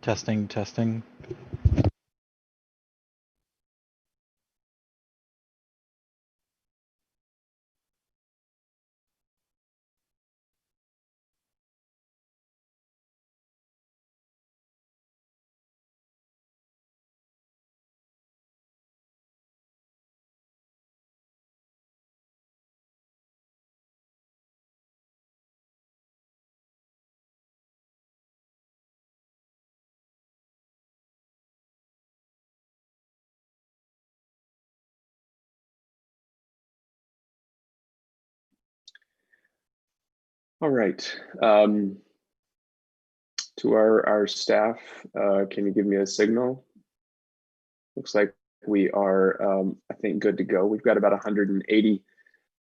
Testing, testing. All right. To our staff, can you give me a signal? Looks like we are, I think, good to go. We've got about 180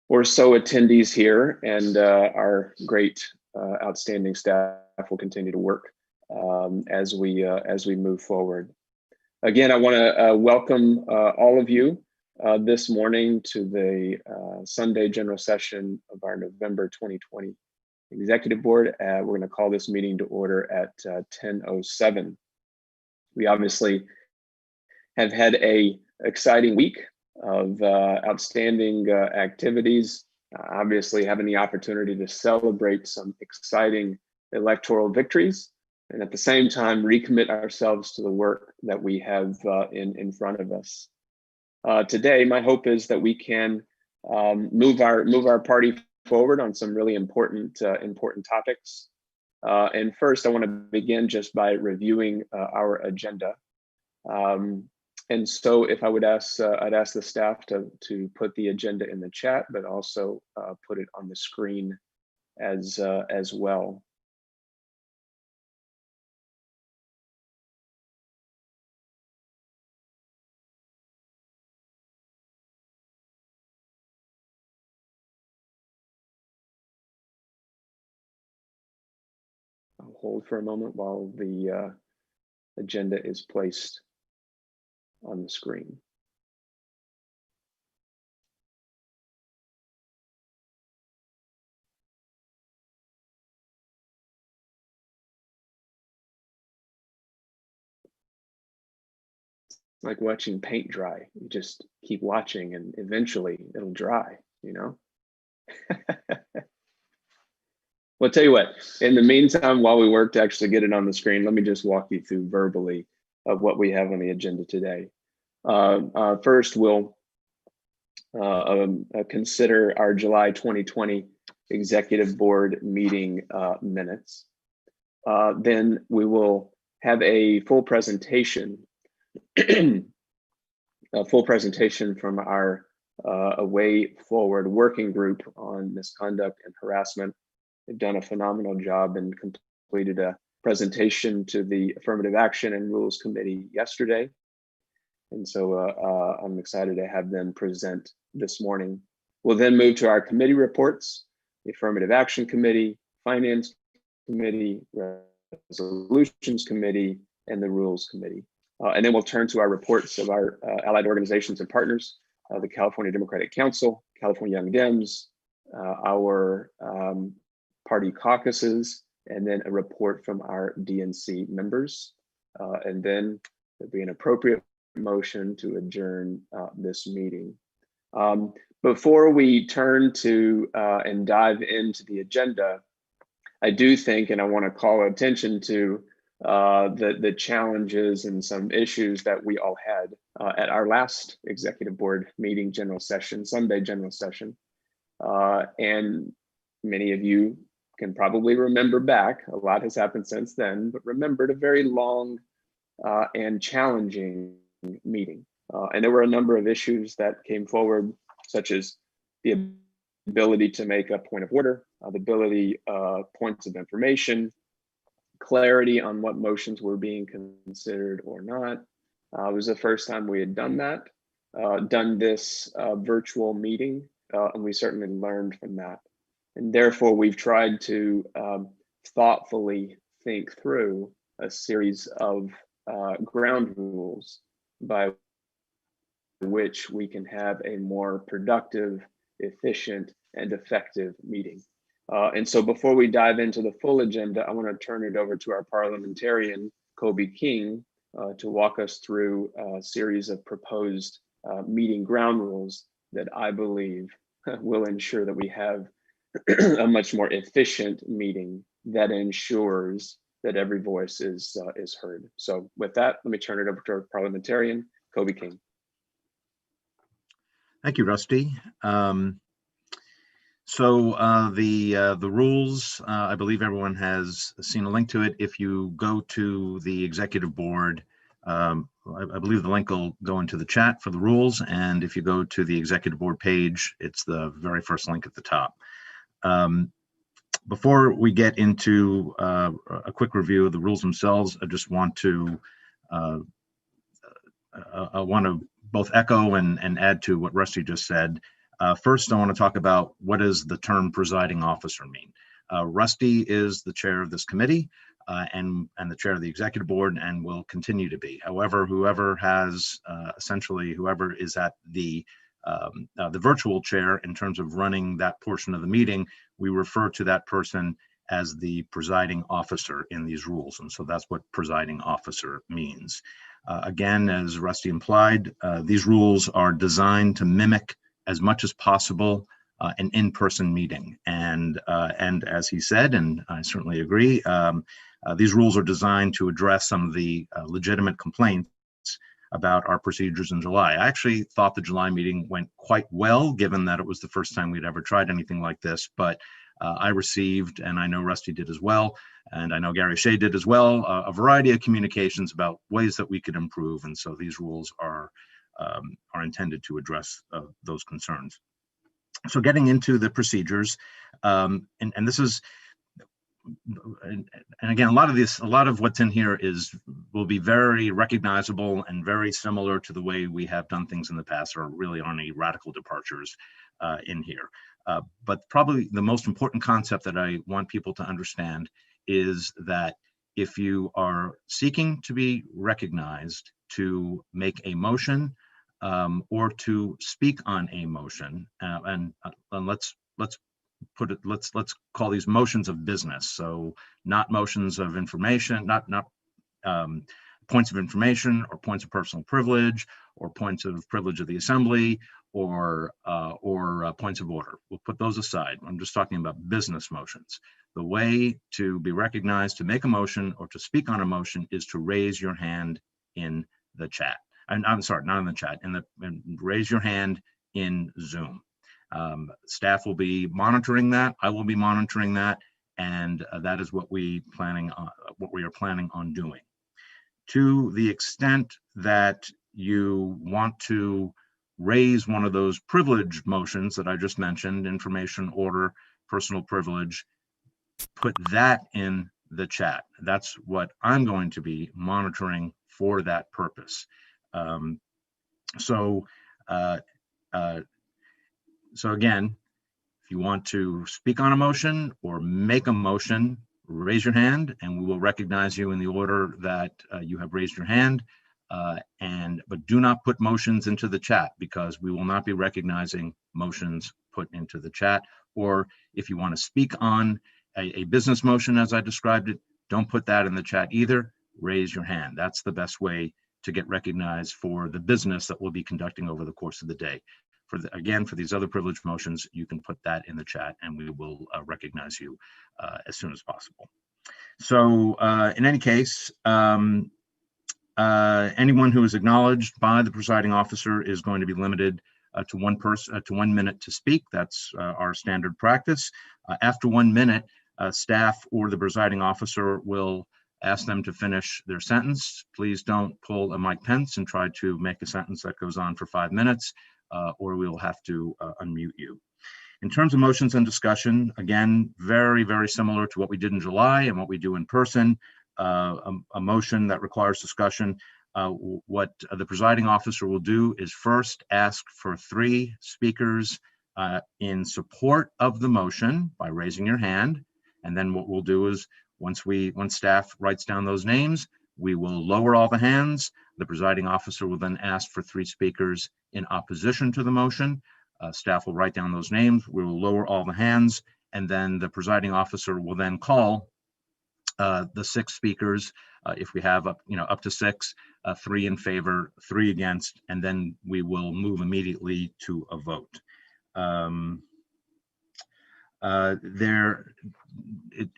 or so attendees here, and our great, outstanding staff will continue to work as we move forward. Again, I want to welcome all of you this morning to the Sunday general session of our November 2020 Executive Board. We're going to call this meeting to order at 10:07. We obviously have had a exciting week of outstanding activities. Obviously, having the opportunity to celebrate some exciting electoral victories, and at the same time recommit ourselves to the work that we have in front of us. Today, my hope is that we can move our party forward on some really important topics. And first, I want to begin just by reviewing our agenda. And so, if I would ask, I'd ask the staff to put the agenda in the chat, but also put it on the screen as well. I'll hold for a moment while the agenda is placed on the screen. It's like watching paint dry. You just keep watching and eventually it'll dry, you know? Well, I'll tell you what, in the meantime, while we work to actually get it on the screen, let me just walk you through verbally of what we have on the agenda today. First, we'll consider our July 2020 Executive Board meeting minutes. Then we will have a full presentation, from our A Way Forward working group on misconduct and harassment. They've done a phenomenal job and completed a presentation to the Affirmative Action and Rules Committee yesterday. And so I'm excited to have them present this morning. We'll then move to our committee reports, the Affirmative Action Committee, Finance Committee, Resolutions Committee, and the Rules Committee. And then we'll turn to our reports of our allied organizations and partners, the California Democratic Council, California Young Dems, our party caucuses, and then a report from our DNC members. And then there'll be an appropriate motion to adjourn this meeting. Before we turn to and dive into the agenda, I do think, and I want to call attention to the challenges and some issues that we all had at our last Executive Board meeting general session, Sunday general session. And many of you can probably remember back, a lot has happened since then, but remembered a very long and challenging meeting. And there were a number of issues that came forward, such as the ability to make a point of order, the ability points of information, clarity on what motions were being considered or not. It was the first time we had done that, done this virtual meeting, and we certainly learned from that. And therefore, we've tried to thoughtfully think through a series of ground rules by which we can have a more productive, efficient, and effective meeting. And so before we dive into the full agenda, I want to turn it over to our parliamentarian, Kobe King to walk us through a series of proposed meeting ground rules that I believe will ensure that we have a much more efficient meeting that ensures that every voice is heard. So with that, let me turn it over to our parliamentarian, Kobe King. Thank you, Rusty. The rules, I believe everyone has seen a link to it. If you go to the executive board, I believe the link will go into the chat for the rules. And if you go to the executive board page, it's the very first link at the top. Before we get into a quick review of the rules themselves, I just want to both echo and add to what Rusty just said. First, I want to talk about what does the term presiding officer mean. Rusty is the chair of this committee and the chair of the executive board and will continue to be. However, whoever has whoever is at the virtual chair in terms of running that portion of the meeting, we refer to that person as the presiding officer in these rules. And so that's what presiding officer means. Again, as Rusty implied, these rules are designed to mimic as much as possible an in-person meeting. And as he said, and I certainly agree, these rules are designed to address some of the legitimate complaints about our procedures in July. I actually thought the July meeting went quite well, given that it was the first time we'd ever tried anything like this, but I received, and I know Rusty did as well, and I know Gary Shea did as well, a variety of communications about ways that we could improve. And so these rules are intended to address those concerns. So getting into the procedures, and this is, and again, a lot of what's in here will be very recognizable and very similar to the way we have done things in the past. Or really aren't any radical departures in here. But probably the most important concept that I want people to understand is that if you are seeking to be recognized to make a motion or to speak on a motion, and let's call these motions of business. So not motions of information, not points of information or points of personal privilege or points of privilege of the assembly or points of order. We'll put those aside. I'm just talking about business motions. The way to be recognized to make a motion or to speak on a motion is to raise your hand in the chat. I'm sorry, not in the chat, and raise your hand in Zoom. Staff will be monitoring that. I will be monitoring that, and that is what we are planning on doing. To the extent that you want to raise one of those privilege motions that I just mentioned, information, order, personal privilege, put that in the chat. That's what I'm going to be monitoring for that purpose. So again, if you want to speak on a motion or make a motion, raise your hand and we will recognize you in the order that you have raised your hand. But do not put motions into the chat, because we will not be recognizing motions put into the chat. Or if you want to speak on a business motion, as I described it, don't put that in the chat either. Raise your hand. That's the best way to get recognized for the business that we'll be conducting over the course of the day. Again, for these other privilege motions, you can put that in the chat and we will recognize you as soon as possible. So in any case, anyone who is acknowledged by the presiding officer is going to be limited to 1 minute to speak. That's our standard practice. After 1 minute, staff or the presiding officer will ask them to finish their sentence. Please don't pull a Mike Pence and try to make a sentence that goes on for 5 minutes, or we will have to unmute you. In terms of motions and discussion, again, very, very similar to what we did in July and what we do in person. A motion that requires discussion, what the presiding officer will do is first ask for 3 speakers in support of the motion by raising your hand. And then what we'll do is once staff writes down those names, we will lower all the hands. The presiding officer will then ask for 3 speakers in opposition to the motion. Staff will write down those names. We will lower all the hands, and then the presiding officer will then call the 6 speakers, if we have up to 6, 3 in favor, 3 against, and then we will move immediately to a vote.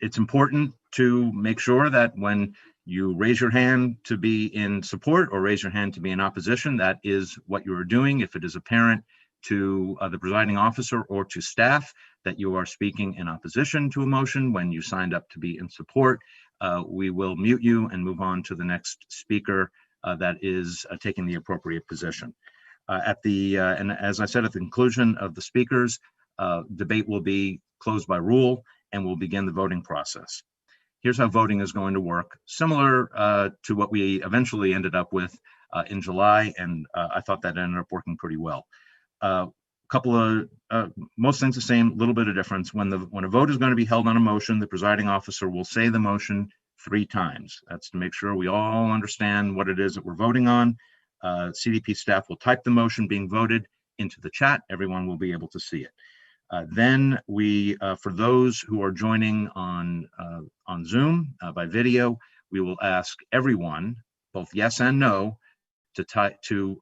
It's important to make sure that when you raise your hand to be in support or raise your hand to be in opposition, that is what you are doing. If it is apparent to the presiding officer or to staff that you are speaking in opposition to a motion when you signed up to be in support, we will mute you and move on to the next speaker that is taking the appropriate position. And as I said, at the conclusion of the speakers, debate will be closed by rule and we'll begin the voting process. Here's how voting is going to work, similar to what we eventually ended up with in July, and I thought that ended up working pretty well. Couple of most things the same, little bit of difference. When a vote is going to be held on a motion, the presiding officer will say the motion 3 times. That's to make sure we all understand what it is that we're voting on. CDP staff will type the motion being voted into the chat. Everyone will be able to see it. Then we, for those who are joining on Zoom by video, we will ask everyone, both yes and no, to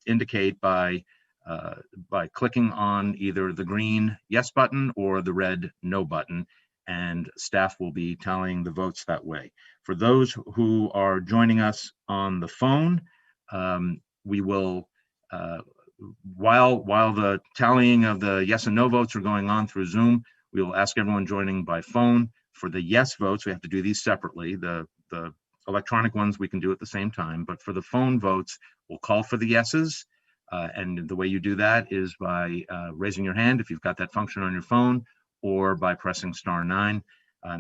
indicate by clicking on either the green yes button or the red no button, and staff will be tallying the votes that way. For those who are joining us on the phone, we will, while the tallying of the yes and no votes are going on through Zoom, we will ask everyone joining by phone for the yes votes. We have to do these separately. The electronic ones we can do at the same time, but for the phone votes, we'll call for the yeses. And the way you do that is by raising your hand if you've got that function on your phone, or by pressing *9.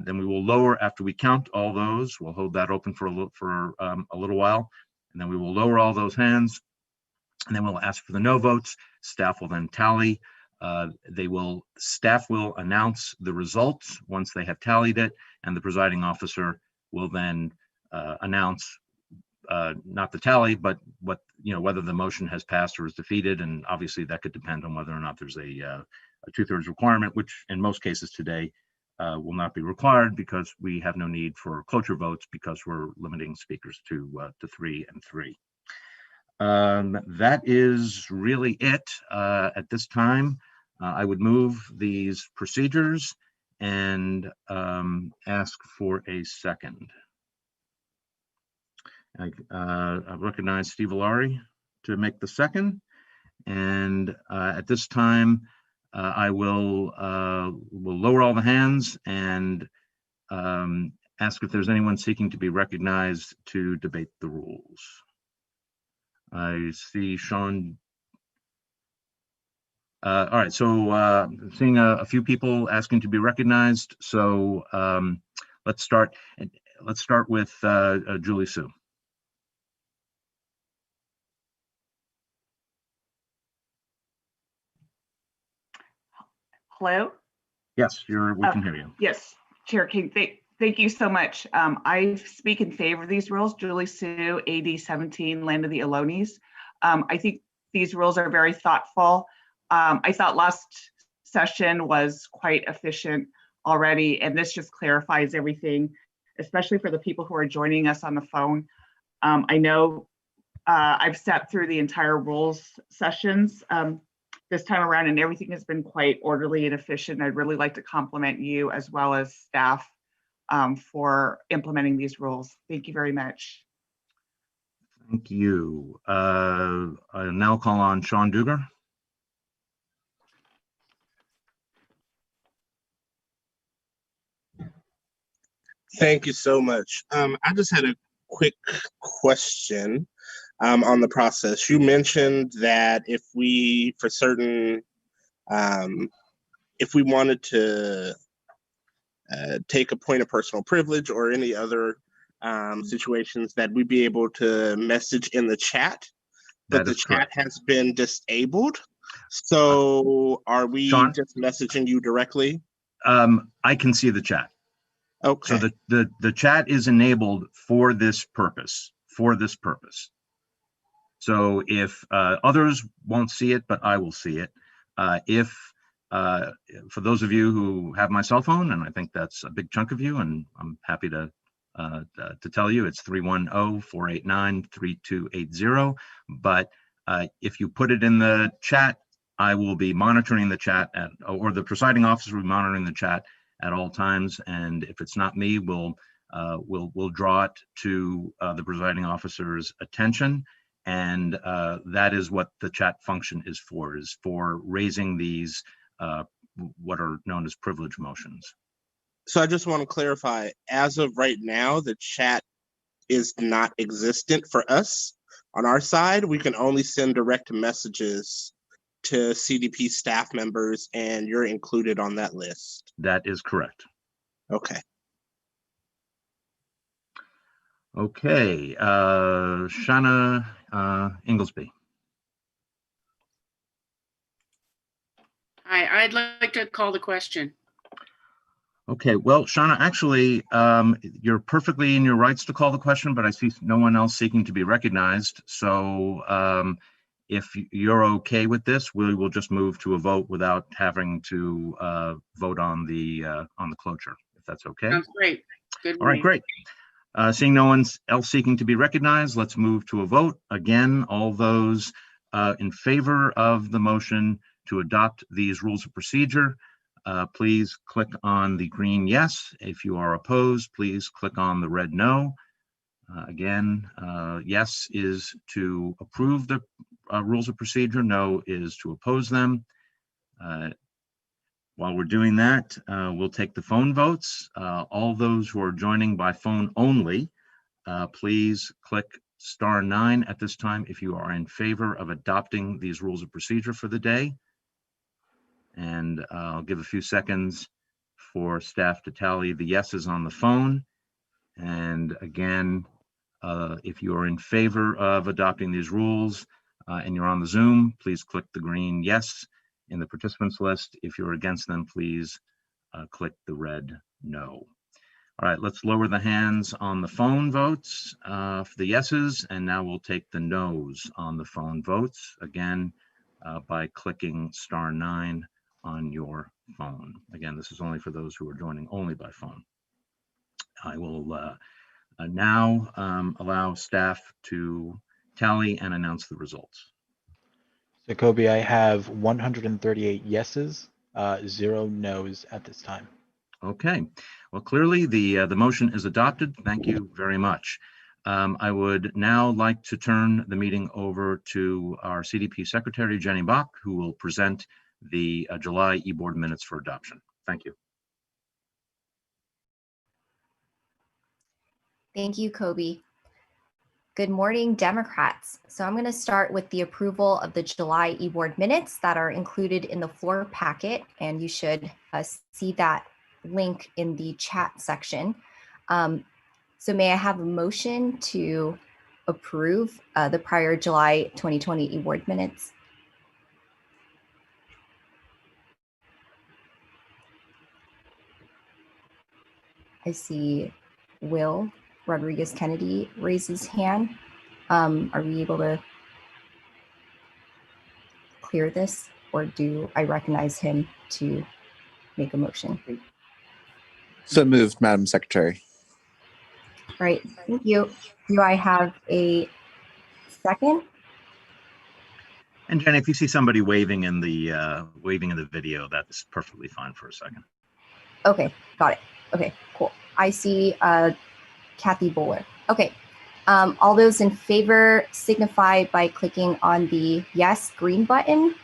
Then we will lower after we count all those. We'll hold that open for a little while, and then we will lower all those hands, and then we'll ask for the no votes. Staff will then tally. Staff will announce the results once they have tallied it, and the presiding officer will then announce not the tally, but whether the motion has passed or is defeated, and obviously that could depend on whether or not there's a 2/3 requirement, which in most cases today will not be required because we have no need for cloture votes because we're limiting speakers to 3 and 3. That is really it at this time. I would move these procedures and ask for a second. I recognize Steve Alari to make the second, and at this time I will lower all the hands and ask if there's anyone seeking to be recognized to debate the rules. I see Sean. All right, so seeing a few people asking to be recognized. So let's start with Julie Sue. Hello? Yes, we can hear you. Yes, Chair King, thank you so much. I speak in favor of these rules. Julie Sue, AD 17, Land of the Ohlone. I think these rules are very thoughtful. I thought last session was quite efficient already, and this just clarifies everything, especially for the people who are joining us on the phone. I know I've sat through the entire rules sessions this time around, and everything has been quite orderly and efficient. I'd really like to compliment you as well as staff for implementing these rules. Thank you very much. Thank you. I now call on Sean Dugar. Thank you so much. I just had a quick question on the process. You mentioned that if we wanted to take a point of personal privilege or any other situations, that we'd be able to message in the chat, but the chat has been disabled. So are we Sean? just messaging you directly? I can see the chat. Okay. So the chat is enabled for this purpose. So if others won't see it, but I will see it. If For those of you who have my cell phone, and I think that's a big chunk of you, and I'm happy to tell you it's 310-489-3280. But if you put it in the chat, I will be monitoring the chat or the presiding officer will be monitoring the chat at all times. And if it's not me, we'll draw it to the presiding officer's attention. And that is what the chat function is for raising these what are known as privilege motions. So I just want to clarify, as of right now, the chat is not existent for us. On our side, we can only send direct messages to CDP staff members, and you're included on that list. That is correct. Okay. Okay, Shanna Inglesby. Hi, I'd like to call the question. Okay, well, Shauna, actually, you're perfectly in your rights to call the question, but I see no one else seeking to be recognized. So if you're okay with this, we will just move to a vote without having to vote on the cloture, if that's okay. Sounds great. Good. All right, great. Seeing no one else seeking to be recognized, let's move to a vote. Again, all those in favor of the motion to adopt these rules of procedure, please click on the green yes. If you are opposed, please click on the red no. Again, yes is to approve the rules of procedure, no is to oppose them. While we're doing that, we'll take the phone votes. All those who are joining by phone only, please click *9 at this time if you are in favor of adopting these rules of procedure for the day. And I'll give a few seconds for staff to tally the yeses on the phone. And again, if you are in favor of adopting these rules and you're on the Zoom, please click the green yes in the participants list. If you're against them, please click the red no. All right, let's lower the hands on the phone votes for the yeses, and now we'll take the noes on the phone votes, again, by clicking *9 on your phone. Again, this is only for those who are joining only by phone. I will now allow staff to tally and announce the results. So Kobe, I have 138 yeses, 0 no's at this time. Okay, well, clearly the motion is adopted. Thank you very much. I would now like to turn the meeting over to our CDP Secretary, Jenny Bach, who will present the July e-board minutes for adoption. Thank you. Thank you, Kobe. Good morning, Democrats. So I'm going to start with the approval of the July e-board minutes that are included in the floor packet, and you should see that link in the chat section. So may I have a motion to approve the prior July 2020 e-board minutes? I see Will Rodriguez Kennedy raise his hand. Are we able to clear this, or do I recognize him to make a motion? So moved, Madam Secretary. All right, thank you. Do I have a second? And Jenny, if you see somebody waving in the video, that's perfectly fine for a second. Okay, got it. Okay, cool. I see Kathy Bowler. Okay, all those in favor signify by clicking on the yes green button.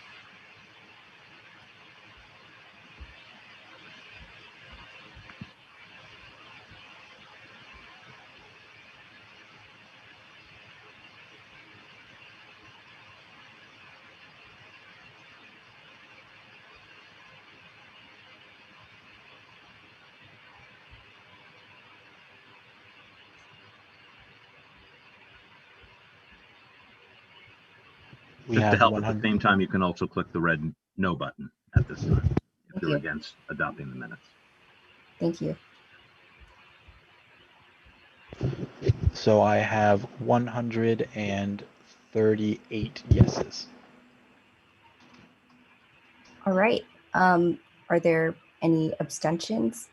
We Just to have help at 100. the same time, you can also click the red no button at this time if Thank you're you. against adopting the minutes. Thank you. So I have 138 yeses. All right, Are there any abstentions?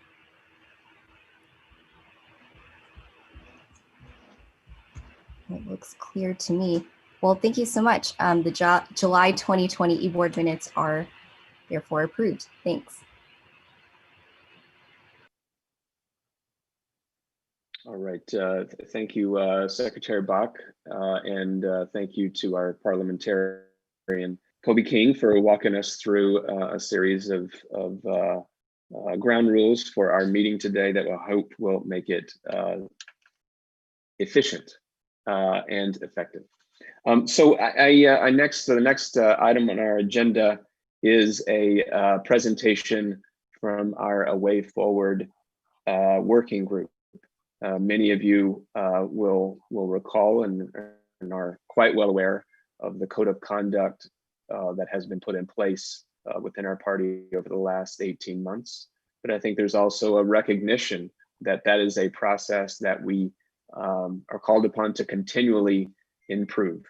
It looks clear to me. Well, thank you so much. The July 2020 e-board minutes are therefore approved. Thanks. All right. Thank you, Secretary Bach, and thank you to our parliamentarian Kobe King for walking us through a series of ground rules for our meeting today that I hope will make it efficient and effective. So the next item on our agenda is a presentation from our Away Forward working group. Many of you will recall and are quite well aware of the code of conduct that has been put in place within our party over the last 18 months. But I think there's also a recognition that that is a process that we are called upon to continually improve.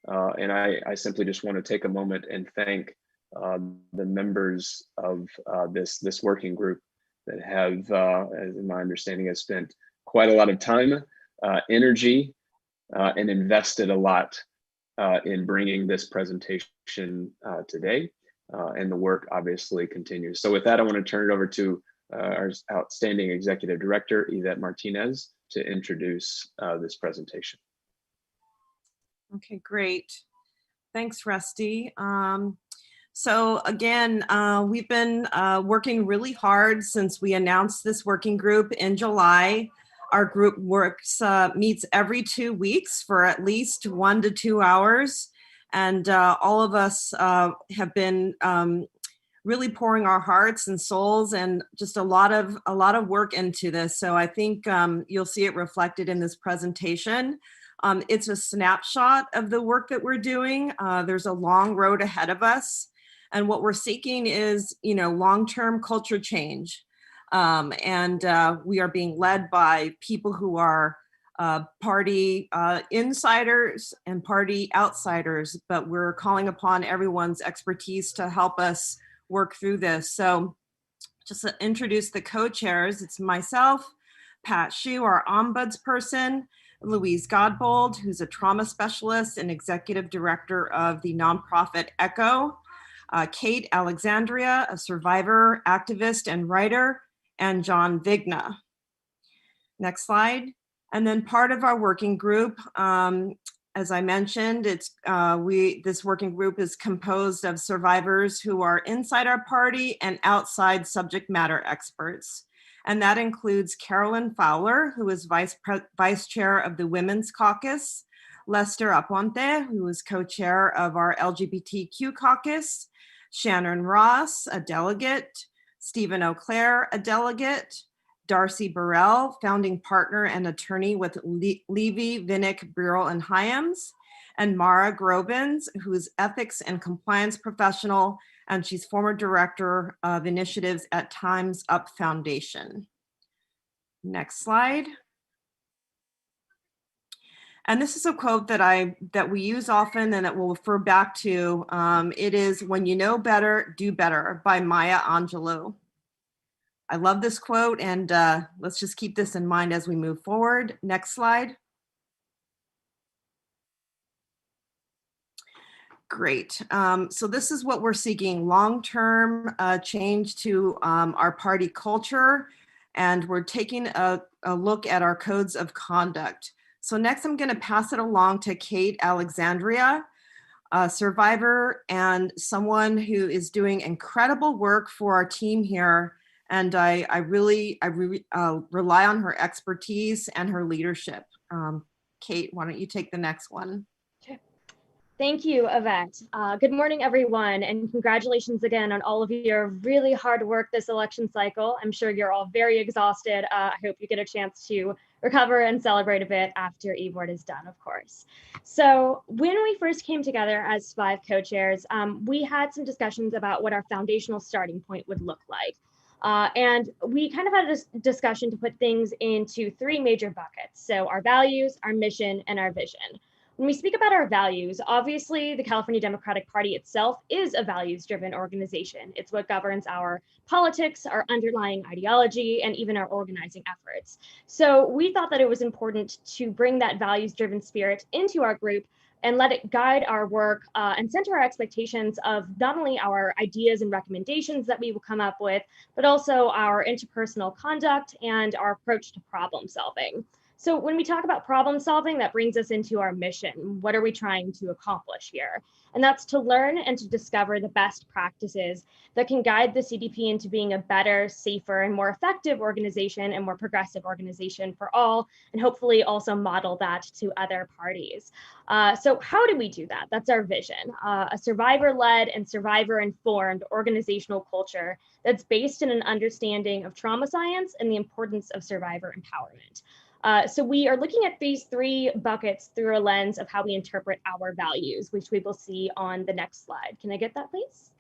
And I simply just want to take a moment and thank the members of this working group that have, as in my understanding, has spent quite a lot of time, energy, and invested a lot in bringing this presentation today. And the work obviously continues. So with that, I want to turn it over to our outstanding Executive Director, Yvette Martinez, to introduce this presentation. Okay, great. Thanks, Rusty. So again, we've been working really hard since we announced this working group in July. Our group meets every 2 weeks for at least 1 to 2 hours. And all of us have been really pouring our hearts and souls and just a lot of work into this. So I think you'll see it reflected in this presentation. It's a snapshot of the work that we're doing. There's a long road ahead of us. And what we're seeking is, long-term culture change. And we are being led by people who are party insiders and party outsiders, but we're calling upon everyone's expertise to help us work through this. So just to introduce the co-chairs, it's myself, Pat Hsu, our ombudsperson, Louise Godbold, who's a trauma specialist and executive director of the nonprofit ECHO, Kate Alexandria, a survivor, activist, and writer, and John Vigna. Next slide. And then part of our working group, as I mentioned, this working group is composed of survivors who are inside our party and outside subject matter experts. And that includes Carolyn Fowler, who is vice chair of the Women's Caucus, Lester Aponte, who is co-chair of our LGBTQ caucus, Shannon Ross, a delegate, Stephen O'Clair, a delegate, Darcy Burrell, founding partner and attorney with Levy, Vinnick, Burrell, and Hyams, and Mara Grobens, who's ethics and compliance professional, and she's former director of initiatives at Time's Up Foundation. Next slide. And this is a quote that we use often and that we'll refer back to. It is, "When you know better, do better," by Maya Angelou. I love this quote, and let's just keep this in mind as we move forward. Next slide. Great. So this is what we're seeking: long-term change to our party culture, and we're taking a look at our codes of conduct. So next, I'm going to pass it along to Kate Alexandria, a survivor and someone who is doing incredible work for our team here. And I really rely on her expertise and her leadership. Kate, why don't you take the next one? Okay. Thank you, Yvette. Good morning, everyone, and congratulations again on all of your really hard work this election cycle. I'm sure you're all very exhausted. I hope you get a chance to recover and celebrate a bit after eBoard is done, of course. So when we first came together as 5 co-chairs, we had some discussions about what our foundational starting point would look like. And we kind of had a discussion to put things into 3 major buckets. So our values, our mission, and our vision. When we speak about our values, obviously the California Democratic Party itself is a values-driven organization. It's what governs our politics, our underlying ideology, and even our organizing efforts. So we thought that it was important to bring that values-driven spirit into our group and let it guide our work and center our expectations of not only our ideas and recommendations that we will come up with, but also our interpersonal conduct and our approach to problem solving. So when we talk about problem solving, that brings us into our mission. What are we trying to accomplish here? And that's to learn and to discover the best practices that can guide the CDP into being a better, safer, and more effective organization and more progressive organization for all, and hopefully also model that to other parties. So how do we do that? That's our vision, a survivor-led and survivor-informed organizational culture that's based in an understanding of trauma science and the importance of survivor empowerment. So we are looking at these three buckets through a lens of how we interpret our values, which we will see on the next slide. Can I get that, please?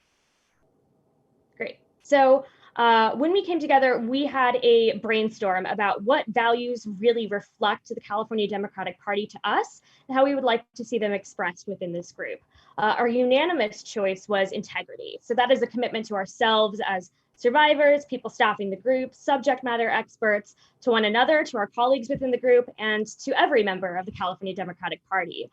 Great. So when we came together, we had a brainstorm about what values really reflect the California Democratic Party to us and how we would like to see them expressed within this group. Our unanimous choice was integrity. So that is a commitment to ourselves as survivors, people staffing the group, subject matter experts, to one another, to our colleagues within the group, and to every member of the California Democratic Party.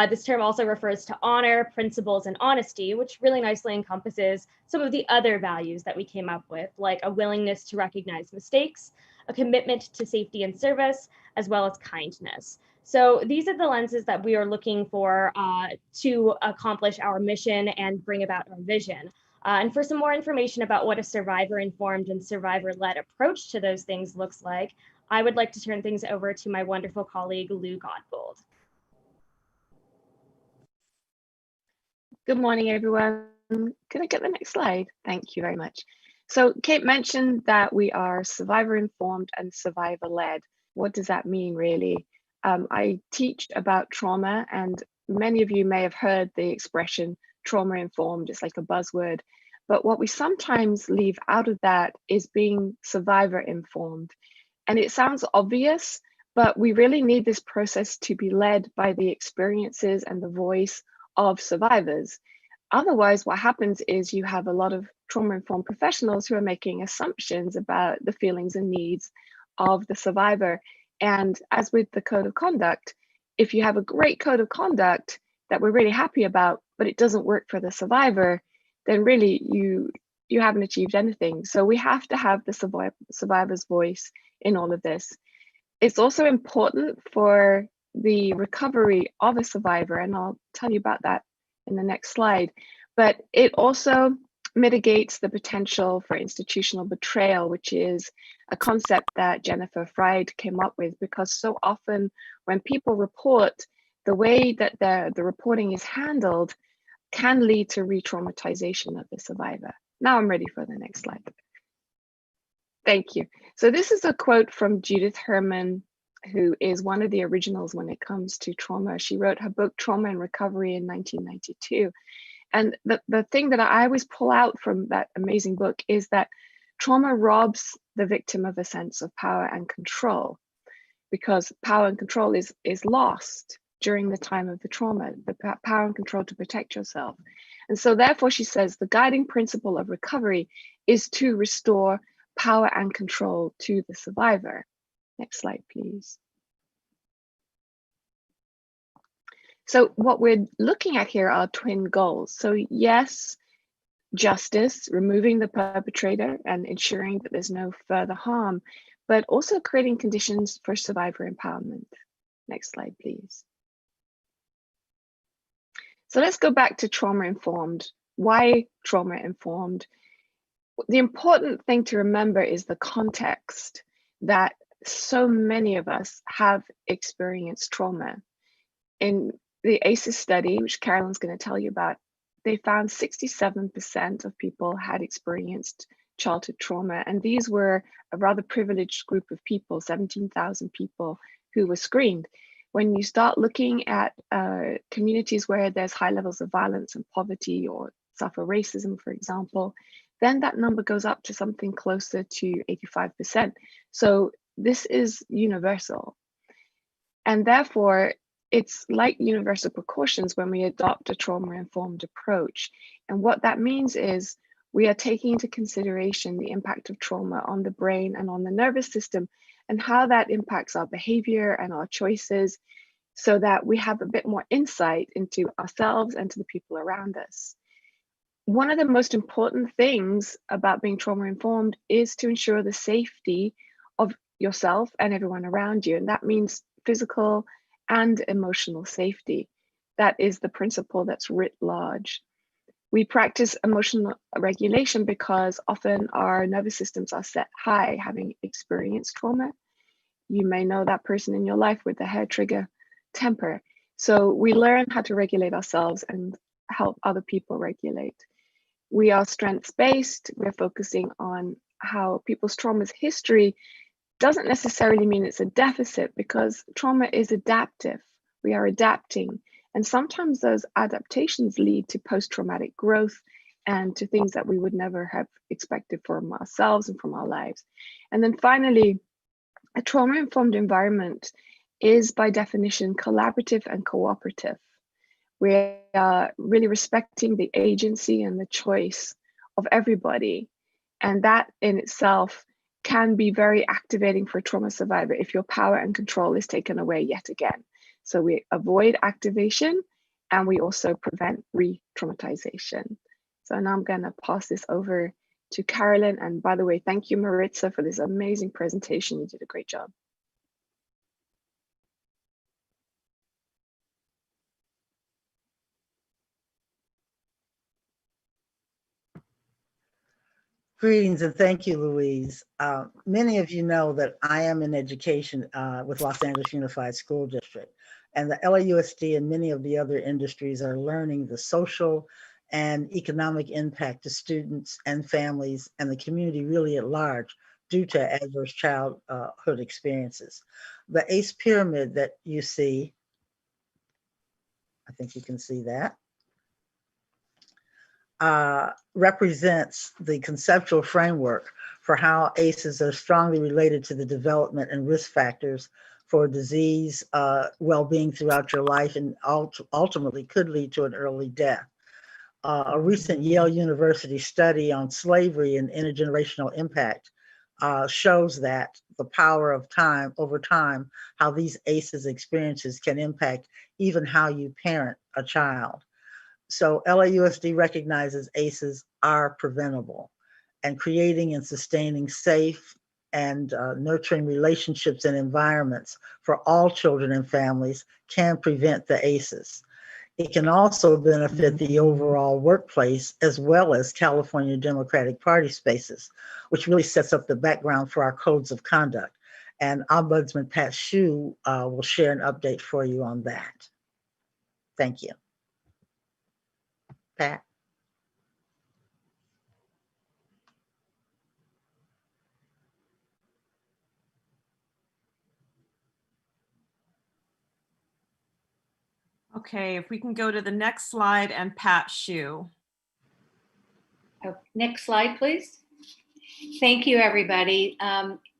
This term also refers to honor, principles, and honesty, which really nicely encompasses some of the other values that we came up with, like a willingness to recognize mistakes, a commitment to safety and service, as well as kindness. So these are the lenses that we are looking for to accomplish our mission and bring about our vision. And for some more information about what a survivor-informed and survivor-led approach to those things looks like, I would like to turn things over to my wonderful colleague, Lou Godbold. Good morning, everyone. Can I get the next slide? Thank you very much. So Kate mentioned that we are survivor-informed and survivor-led. What does that mean, really? I teach about trauma, and many of you may have heard the expression trauma-informed. It's like a buzzword. But what we sometimes leave out of that is being survivor-informed. And it sounds obvious, but we really need this process to be led by the experiences and the voice of survivors. Otherwise, what happens is you have a lot of trauma-informed professionals who are making assumptions about the feelings and needs of the survivor. And as with the code of conduct, if you have a great code of conduct that we're really happy about, but it doesn't work for the survivor, then really you haven't achieved anything. So we have to have the survivor's voice in all of this. It's also important for the recovery of a survivor, and I'll tell you about that in the next slide, but it also mitigates the potential for institutional betrayal, which is a concept that Jennifer Fried came up with, because so often when people report, the way that the reporting is handled can lead to re-traumatization of the survivor. Now I'm ready for the next slide. Thank you. So this is a quote from Judith Herman, who is one of the originals when it comes to trauma. She wrote her book, Trauma and Recovery, in 1992. And the thing that I always pull out from that amazing book is that trauma robs the victim of a sense of power and control, because power and control is lost during the time of the trauma, the power and control to protect yourself. And so therefore, she says, the guiding principle of recovery is to restore power and control to the survivor. Next slide, please. So what we're looking at here are twin goals. So yes, justice, removing the perpetrator and ensuring that there's no further harm, but also creating conditions for survivor empowerment. Next slide, please. So let's go back to trauma-informed. Why trauma-informed? The important thing to remember is the context that so many of us have experienced trauma. In the ACEs study, which Carolyn's going to tell you about, they found 67% of people had experienced childhood trauma. And these were a rather privileged group of people, 17,000 people who were screened. When you start looking at communities where there's high levels of violence and poverty or suffer racism, for example, then that number goes up to something closer to 85%. So this is universal. And therefore, it's like universal precautions when we adopt a trauma-informed approach. And what that means is we are taking into consideration the impact of trauma on the brain and on the nervous system and how that impacts our behavior and our choices so that we have a bit more insight into ourselves and to the people around us. One of the most important things about being trauma-informed is to ensure the safety of yourself and everyone around you. And that means physical and emotional safety. That is the principle that's writ large. We practice emotional regulation because often our nervous systems are set high, having experienced trauma. You may know that person in your life with the hair trigger temper. So we learn how to regulate ourselves and help other people regulate. We are strengths-based. We're focusing on how people's trauma's history doesn't necessarily mean it's a deficit, because trauma is adaptive. We are adapting. And sometimes those adaptations lead to post-traumatic growth and to things that we would never have expected from ourselves and from our lives. And then finally, a trauma-informed environment is by definition collaborative and cooperative. We are really respecting the agency and the choice of everybody. And that in itself can be very activating for a trauma survivor if your power and control is taken away yet again. So we avoid activation and we also prevent re-traumatization. So now I'm going to pass this over to Carolyn. And by the way, thank you, Maritza, for this amazing presentation. You did a great job. Greetings and thank you, Louise. Many of you know that I am in education with Los Angeles Unified School District, and the LAUSD and many of the other industries are learning the social and economic impact to students and families and the community really at large due to adverse childhood experiences. The ACE pyramid that you see, I think you can see that, represents the conceptual framework for how ACEs are strongly related to the development and risk factors for disease, well-being throughout your life, and ultimately could lead to an early death. A recent Yale University study on slavery and intergenerational impact shows that the power of time over time, how these ACEs experiences can impact even how you parent a child. So LAUSD recognizes ACEs are preventable, and creating and sustaining safe and nurturing relationships and environments for all children and families can prevent the ACEs. It can also benefit the overall workplace as well as California Democratic Party spaces, which really sets up the background for our codes of conduct. And Ombudsman Pat Hsu will share an update for you on that. Thank you. Pat. Okay, if we can go to the next slide and Pat Hsu. Oh, next slide, please. Thank you, everybody.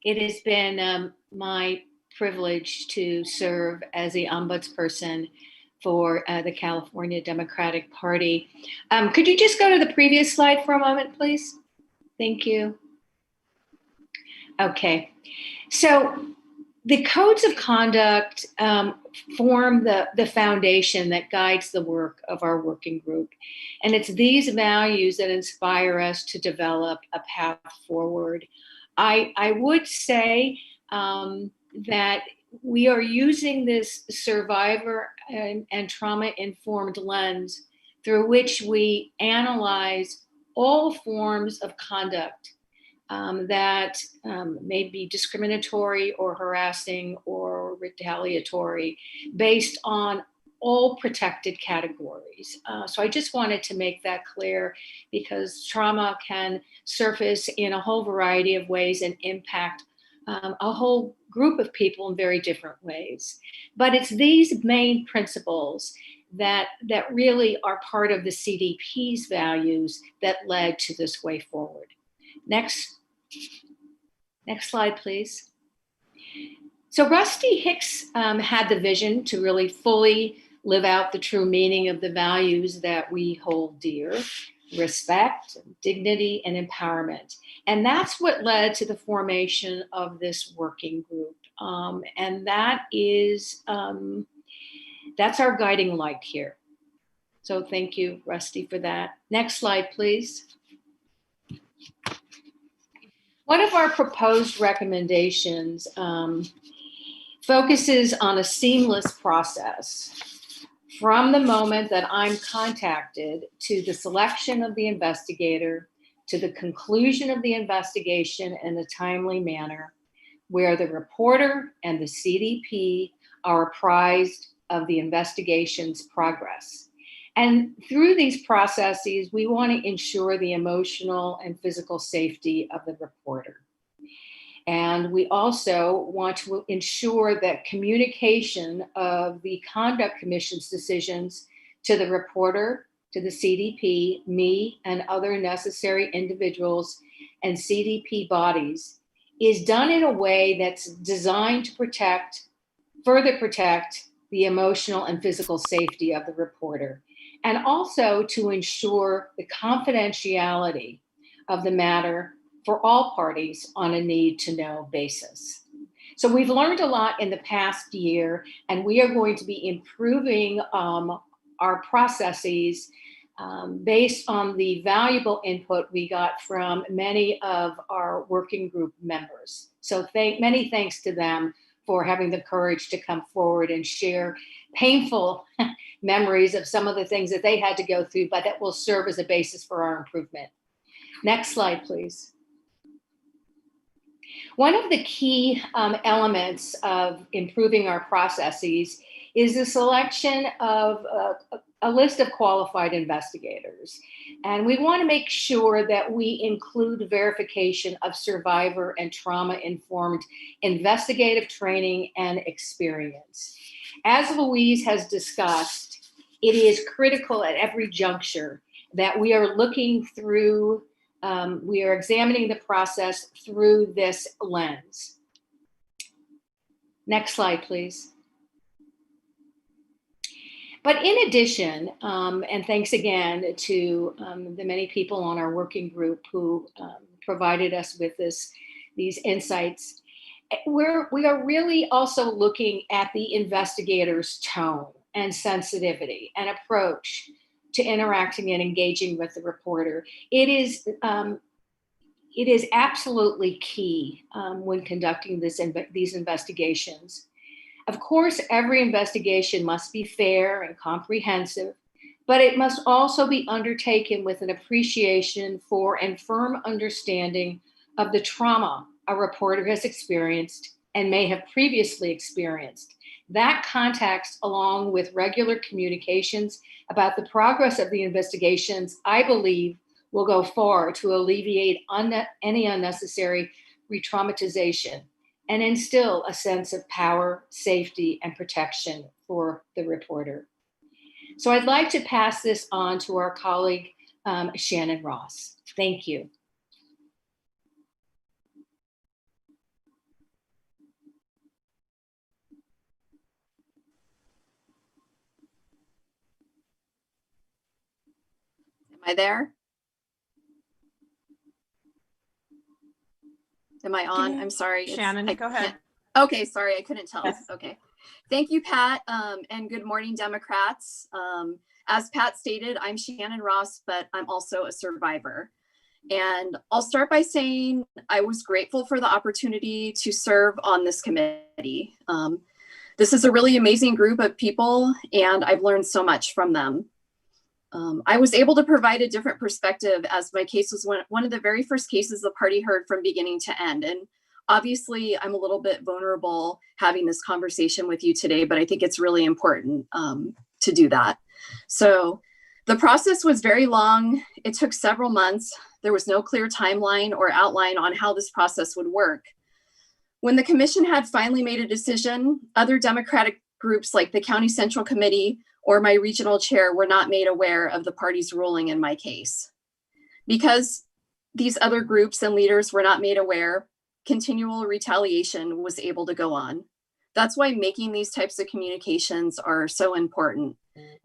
It has been my privilege to serve as the ombudsperson for the California Democratic Party. Could you just go to the previous slide for a moment, please? Thank you. Okay, so the codes of conduct form the foundation that guides the work of our working group. And it's these values that inspire us to develop a path forward. I would say that we are using this survivor and trauma-informed lens through which we analyze all forms of conduct that may be discriminatory or harassing or retaliatory based on all protected categories. So I just wanted to make that clear, because trauma can surface in a whole variety of ways and impact a whole group of people in very different ways. But it's these main principles that really are part of the CDP's values that led to this way forward. Next slide, please. So Rusty Hicks had the vision to really fully live out the true meaning of the values that we hold dear: respect, dignity, and empowerment. And that's what led to the formation of this working group. And that is, that's our guiding light here. So thank you, Rusty, for that. Next slide, please. One of our proposed recommendations focuses on a seamless process from the moment that I'm contacted to the selection of the investigator, to the conclusion of the investigation in a timely manner, where the reporter and the CDP are apprised of the investigation's progress. And through these processes, we want to ensure the emotional and physical safety of the reporter. And we also want to ensure that communication of the Conduct Commission's decisions to the reporter, to the CDP, me, and other necessary individuals and CDP bodies is done in a way that's designed to further protect the emotional and physical safety of the reporter, and also to ensure the confidentiality of the matter for all parties on a need-to-know basis. So we've learned a lot in the past year, and we are going to be improving our processes based on the valuable input we got from many of our working group members. So many thanks to them for having the courage to come forward and share painful memories of some of the things that they had to go through, but that will serve as a basis for our improvement. Next slide, please. One of the key elements of improving our processes is the selection of a list of qualified investigators. And we want to make sure that we include verification of survivor and trauma-informed investigative training and experience. As Louise has discussed, it is critical at every juncture that we are looking through, we are examining the process through this lens. Next slide, please. But in addition, and thanks again to the many people on our working group who provided us with these insights, we are really also looking at the investigator's tone and sensitivity and approach to interacting and engaging with the reporter. It is absolutely key when conducting these investigations. Of course, every investigation must be fair and comprehensive, but it must also be undertaken with an appreciation for and firm understanding of the trauma a reporter has experienced and may have previously experienced. That context, along with regular communications about the progress of the investigations, I believe will go far to alleviate any unnecessary re-traumatization and instill a sense of power, safety, and protection for the reporter. So I'd like to pass this on to our colleague, Shannon Ross. Thank you. Am I there? Am I on? I'm sorry. Shannon, go ahead. Okay, sorry, I couldn't tell. Yes. Okay. Thank you, Pat, and good morning, Democrats. As Pat stated, I'm Shannon Ross, but I'm also a survivor. And I'll start by saying I was grateful for the opportunity to serve on this committee. This is a really amazing group of people, and I've learned so much from them. I was able to provide a different perspective as my case was one of the very first cases the party heard from beginning to end. And obviously I'm a little bit vulnerable having this conversation with you today, but I think it's really important to do that. So the process was very long. It took several months. There was no clear timeline or outline on how this process would work. When the commission had finally made a decision, other Democratic groups like the County Central Committee or my regional chair were not made aware of the party's ruling in my case. Because these other groups and leaders were not made aware, continual retaliation was able to go on. That's why making these types of communications are so important.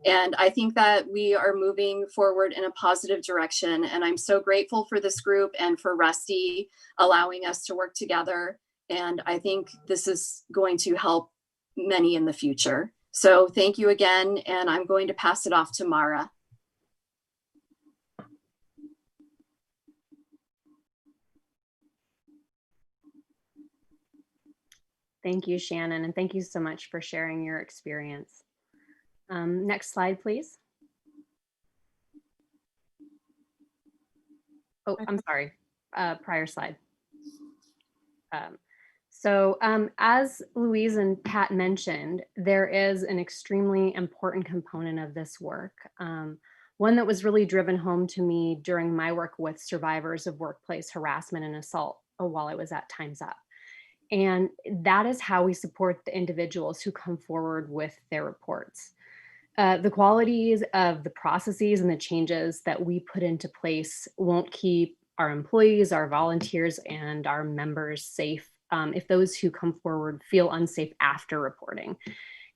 And I think that we are moving forward in a positive direction. And I'm so grateful for this group and for Rusty allowing us to work together. And I think this is going to help many in the future. So thank you again. And I'm going to pass it off to Mara. Thank you, Shannon, and thank you so much for sharing your experience. Next slide, please. Oh, I'm sorry, prior slide. As Louise and Pat mentioned, there is an extremely important component of this work. One that was really driven home to me during my work with survivors of workplace harassment and assault while I was at Time's Up. And that is how we support the individuals who come forward with their reports. The qualities of the processes and the changes that we put into place won't keep our employees, our volunteers, and our members safe if those who come forward feel unsafe after reporting.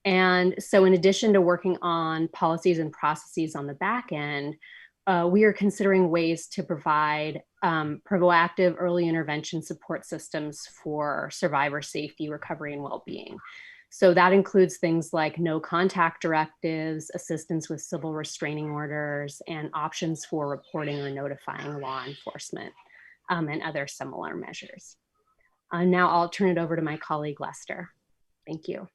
And so in addition to working on policies and processes on the back end, we are considering ways to provide proactive early intervention support systems for survivor safety, recovery, and well-being. So that includes things like no contact directives, assistance with civil restraining orders, and options for reporting or notifying law enforcement, and other similar measures. Now I'll turn it over to my colleague, Lester. Thank you.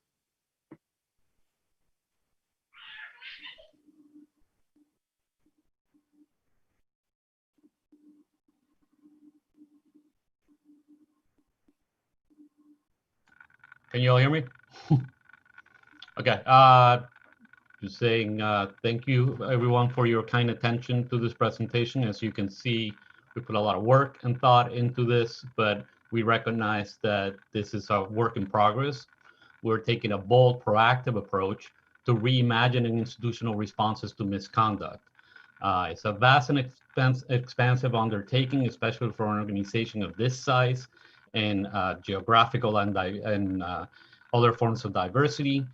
Can you all hear me? Okay. Just saying thank you, everyone, for your kind attention to this presentation. As you can see, we put a lot of work and thought into this, but we recognize that this is a work in progress. We're taking a bold, proactive approach to reimagining institutional responses to misconduct. It's a vast and expansive undertaking, especially for an organization of this size and geographical and other forms of diversity.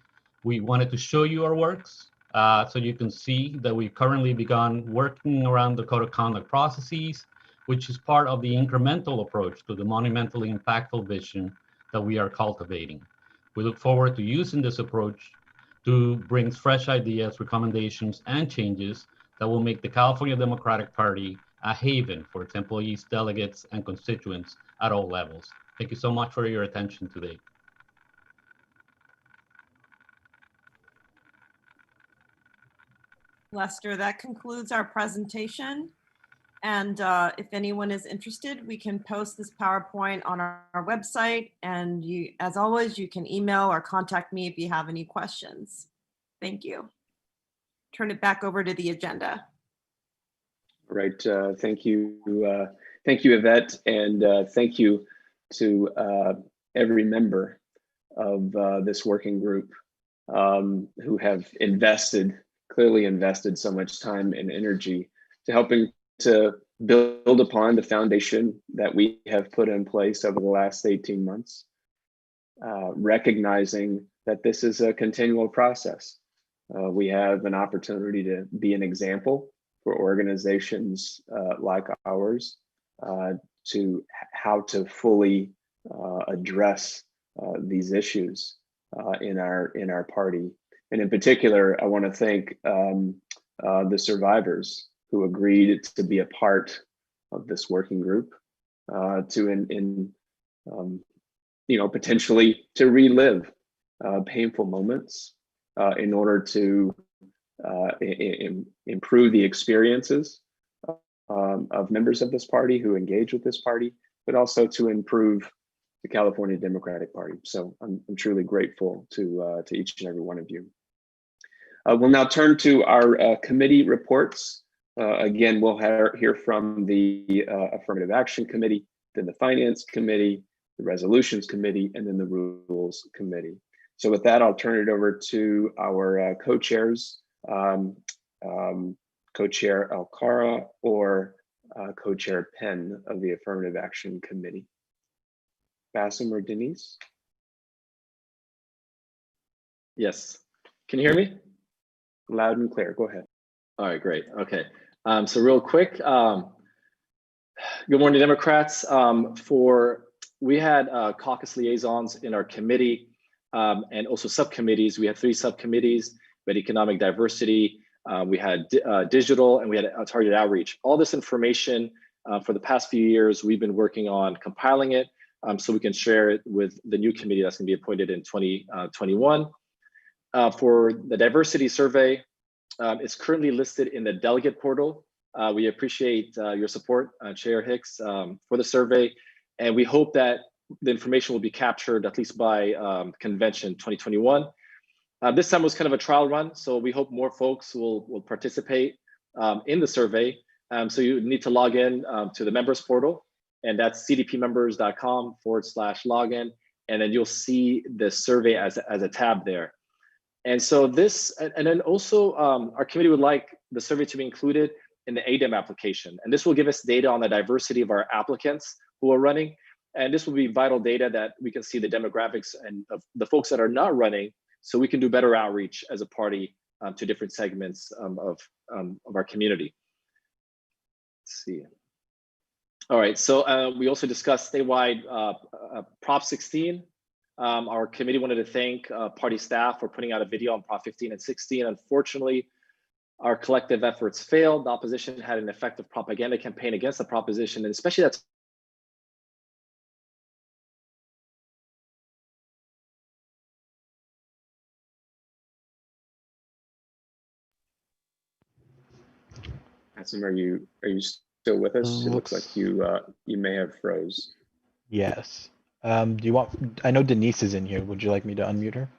We wanted to show you our works so you can see that we've currently begun working around the code of conduct processes, which is part of the incremental approach to the monumentally impactful vision that we are cultivating. We look forward to using this approach to bring fresh ideas, recommendations, and changes that will make the California Democratic Party a haven for its employees, delegates, and constituents at all levels. Thank you so much for your attention today. Lester, that concludes our presentation. And if anyone is interested, we can post this PowerPoint on our website. And you, as always, you can email or contact me if you have any questions. Thank you. Turn it back over to the agenda. All right. Thank you. Thank you, Yvette. And thank you to every member of this working group who have clearly invested so much time and energy to helping to build upon the foundation that we have put in place over the last 18 months, recognizing that this is a continual process. We have an opportunity to be an example for organizations like ours to how to fully address these issues in our party. And in particular, I want to thank the survivors who agreed to be a part of this working group potentially to relive painful moments in order to improve the experiences of members of this party who engage with this party, but also to improve the California Democratic Party. So I'm truly grateful to each and every one of you. We'll now turn to our committee reports. Again, we'll hear from the Affirmative Action Committee, then the Finance Committee, the Resolutions Committee, and then the Rules Committee. So with that, I'll turn it over to our co-chairs, Co-Chair Alcara or Co-Chair Penn of the Affirmative Action Committee. Bassem or Denise? Yes. Can you hear me? Loud and clear. Go ahead. All right, great. Okay. So real quick, good morning, Democrats. We had caucus liaisons in our committee and also subcommittees. We had 3 subcommittees. We had economic diversity, we had digital, and we had targeted outreach. All this information for the past few years, we've been working on compiling it so we can share it with the new committee that's going to be appointed in 2021. For the diversity survey, it's currently listed in the delegate portal. We appreciate your support, Chair Hicks, for the survey, and we hope that the information will be captured at least by convention 2021. This time was kind of a trial run, so we hope more folks will participate in the survey. So you need to log in to the members portal, and that's cdpmembers.com/login, and then you'll see the survey as a tab there. And so this, and then also our committee would like the survey to be included in the ADEM application. And this will give us data on the diversity of our applicants who are running. And this will be vital data that we can see the demographics and of the folks that are not running, so we can do better outreach as a party to different segments of our community. Let's see. All right, so we also discussed statewide Prop 16. Our committee wanted to thank party staff for putting out a video on Prop 15 and 16. Unfortunately, our collective efforts failed. The opposition had an effective propaganda campaign against the proposition, and especially that's Asim, are you still with us? It looks like you may have froze. Yes. Do you want, I know Denise is in here. Would you like me to unmute her?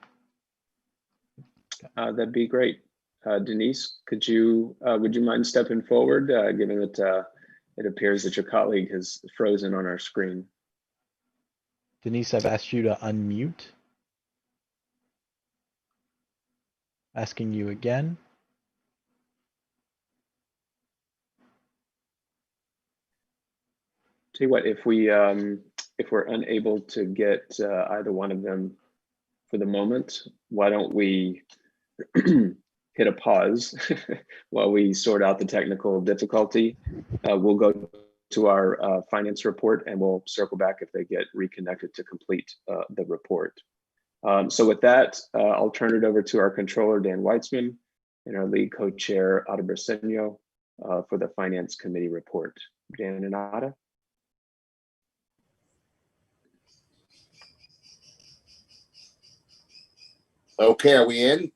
That'd be great. Denise, would you mind stepping forward, given that it appears that your colleague has frozen on our screen? Denise, I've asked you to unmute. Asking you again. Tell you what, if we're unable to get either one of them for the moment, why don't we hit a pause while we sort out the technical difficulty. We'll go to our finance report and we'll circle back if they get reconnected to complete the report. So with that, I'll turn it over to our controller, Dan Weitzman, and our lead co-chair, Ada Briceño, for the finance committee report. Dan and Ada. Okay, are we in?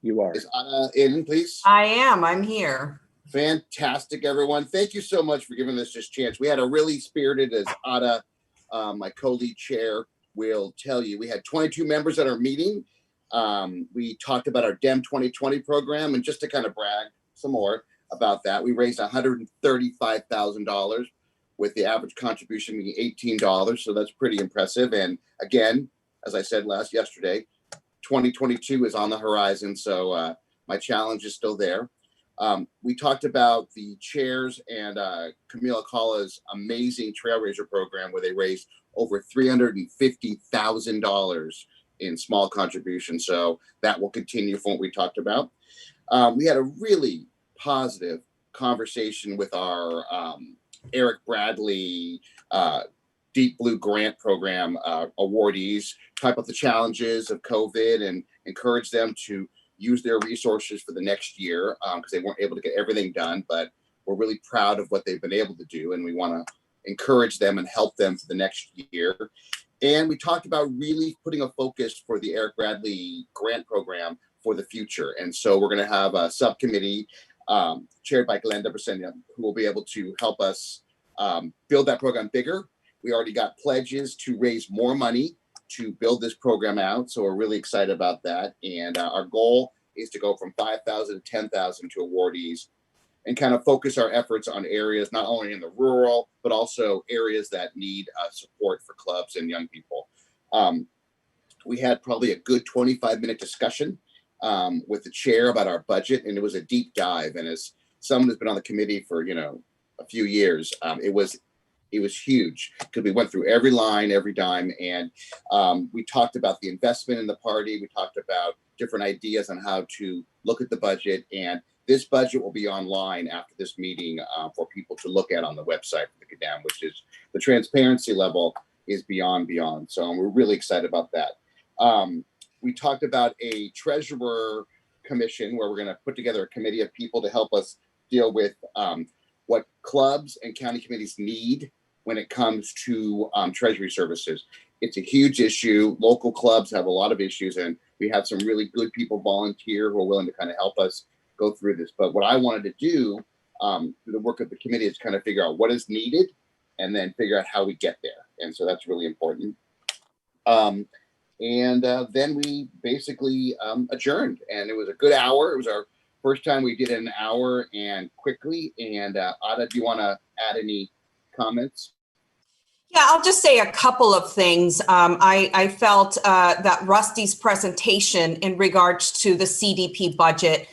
You are. Is Anna in, please? I am. I'm here. Fantastic, everyone. Thank you so much for giving us this chance. We had a really spirited, as Ada, my co-lead chair, will tell you. We had 22 members at our meeting. We talked about our DEM 2020 program, and just to kind of brag some more about that, we raised $135,000 with the average contribution being $18. So that's pretty impressive. And again, as I said yesterday, 2022 is on the horizon, so my challenge is still there. We talked about the chairs and Camila Calla's amazing Trailraiser program, where they raised over $350,000 in small contributions. So that will continue from what we talked about. We had a really positive conversation with our Eric Bradley Deep Blue Grant Program awardees, talk about the challenges of COVID and encourage them to use their resources for the next year because they weren't able to get everything done, but we're really proud of what they've been able to do, and we want to encourage them and help them for the next year. And we talked about really putting a focus for the Eric Bradley Grant Program for the future. And so we're going to have a subcommittee chaired by Glenda Briceño, who will be able to help us build that program bigger. We already got pledges to raise more money to build this program out, so we're really excited about that. And our goal is to go from 5,000 to 10,000 to awardees, and kind of focus our efforts on areas not only in the rural, but also areas that need support for clubs and young people. We had probably a good 25-minute discussion with the chair about our budget, and it was a deep dive. And as someone who's been on the committee for a few years, it was It was huge because we went through every line, every dime, and we talked about the investment in the party. We talked about different ideas on how to look at the budget, and this budget will be online after this meeting for people to look at on the website for the CADAM, which is the transparency level is beyond. So we're really excited about that. We talked about a treasurer commission where we're going to put together a committee of people to help us deal with what clubs and county committees need when it comes to treasury services. It's a huge issue. Local clubs have a lot of issues, and we have some really good people volunteer who are willing to kind of help us go through this. But what I wanted to do through the work of the committee is kind of figure out what is needed and then figure out how we get there. And so that's really important. Then we basically adjourned, and it was a good hour. It was our first time we did an hour and quickly. And Ada, do you want to add any comments? Yeah, I'll just say a couple of things. I felt that Rusty's presentation in regards to the CDP budget,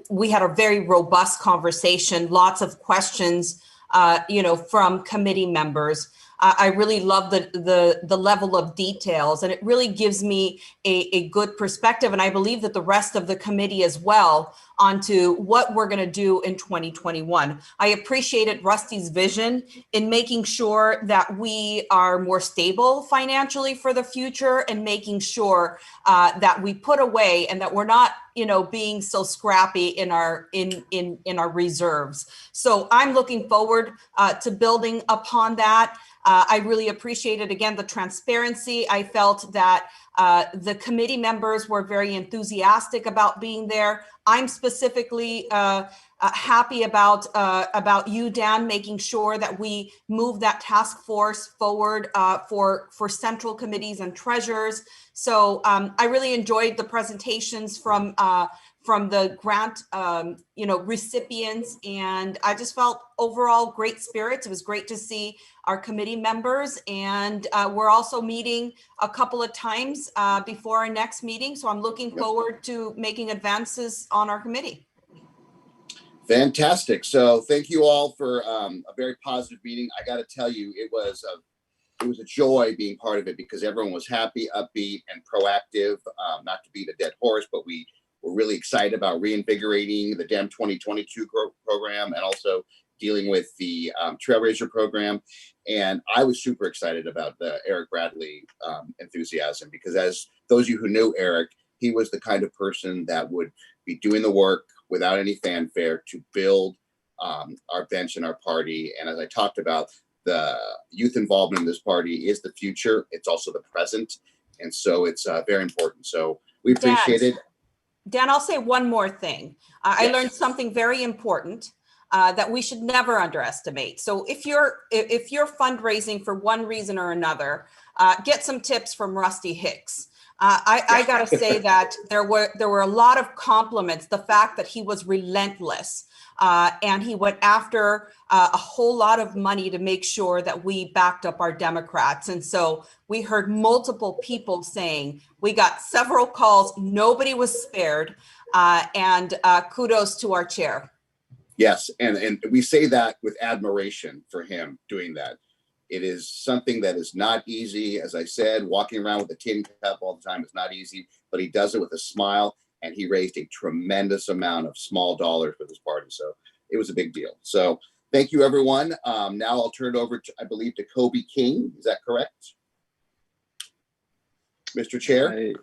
we had a very robust conversation, lots of questions, from committee members. I really love the level of details, and it really gives me a good perspective. And I believe that the rest of the committee as well onto what we're going to do in 2021. I appreciated Rusty's vision in making sure that we are more stable financially for the future, and making sure that we put away and that we're not, being so scrappy in our reserves. So I'm looking forward to building upon that. I really appreciated, again, the transparency. I felt that the committee members were very enthusiastic about being there. I'm specifically happy about you, Dan, making sure that we move that task force forward for central committees and treasurers. So I really enjoyed the presentations from the grant, recipients, and I just felt overall great spirits. It was great to see our committee members, and we're also meeting a couple of times before our next meeting. So I'm looking forward to making advances on our committee. Fantastic. So thank you all for a very positive meeting. I got to tell you, it was a joy being part of it because everyone was happy, upbeat, and proactive. Not to beat a dead horse, but we were really excited about reinvigorating the DEM 2022 program and also dealing with the Trailblazer program. And I was super excited about the Eric Bradley enthusiasm because, as those of you who knew Eric, he was the kind of person that would be doing the work without any fanfare to build our bench and our party. And as I talked about, the youth involvement in this party is the future. It's also the present. And so it's very important. So we appreciate it. Dan, I'll say one more thing. I learned something very important that we should never underestimate. So if you're fundraising for one reason or another, get some tips from Rusty Hicks. I gotta say that there were a lot of compliments. The fact that he was relentless and he went after a whole lot of money to make sure that we backed up our Democrats. And so we heard multiple people saying, we got several calls, nobody was spared, and kudos to our chair. Yes, and we say that with admiration for him doing that. It is something that is not easy. As I said, walking around with a tin cup all the time is not easy, but he does it with a smile, and he raised a tremendous amount of small dollars for this party. So it was a big deal. So thank you, everyone. Now I'll turn it over to, I believe, to Kobe King. Is that correct? Mr. Chair?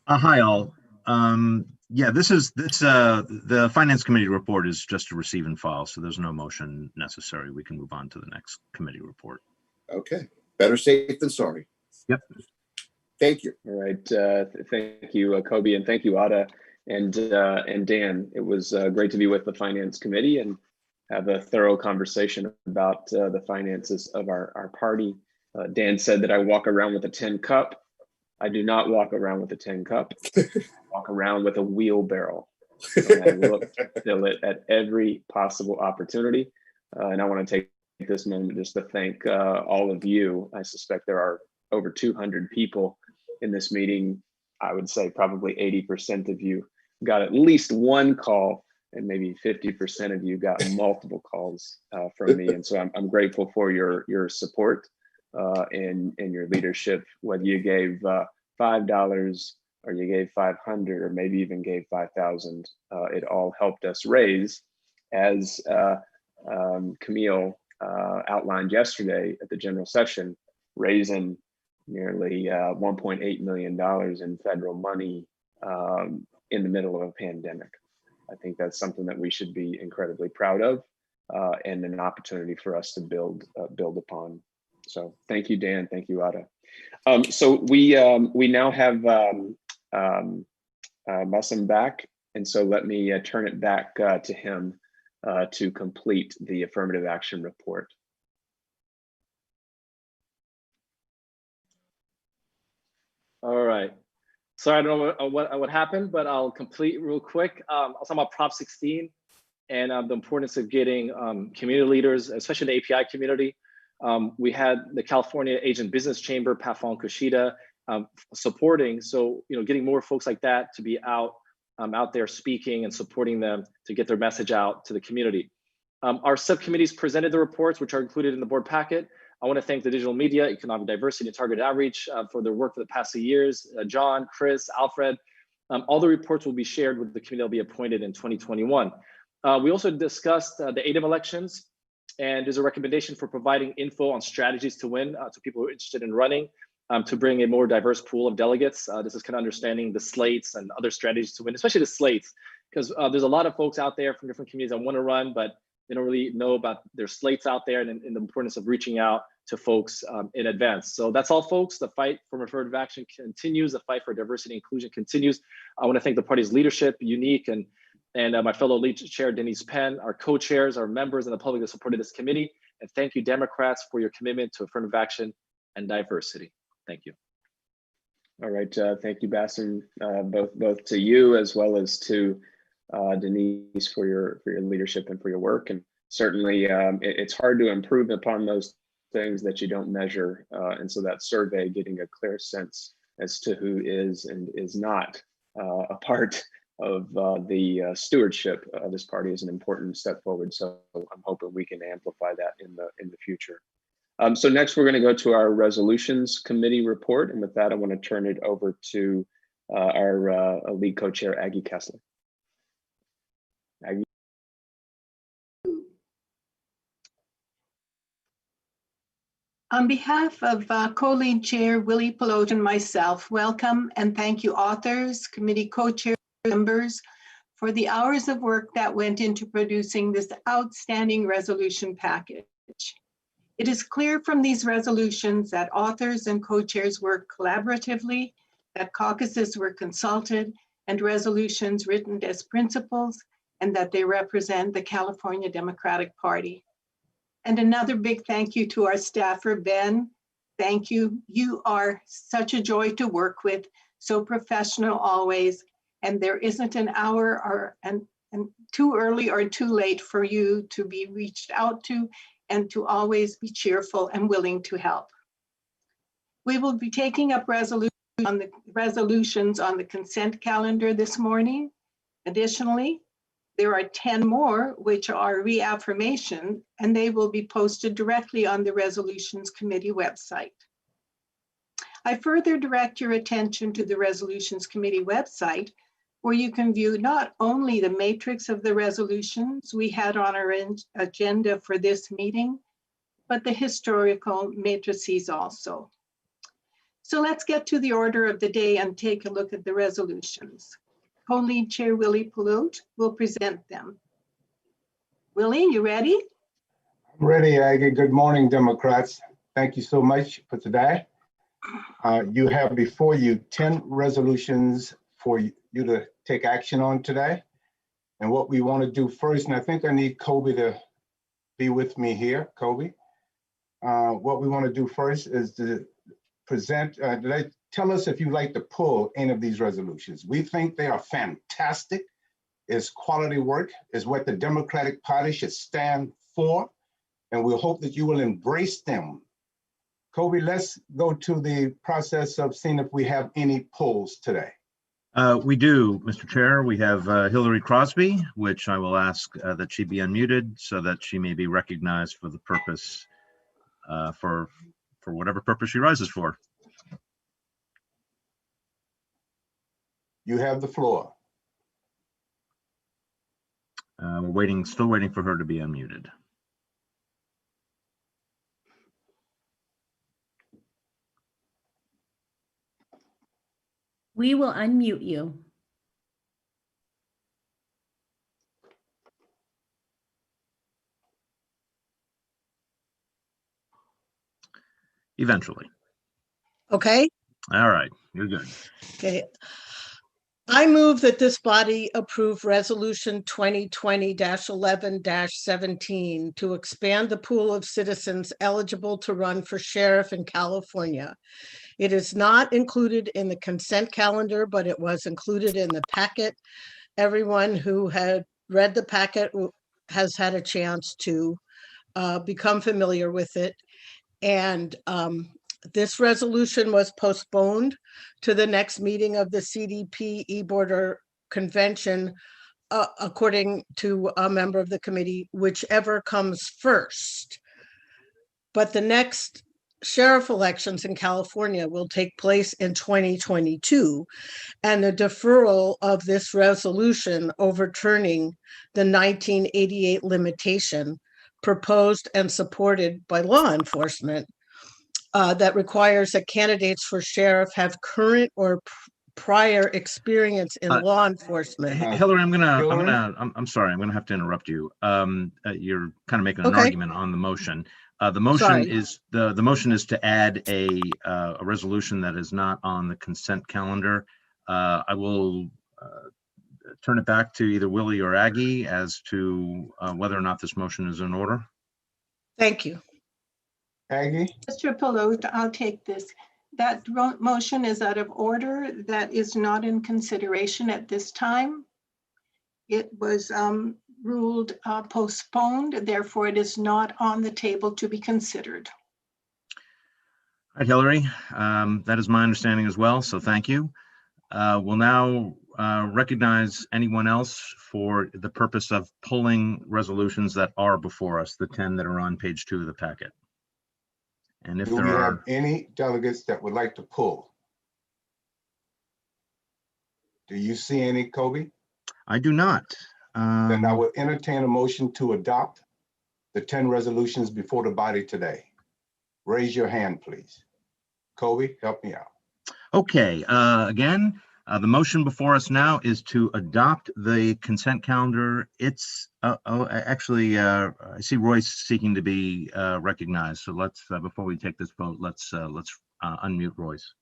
Hi, all. Yeah, the Finance Committee report is just a receive and file, so there's no motion necessary. We can move on to the next committee report. Okay, better safe than sorry. Yep. Thank you. All right, thank you, Kobe, and thank you, Ada and Dan. It was great to be with the Finance Committee and have a thorough conversation about the finances of our party. Dan said that I walk around with a tin cup. I do not walk around with a tin cup. I walk around with a wheelbarrow. And I look to fill it at every possible opportunity. And I want to take this moment just to thank all of you. I suspect there are over 200 people in this meeting. I would say probably 80% of you got at least one call and maybe 50% of you got multiple calls from me. And so I'm grateful for your support and your leadership, whether you gave $5 or you gave 500 or maybe even gave 5,000. It all helped us raise, as Camille outlined yesterday at the general session, raising nearly $1.8 million in federal money in the middle of a pandemic. I think that's something that we should be incredibly proud of, and an opportunity for us to build upon. So thank you, Dan. Thank you, Ada. So we now have Bassem back, and so let me turn it back to him to complete the affirmative action report. All right. Sorry, I don't know what happened, but I'll complete real quick. I'll talk about Prop 16 and the importance of getting community leaders, especially the API community. We had the California Asian Business Chamber, Pafon Kushida, supporting. So, getting more folks like that to be out there speaking and supporting them to get their message out to the community. Our subcommittees presented the reports, which are included in the board packet. I want to thank the Digital Media, Economic Diversity, and Targeted Outreach for their work for the past 2 years. John, Chris, Alfred, all the reports will be shared with the committee that will be appointed in 2021. We also discussed the ADEM elections, and there's a recommendation for providing info on strategies to win to people who are interested in running, to bring a more diverse pool of delegates. This is kind of understanding the slates and other strategies to win, especially the slates, because there's a lot of folks out there from different communities that want to run, but they don't really know about their slates out there, and the importance of reaching out to folks in advance. So that's all, folks. The fight for affirmative action continues. The fight for diversity and inclusion continues. I want to thank the party's leadership, Unique, and my fellow lead chair, Denise Penn, our co-chairs, our members, and the public that supported this committee. And thank you, Democrats, for your commitment to affirmative action and diversity. Thank you. All right, thank you, Bassem, both to you as well as to Denise for your leadership and for your work. And certainly, it's hard to improve upon those things that you don't measure, and so that survey, getting a clear sense as to who is and is not a part of the stewardship of this party is an important step forward. So I'm hoping we can amplify that in the future. So next, we're going to go to our resolutions committee report, and with that, I want to turn it over to our lead co-chair, Aggie Kessler. Aggie. On behalf of co-lead chair Willie Pelote and myself, welcome and thank you authors, committee co-chair members for the hours of work that went into producing this outstanding resolution package. It is clear from these resolutions that authors and co-chairs worked collaboratively, that caucuses were consulted, and resolutions written as principles, and that they represent the California Democratic Party. And another big thank you to our staffer, Ben. Thank you. You are such a joy to work with, so professional always. And there isn't an hour or and too early or too late for you to be reached out to, and to always be cheerful and willing to help. We will be taking up resolutions on the consent calendar this morning. Additionally, there are 10 more which are reaffirmation, and they will be posted directly on the Resolutions Committee website. I further direct your attention to the Resolutions Committee website, where you can view not only the matrix of the resolutions we had on our agenda for this meeting, but the historical matrices also. So let's get to the order of the day and take a look at the resolutions. Co-lead chair Willie Pelote will present them. Willie, you ready? I'm ready, Aggie. Good morning, Democrats. Thank you so much for today. You have before you 10 resolutions for you to take action on today. And what we want to do first, and I think I need Kobe to be with me here, Kobe. What we want to do first is to present, tell us if you'd like to pull any of these resolutions. We think they are fantastic. It's quality work, is what the Democratic Party should stand for, and we hope that you will embrace them. Kobe, let's go to the process of seeing if we have any polls today. We do, Mr. Chair. We have Hillary Crosby, which I will ask that she be unmuted so that she may be recognized for the purpose, for whatever purpose she rises for. You have the floor. We're still waiting for her to be unmuted. We will unmute you. Eventually. Okay. All right, you're good. Okay. I move that this body approve Resolution 2020-11-17 to expand the pool of citizens eligible to run for sheriff in California. It is not included in the consent calendar, but it was included in the packet. Everyone who had read the packet has had a chance to become familiar with it. And this resolution was postponed to the next meeting of the CDP e-Border Convention, according to a member of the committee, whichever comes first. But the next sheriff elections in California will take place in 2022, and the deferral of this resolution overturning the 1988 limitation proposed and supported by law enforcement that requires that candidates for sheriff have current or prior experience in law enforcement. Hillary, I'm sorry, I'm gonna have to interrupt you. You're kind of making an argument on the motion. The motion is the motion is to add a resolution that is not on the consent calendar. I will turn it back to either Willie or Aggie as to whether or not this motion is in order. Thank you. Aggie? Mr. Pelote, I'll take this. That motion is out of order. That is not in consideration at this time. It was ruled postponed, therefore it is not on the table to be considered. All right, Hillary, that is my understanding as well, so thank you. We'll now recognize anyone else for the purpose of pulling resolutions that are before us, the 10 that are on page 2 of the packet. And if Do we have any delegates that would like to pull? Do you see any, Kobe? I do not. Then I would entertain a motion to adopt the 10 resolutions before the body today. Raise your hand, please. Kobe, help me out. Okay, again, the motion before us now is to adopt the consent calendar. It's, actually, I see Royce seeking to be recognized. So let's, before we take this vote, let's unmute Royce.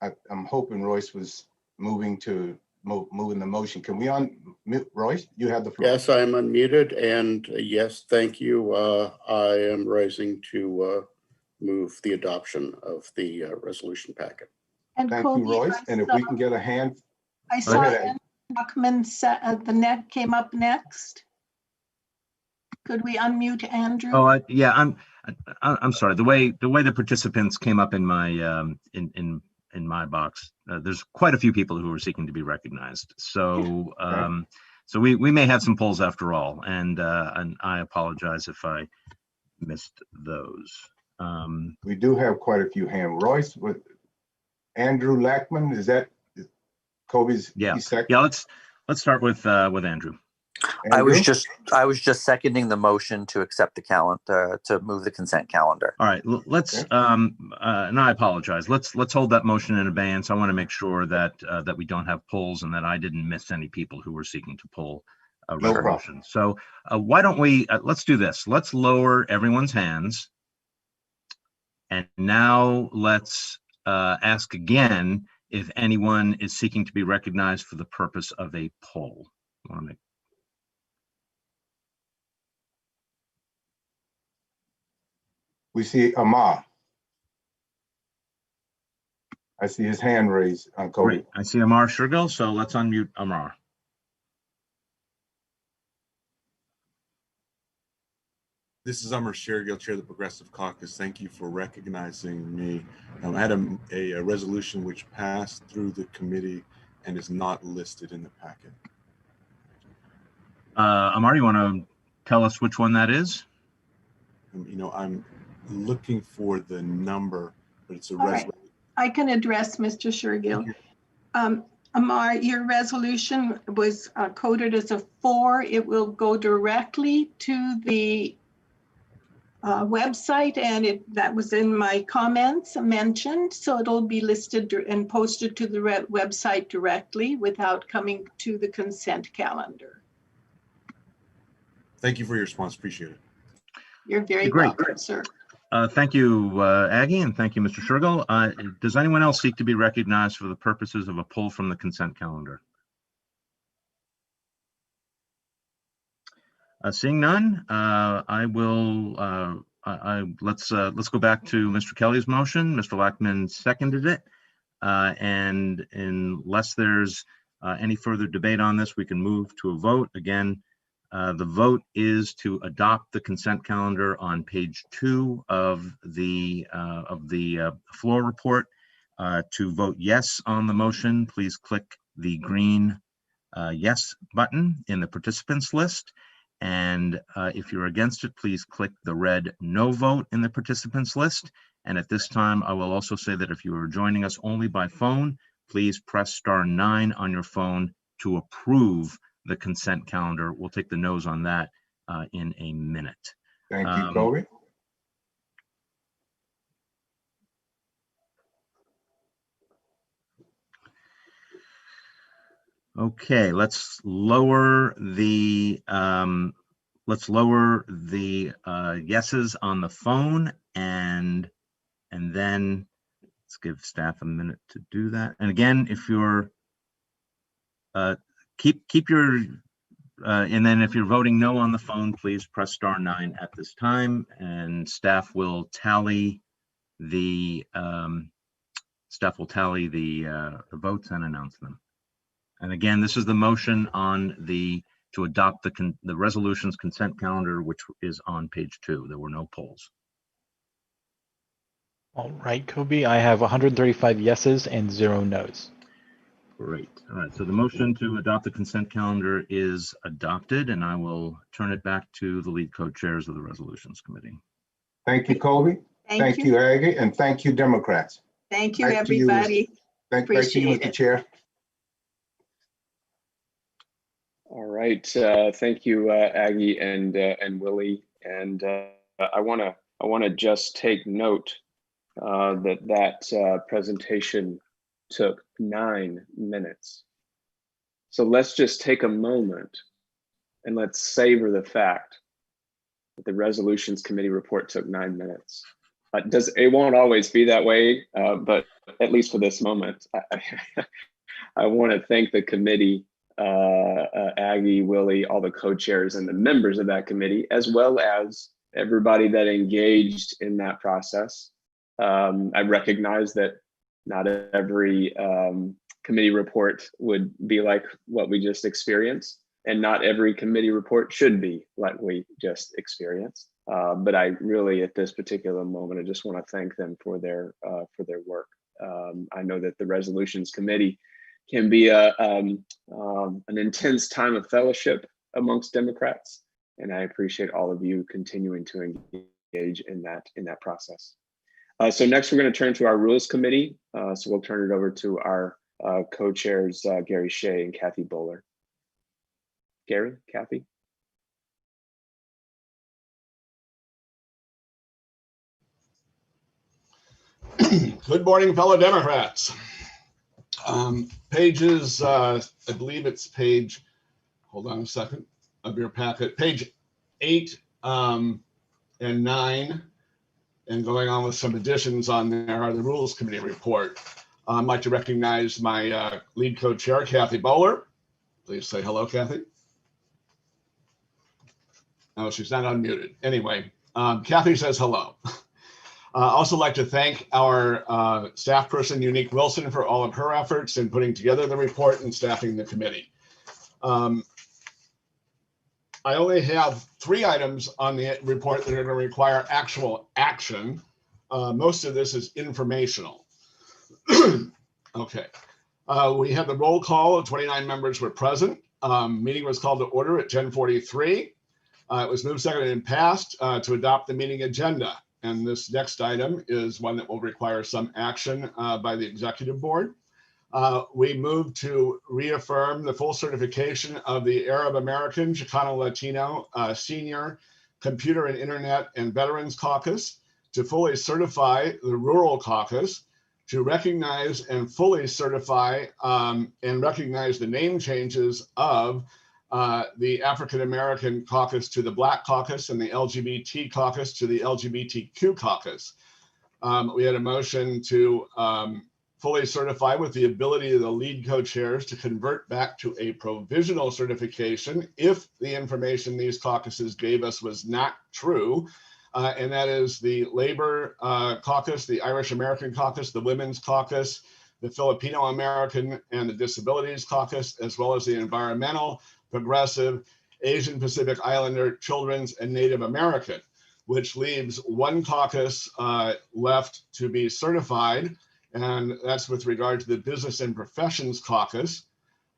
I'm hoping Royce was moving the motion. Can we unmute Royce? You have the floor. Yes, I am unmuted, and yes, thank you. I am rising to move the adoption of the resolution packet. And Thank Kobe, you, Royce. And if we can get a hand. I saw Andrew Buckman, the net came up next. Could we unmute Andrew? Oh, yeah, I'm sorry. The way the participants came up in my in my box, there's quite a few people who are seeking to be recognized. So so we may have some polls after all, and I apologize if I missed those. We do have quite a few hands. Royce, with Andrew Lackman, is that Kobe's? Yeah, yeah. Let's start with Andrew. I was just seconding the motion to accept the calendar, to move the consent calendar. All right, let's and I apologize. Let's hold that motion in abeyance. I want to make sure that that we don't have polls and that I didn't miss any people who were seeking to pull a resolution. So why don't we let's do this. Let's lower everyone's hands, and now let's ask again if anyone is seeking to be recognized for the purpose of a poll. I want to make We see Amar. I see his hand raised on Kobe. Great. I see Amar Shergill, so let's unmute Amar. This is Amr Shergill, Chair of the Progressive Caucus. Thank you for recognizing me. I had a resolution which passed through the committee and is not listed in the packet. Amar, you want to tell us which one that is? I'm looking for the number, but it's a All right. resolution. I can address Mr. Shergill. Amar, your resolution was coded as a 4. It will go directly to the website, and that was in my comments mentioned, so it'll be listed and posted to the website directly without coming to the consent calendar. Thank you for your response. Appreciate it. You're very Great. welcome, sir. Thank you, Aggie, and thank you, Mr. Shergill. Does anyone else seek to be recognized for the purposes of a pull from the consent calendar? Seeing none, I will. Let's go back to Mr. Kelly's motion. Mr. Lackman seconded it, and unless there's any further debate on this, we can move to a vote. Again, the vote is to adopt the consent calendar on page 2 of the floor report. To vote yes on the motion, please click the green yes button in the participants list. And if you're against it, please click the red no vote in the participants list. And at this time, I will also say that if you are joining us only by phone, please press *9 on your phone to approve the consent calendar. We'll take the no's on that in a minute. Thank you, Kobe. Okay, let's lower the yeses on the phone, and then let's give staff a minute to do that. And again, if you're keep your and then if you're voting no on the phone, please press *9 at this time, and staff will tally the votes and announce them. And again, this is the motion on to adopt the resolutions consent calendar, which is on page 2. There were no polls. All right, Kobe, I have 135 yeses and 0 nos. Great. All right, so the motion to adopt the consent calendar is adopted, and I will turn it back to the lead co-chairs of the Resolutions Committee. Thank you, Kobe. Thank you, Aggie, and thank you, Democrats. Thank you, Back to you, everybody. Back to you, Mr. Chair. All right, thank you, Aggie and Willie. And I want to just take note that presentation took 9 minutes. So let's just take a moment and let's savor the fact that the Resolutions Committee report took 9 minutes. It won't always be that way, but at least for this moment, I want to thank the committee, Aggie, Willie, all the co-chairs and the members of that committee, as well as everybody that engaged in that process. I recognize that not every committee report would be like what we just experienced, and not every committee report should be like we just experienced. But I really, at this particular moment, I just want to thank them for their work. I know that the Resolutions Committee can be an intense time of fellowship amongst Democrats, and I appreciate all of you continuing to engage in that process. So next, we're going to turn to our Rules Committee. So we'll turn it over to our co-chairs, Gary Shea and Kathy Bowler. Gary, Kathy. Good morning, fellow Democrats. Pages, I believe it's page, hold on a second, of your packet, page 8 and 9, and going on with some additions on there are the Rules Committee report. I'd like to recognize my lead co-chair, Kathy Bowler. Please say hello, Kathy. Oh, she's not unmuted. Anyway, Kathy says hello. Also like to thank our staff person, Unique Wilson, for all of her efforts in putting together the report and staffing the committee. I only have 3 items on the report that are going to require actual action. Most of this is informational. Okay. We had the roll call. 29 members were present. Meeting was called to order at 10:43. It was moved, seconded, and passed to adopt the meeting agenda. And this next item is one that will require some action by the executive board. We moved to reaffirm the full certification of the Arab American, Chicano Latino, Senior, Computer and Internet and Veterans Caucus, to fully certify the Rural Caucus, to recognize and fully certify and recognize the name changes of the African American Caucus to the Black Caucus and the LGBT Caucus to the LGBTQ Caucus. We had a motion to fully certify with the ability of the lead co-chairs to convert back to a provisional certification if the information these caucuses gave us was not true. And that is the Labor Caucus, the Irish American Caucus, the Women's Caucus, the Filipino American and the Disabilities Caucus, as well as the Environmental, Progressive, Asian Pacific Islander, Children's, and Native American, which leaves 1 caucus left to be certified, and that's with regard to the Business and Professions Caucus.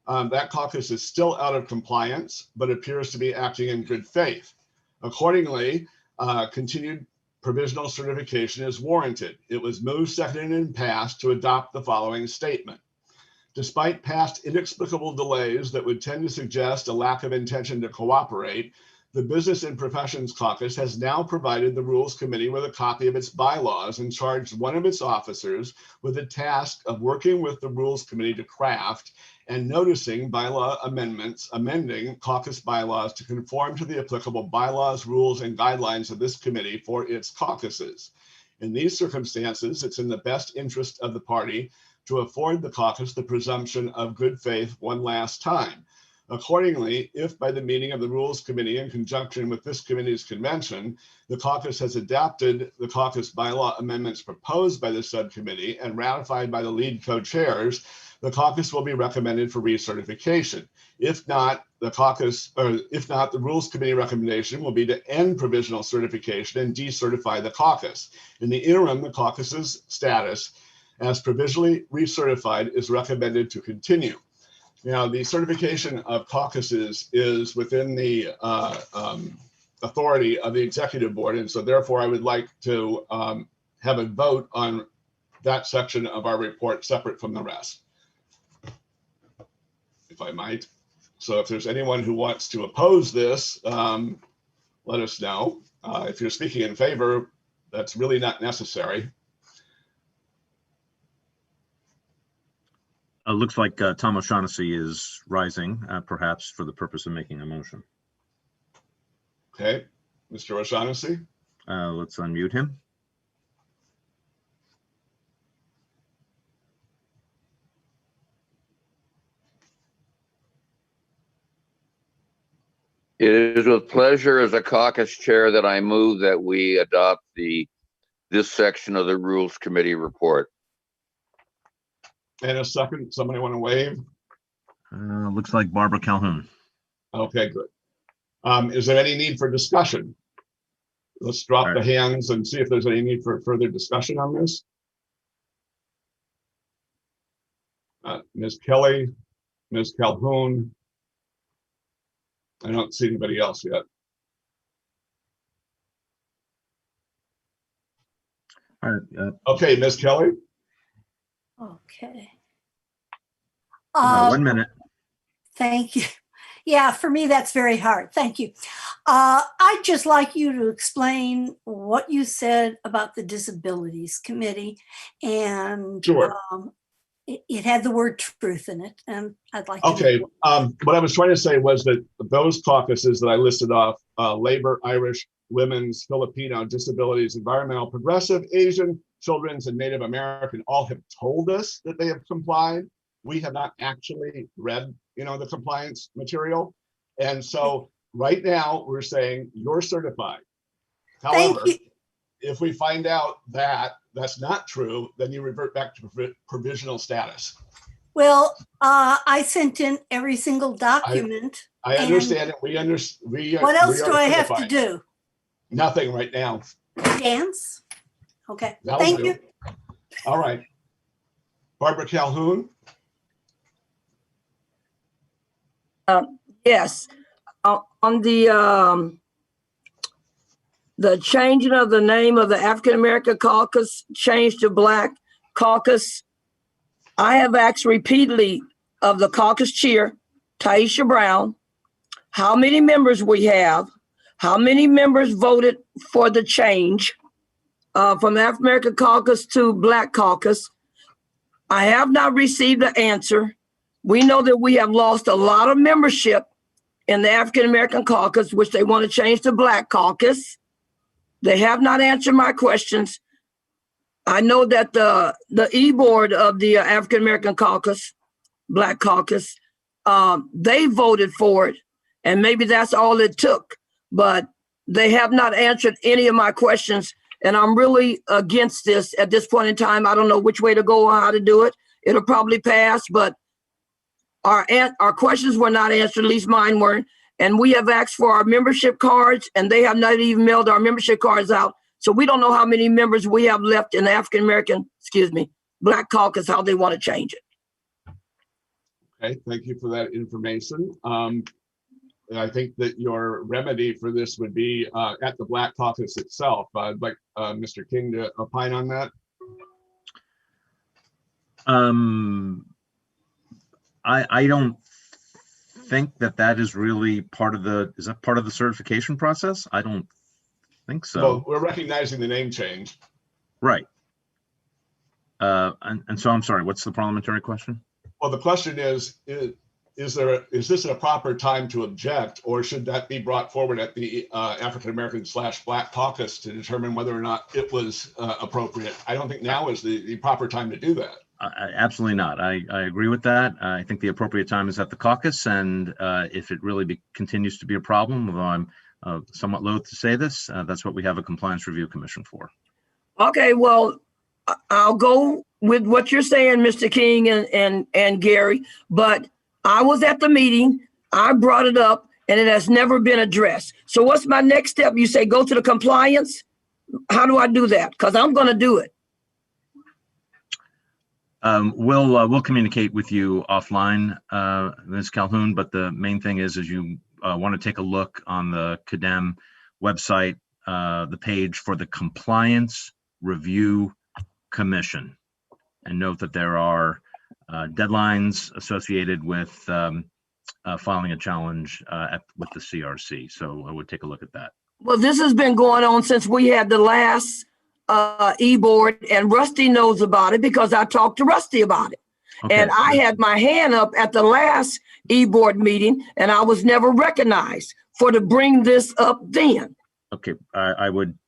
That caucus is still out of compliance, but appears to be acting in good faith. Accordingly, continued provisional certification is warranted. It was moved, seconded, and passed to adopt the following statement. Despite past inexplicable delays that would tend to suggest a lack of intention to cooperate, the Business and Professions Caucus has now provided the Rules Committee with a copy of its bylaws and charged one of its officers with the task of working with the Rules Committee to craft and noticing bylaw amendments, amending caucus bylaws to conform to the applicable bylaws, rules, and guidelines of this committee for its caucuses. In these circumstances, it's in the best interest of the party to afford the caucus the presumption of good faith one last time. Accordingly, if by the meeting of the Rules Committee in conjunction with this committee's convention, the caucus has adopted the caucus bylaw amendments proposed by the subcommittee and ratified by the lead co-chairs, the caucus will be recommended for recertification. If not, the Rules Committee recommendation will be to end provisional certification and decertify the caucus. In the interim, the caucus's status as provisionally recertified is recommended to continue. Now, the certification of caucuses is within the authority of the executive board, and so therefore I would like to have a vote on that section of our report separate from the rest, if I might. So if there's anyone who wants to oppose this, let us know. If you're speaking in favor, that's really not necessary. Looks like Tom O'Shaughnessy is rising, perhaps for the purpose of making a motion. Okay, Mr. O'Shaughnessy. Let's unmute him. It is with pleasure as a caucus chair that I move that we adopt this section of the Rules Committee report. And a second, somebody want to wave? Looks like Barbara Calhoun. Okay, good. Is there any need for discussion? Let's drop the hands and see if there's any need for further discussion on this. Ms. Kelly, Ms. Calhoun. I don't see anybody else yet. All right. Okay, Ms. Kelly. Okay. 1 minute. Thank you. Yeah, for me, that's very hard. Thank you. I'd just like you to explain what you said about the Disabilities Committee. And sure. It had the word truth in it, and I'd like to know. What I was trying to say was that those caucuses that I listed off, Labor, Irish, Women's, Filipino, Disabilities, Environmental, Progressive, Asian, Children's, and Native American all have told us that they have complied. We have not actually read, the compliance material. And so right now we're saying you're certified. However, if we find out that that's not true, then you revert back to provisional status. Well, I sent in every single document. I understand it. We What else do I have to certified. do? Nothing right now. Dance? Okay, That'll thank do. you. All right. Barbara Calhoun. Yes, on the changing of the name of the African American Caucus, changed to Black Caucus. I have asked repeatedly of the caucus chair, Taisha Brown, how many members we have, how many members voted for the change from the African American Caucus to Black Caucus. I have not received an answer. We know that we have lost a lot of membership in the African American Caucus, which they want to change to Black Caucus. They have not answered my questions. I know that the e-board of the African American Caucus, Black Caucus, they voted for it, and maybe that's all it took, but they have not answered any of my questions, and I'm really against this at this point in time. I don't know which way to go or how to do it. It'll probably pass, but our questions were not answered, at least mine weren't, and we have asked for our membership cards, and they have not even mailed our membership cards out. So we don't know how many members we have left in the African American, Black Caucus, how they want to change it. Okay, thank you for that information. I think that your remedy for this would be at the Black Caucus itself. I'd like Mr. King to opine on that. I don't think that is really part of the, is that part of the certification process? I don't think so. Well, we're recognizing the name change. Right. And so I'm sorry, what's the parliamentary question? Well, the question is this a proper time to object, or should that be brought forward at the African American / Black Caucus to determine whether or not it was appropriate? I don't think now is the proper time to do that. Absolutely not. I agree with that. I think the appropriate time is at the caucus, and if it really continues to be a problem, although I'm somewhat loath to say this, that's what we have a compliance review commission for. Okay, well, I'll go with what you're saying, Mr. King and Gary, but I was at the meeting, I brought it up, and it has never been addressed. So what's my next step? You say go to the compliance? How do I do that? Because I'm going to do it. We'll communicate with you offline, Ms. Calhoun, but the main thing is you want to take a look on the CADEM website, the page for the Compliance Review Commission, and note that there are deadlines associated with filing a challenge with the CRC. So I would take a look at that. Well, this has been going on since we had the last e-board, and Rusty knows about it because I talked to Rusty about it. Okay. And I had my hand up at the last e-board meeting, and I was never recognized for to bring this up then. Okay, I would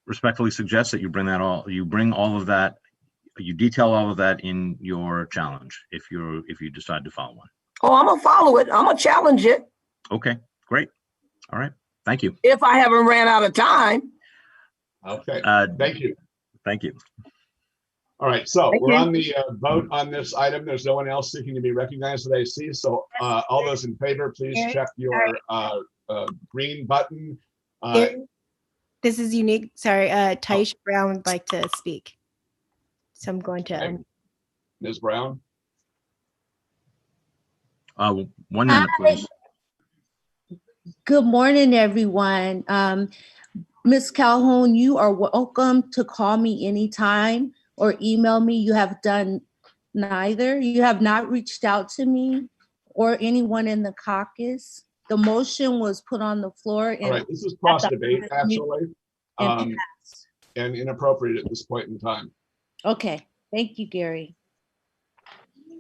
respectfully suggest that you bring all of that, you detail all of that in your challenge if you decide to follow one. Oh, I'm gonna follow it. I'm gonna challenge it. Okay, great. All right, thank you. If I haven't ran out of time. Okay, thank you. Thank you. All right, so we're on the vote on this item. There's no one else seeking to be recognized that I see. So all those in favor, please check your green button. This is unique. Sorry, Taisha Brown would like to speak. So I'm going to. Ms. Brown. 1 minute, please. Good morning, everyone. Ms. Calhoun, you are welcome to call me anytime or email me. You have done neither. You have not reached out to me or anyone in the caucus. The motion was put on the floor. All right, this is cross debate actually, and inappropriate at this point in time. Okay, thank you, Gary.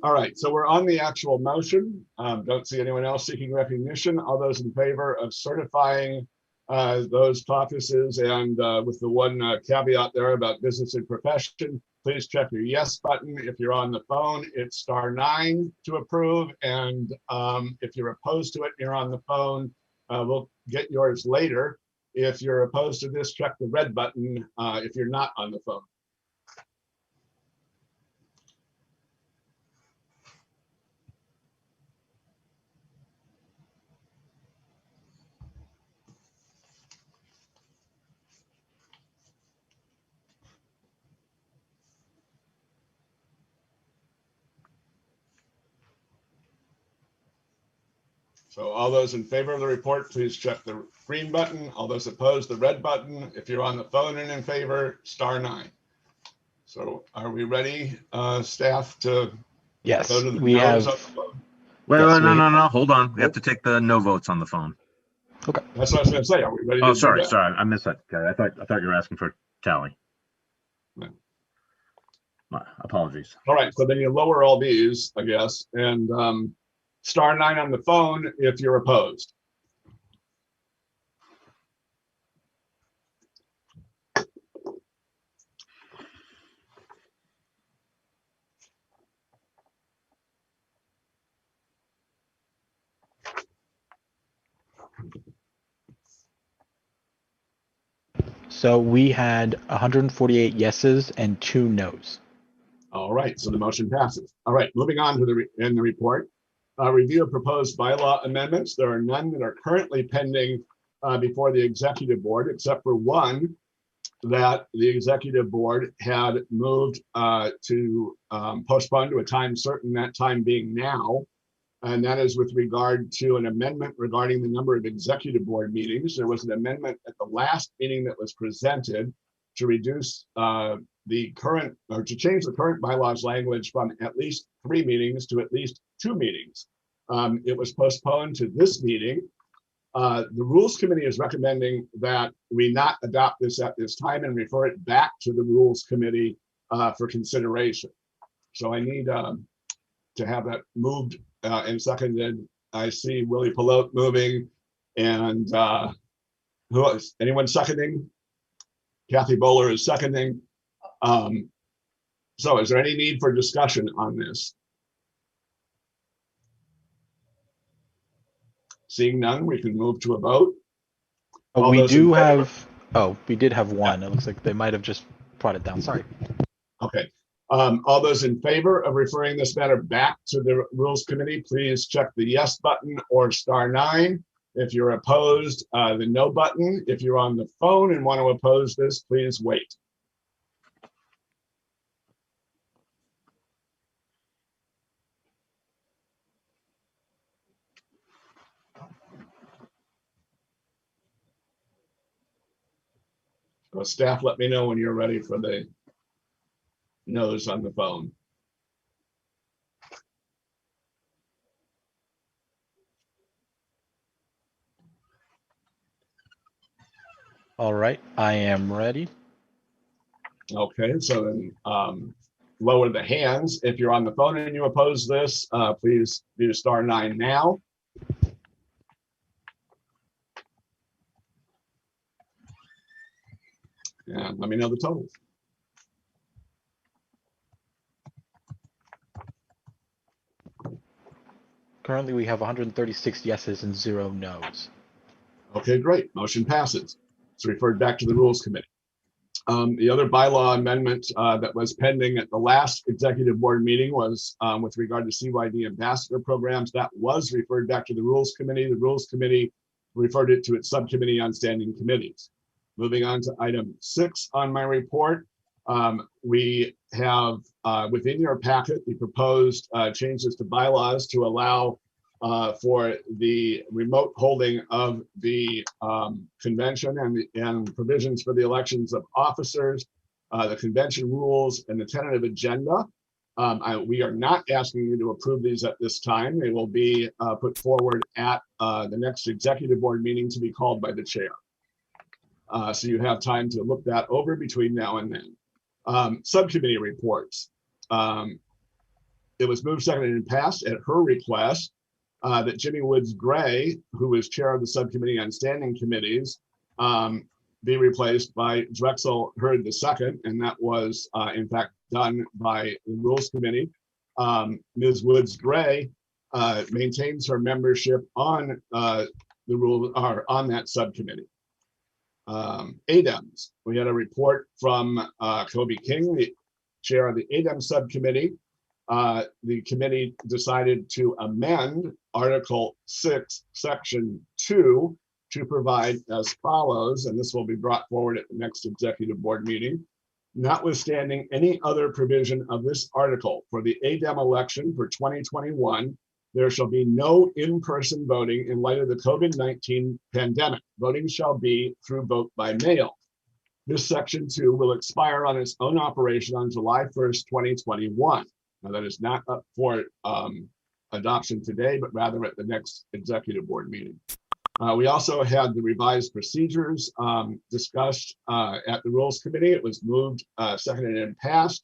All right, so we're on the actual motion. Don't see anyone else seeking recognition. All those in favor of certifying those caucuses, and with the one caveat there about business and profession, please check your yes button. If you're on the phone, it's *9 to approve, and if you're opposed to it, you're on the phone. We'll get yours later. If you're opposed to this, check the red button if you're not on the phone. So all those in favor of the report, please check the green button. All those opposed, the red button. If you're on the phone and in favor, *9. So are we ready, staff, to Yes, go to the we no's have. on the phone? Wait, Yes, no, hold on. We have to take the no votes on the phone. Okay. That's what I was going to say. Are we ready Oh, to do sorry, that? I missed that. Okay, I thought you were asking for tally. No. My apologies. All right, so then you lower all these, I guess, and *9 on the phone if you're opposed. So we had 148 yeses and 2 nos. All right, so the motion passes. All right, moving on to the report. Review of proposed bylaw amendments. There are none that are currently pending before the executive board, except for one that the executive board had moved to postpone to a time certain, that time being now. And that is with regard to an amendment regarding the number of executive board meetings. There was an amendment at the last meeting that was presented to reduce the current, or to change the current bylaws language from at least 3 meetings to at least 2 meetings. It was postponed to this meeting. The Rules Committee is recommending that we not adopt this at this time and refer it back to the Rules Committee for consideration. So I need to have that moved and seconded. I see Willie Pelote moving, and who else? Anyone seconding? Kathy Bowler is seconding. So is there any need for discussion on this? Seeing none, we can move to a vote. Oh, All we those in do favor? have. Oh, we did have one. It looks like they might have just brought it down. Sorry. Okay. All those in favor of referring this matter back to the Rules Committee, please check the yes button or *9. If you're opposed, the no button. If you're on the phone and want to oppose this, please wait. So staff, let me know when you're ready for the no's on the phone. All right, I am ready. Okay, so then lower the hands. If you're on the phone and you oppose this, please do *9 now. And let me know the totals. Currently, we have 136 yeses and 0 nos. Okay, great. Motion passes. It's referred back to the Rules Committee. The other bylaw amendment that was pending at the last executive board meeting was with regard to CYD ambassador programs. That was referred back to the Rules Committee. The Rules Committee referred it to its subcommittee on standing committees. Moving on to item 6 on my report, we have within your packet the proposed changes to bylaws to allow for the remote holding of the convention and provisions for the elections of officers, the convention rules, and the tentative agenda. We are not asking you to approve these at this time. They will be put forward at the next executive board meeting to be called by the chair. So you have time to look that over between now and then. Subcommittee reports. It was moved, seconded, and passed at her request that Jimmy Woods Gray, who is chair of the subcommittee on standing committees, be replaced by Drexel Hurd II, and that was in fact done by the Rules Committee. Ms. Woods Gray maintains her membership on on that subcommittee. ADEMS, we had a report from Kobe King, the chair of the ADEMS subcommittee. The committee decided to amend Article 6, Section 2 to provide as follows, and this will be brought forward at the next executive board meeting. Notwithstanding any other provision of this article for the ADEM election for 2021, there shall be no in-person voting in light of the COVID-19 pandemic. Voting shall be through vote by mail. This section 2 will expire on its own operation on July 1st, 2021. Now that is not up for adoption today, but rather at the next executive board meeting. We also had the revised procedures discussed at the Rules Committee. It was moved, seconded, and passed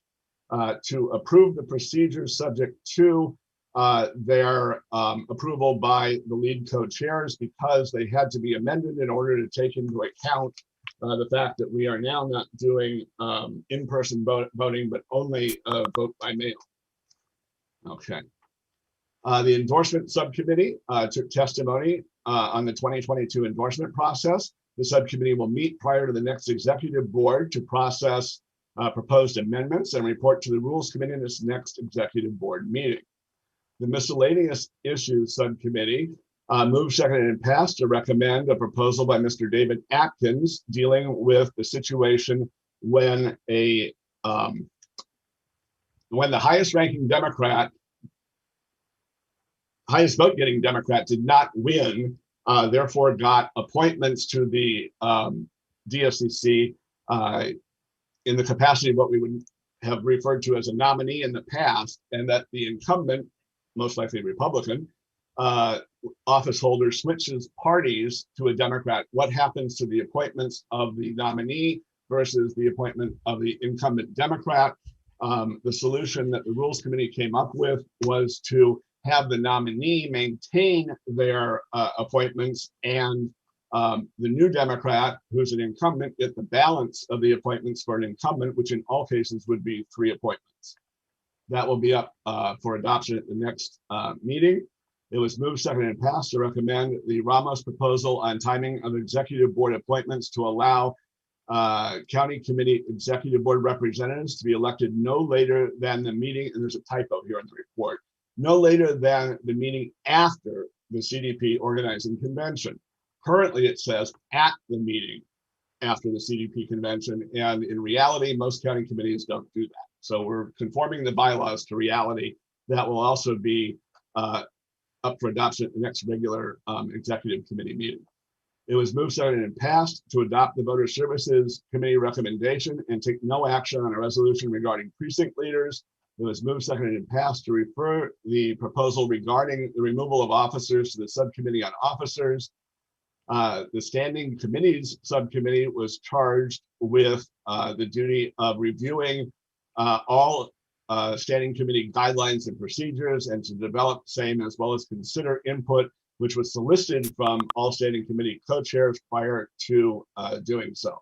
to approve the procedures subject to their approval by the lead co-chairs, because they had to be amended in order to take into account the fact that we are now not doing in-person voting, but only vote by mail. Okay. The endorsement subcommittee took testimony on the 2022 endorsement process. The subcommittee will meet prior to the next executive board to process proposed amendments and report to the Rules Committee in this next executive board meeting. The miscellaneous issues subcommittee moved, seconded, and passed to recommend a proposal by Mr. David Atkins dealing with the situation when the highest vote getting Democrat did not win, therefore got appointments to the DSCC in the capacity of what we would have referred to as a nominee in the past, and that the incumbent, most likely Republican, office holder switches parties to a Democrat. What happens to the appointments of the nominee versus the appointment of the incumbent Democrat? The solution that the Rules Committee came up with was to have the nominee maintain their appointments, and the new Democrat, who's an incumbent, get the balance of the appointments for an incumbent, which in all cases would be 3 appointments. That will be up for adoption at the next meeting. It was moved, seconded, and passed to recommend the Ramos proposal on timing of executive board appointments to allow county committee executive board representatives to be elected no later than the meeting, and there's a typo here in the report, no later than the meeting after the CDP organizing convention. Currently, it says at the meeting after the CDP convention, and in reality, most county committees don't do that. So we're conforming the bylaws to reality. That will also be up for adoption at the next regular executive committee meeting. It was moved, seconded, and passed to adopt the Voter Services Committee recommendation and take no action on a resolution regarding precinct leaders. It was moved, seconded, and passed to refer the proposal regarding the removal of officers to the Subcommittee on Officers. The Standing Committees Subcommittee was charged with the duty of reviewing all standing committee guidelines and procedures, and to develop same, as well as consider input which was solicited from all standing committee co-chairs prior to doing so.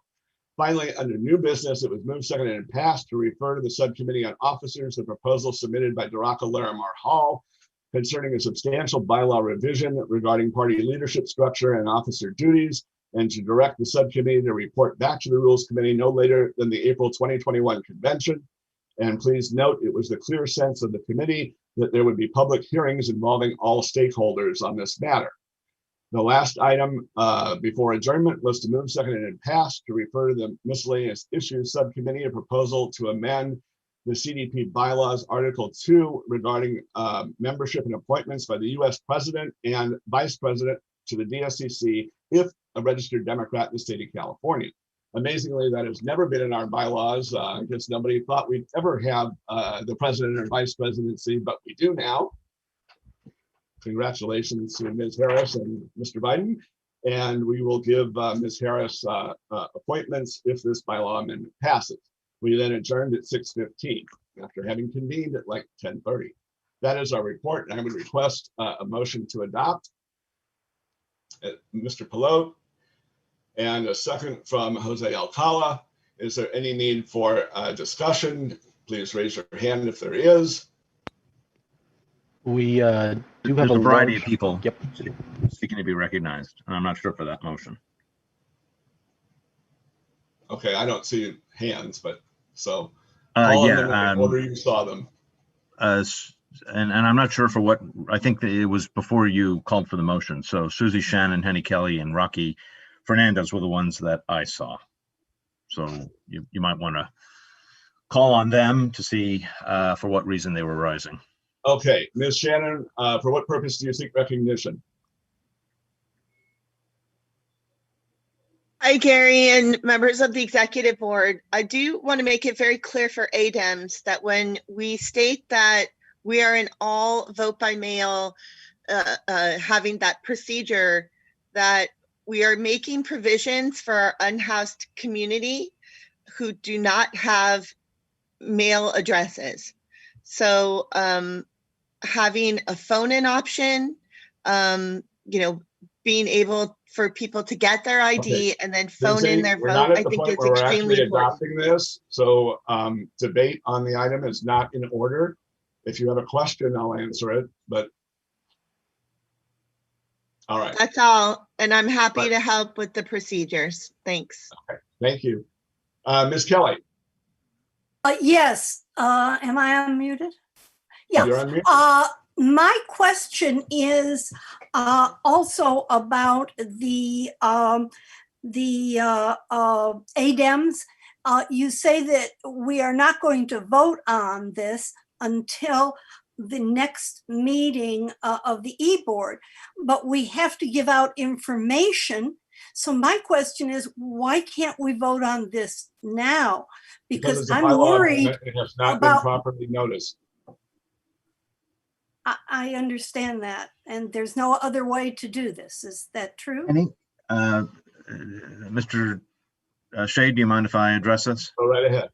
Finally, under new business, it was moved, seconded, and passed to refer to the Subcommittee on Officers the proposal submitted by Daraka Larimar Hall concerning a substantial bylaw revision regarding party leadership structure and officer duties, and to direct the subcommittee to report back to the Rules Committee no later than the April 2021 convention. And please note, it was the clear sense of the committee that there would be public hearings involving all stakeholders on this matter. The last item before adjournment was to move, seconded, and pass to refer to the Miscellaneous Issues Subcommittee a proposal to amend the CDP bylaws Article 2 regarding membership and appointments by the U.S. President and Vice President to the DSCC if a registered Democrat in the state of California. Amazingly, that has never been in our bylaws. I guess nobody thought we'd ever have the president or vice presidency, but we do now. Congratulations to Ms. Harris and Mr. Biden. And we will give Ms. Harris appointments if this bylaw amendment passes. We then adjourned at 6:15 after having convened at like 10:30. That is our report, and I would request a motion to adopt. Mr. Pilote, and a second from Jose Alcala. Is there any need for discussion? Please raise your hand if there is. We do have There's a a variety large, of people Yep. seeking to be recognized, and I'm not sure for that motion. Okay, I don't see hands, but so call them in the order you saw them. And I'm not sure for what, I think that it was before you called for the motion. So Susie Shannon, Henny Kelly, and Rocky Fernandez were the ones that I saw. So you might want to call on them to see for what reason they were rising. Okay, Ms. Shannon, for what purpose do you seek recognition? Hi, Gary and members of the executive board. I do want to make it very clear for ADEMS that when we state that we are in all vote by mail, having that procedure, that we are making provisions for our unhoused community who do not have mail addresses. So having a phone-in option, being able for people to get their ID and then phone in their We're vote, not at I the think point is where we're extremely actually important. adopting this, so debate on the item is not in order. If you have a question, I'll answer it, but all right. That's all, and I'm happy to help with the procedures. Thanks. Okay, thank you. Ms. Kelly. Yes, am I unmuted? Yeah. You're unmuted. My question is also about the ADEMS. You say that we are not going to vote on this until the next meeting of the e-board, but we have to give out information. So my question is, why can't we vote on this now? Because it's a I'm bylaw worried amendment, it has not been about. properly noticed. I understand that, and there's no other way to do this. Is that true? Mr. Shea, do you mind if I address this? Go right ahead.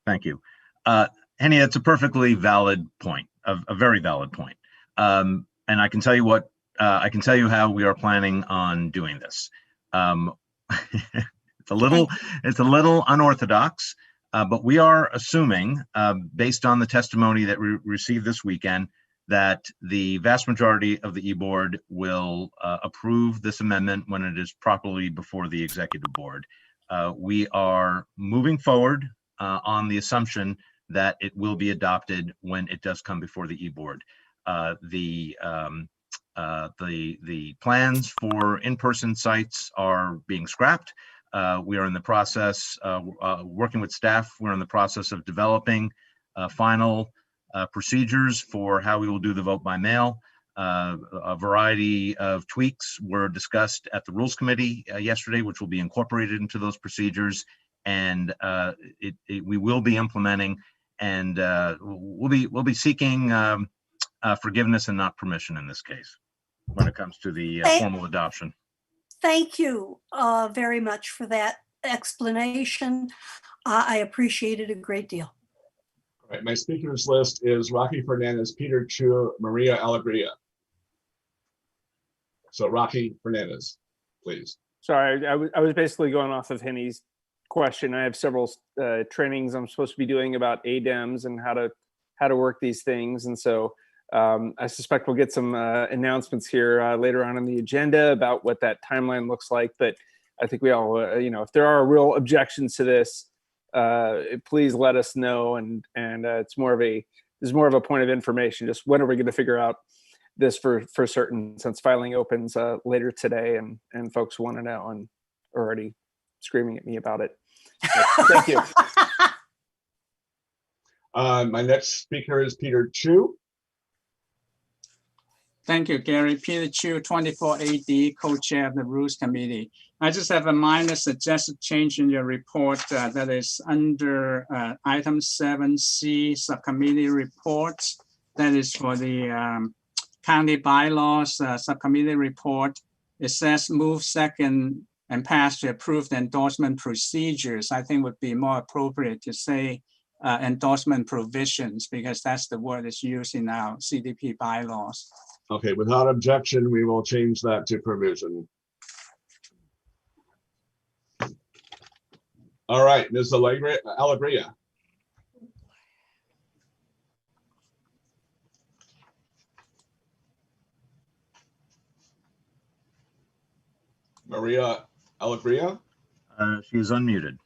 Thank you. Henny, that's a perfectly valid point, a very valid point. And I can tell you what, I can tell you how we are planning on doing this. It's a little unorthodox, but we are assuming, based on the testimony that we received this weekend, that the vast majority of the e-board will approve this amendment when it is properly before the executive board. We are moving forward on the assumption that it will be adopted when it does come before the e-board. The plans for in-person sites are being scrapped. We are in the process, working with staff, we're in the process of developing final procedures for how we will do the vote by mail. A variety of tweaks were discussed at the Rules Committee yesterday, which will be incorporated into those procedures, and we will be implementing, and we'll be seeking forgiveness and not permission in this case when it comes to the formal adoption. Thank you very much for that explanation. I appreciate it a great deal. All right, my speakers list is Rocky Fernandez, Peter Chu, Maria Alegria. So Rocky Fernandez, please. Sorry, I was basically going off of Henny's question. I have several trainings I'm supposed to be doing about ADEMS and how to work these things, and so I suspect we'll get some announcements here later on in the agenda about what that timeline looks like. But I think we all, if there are real objections to this, please let us know. And it's more of a point of information. Just when are we going to figure out this for certain, since filing opens later today, and folks want to know and are already screaming at me about it. So, thank you. My next speaker is Peter Chu. Thank you, Gary. Peter Chu, 24AD, co-chair of the Rules Committee. I just have a minor suggested change in your report that is under item 7C, subcommittee reports. That is for the county bylaws subcommittee report. It says move second and pass to approve the endorsement procedures. I think would be more appropriate to say endorsement provisions, because that's the word that's used in our CDP bylaws. Okay, without objection, we will change that to provision. All right, Ms. Alegria. Maria Alegria? She is unmuted.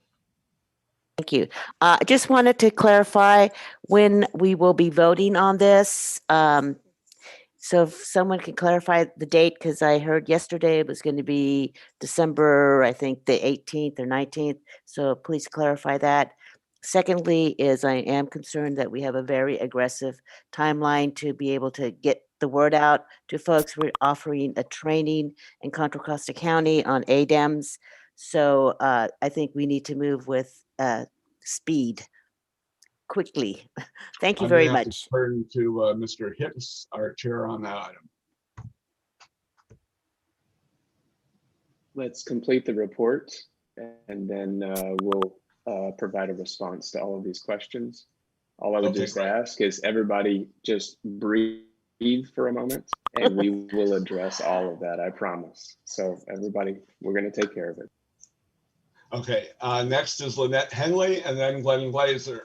Thank you. I just wanted to clarify when we will be voting on this. So if someone can clarify the date, because I heard yesterday it was going to be December, I think the 18th or 19th. So please clarify that. Secondly, is I am concerned that we have a very aggressive timeline to be able to get the word out to folks. We're offering a training in Contra Costa County on ADEMS. So I think we need to move with speed quickly. Thank you I'm going very to have to much. turn to Mr. Hicks, our chair on that item. Let's complete the report and then we'll provide a response to all of these questions. All I would just ask is everybody just breathe for a moment and we will address all of that, I promise. So everybody, we're going to take care of it. Okay, next is Lynette Henley and then Glenn Glazer.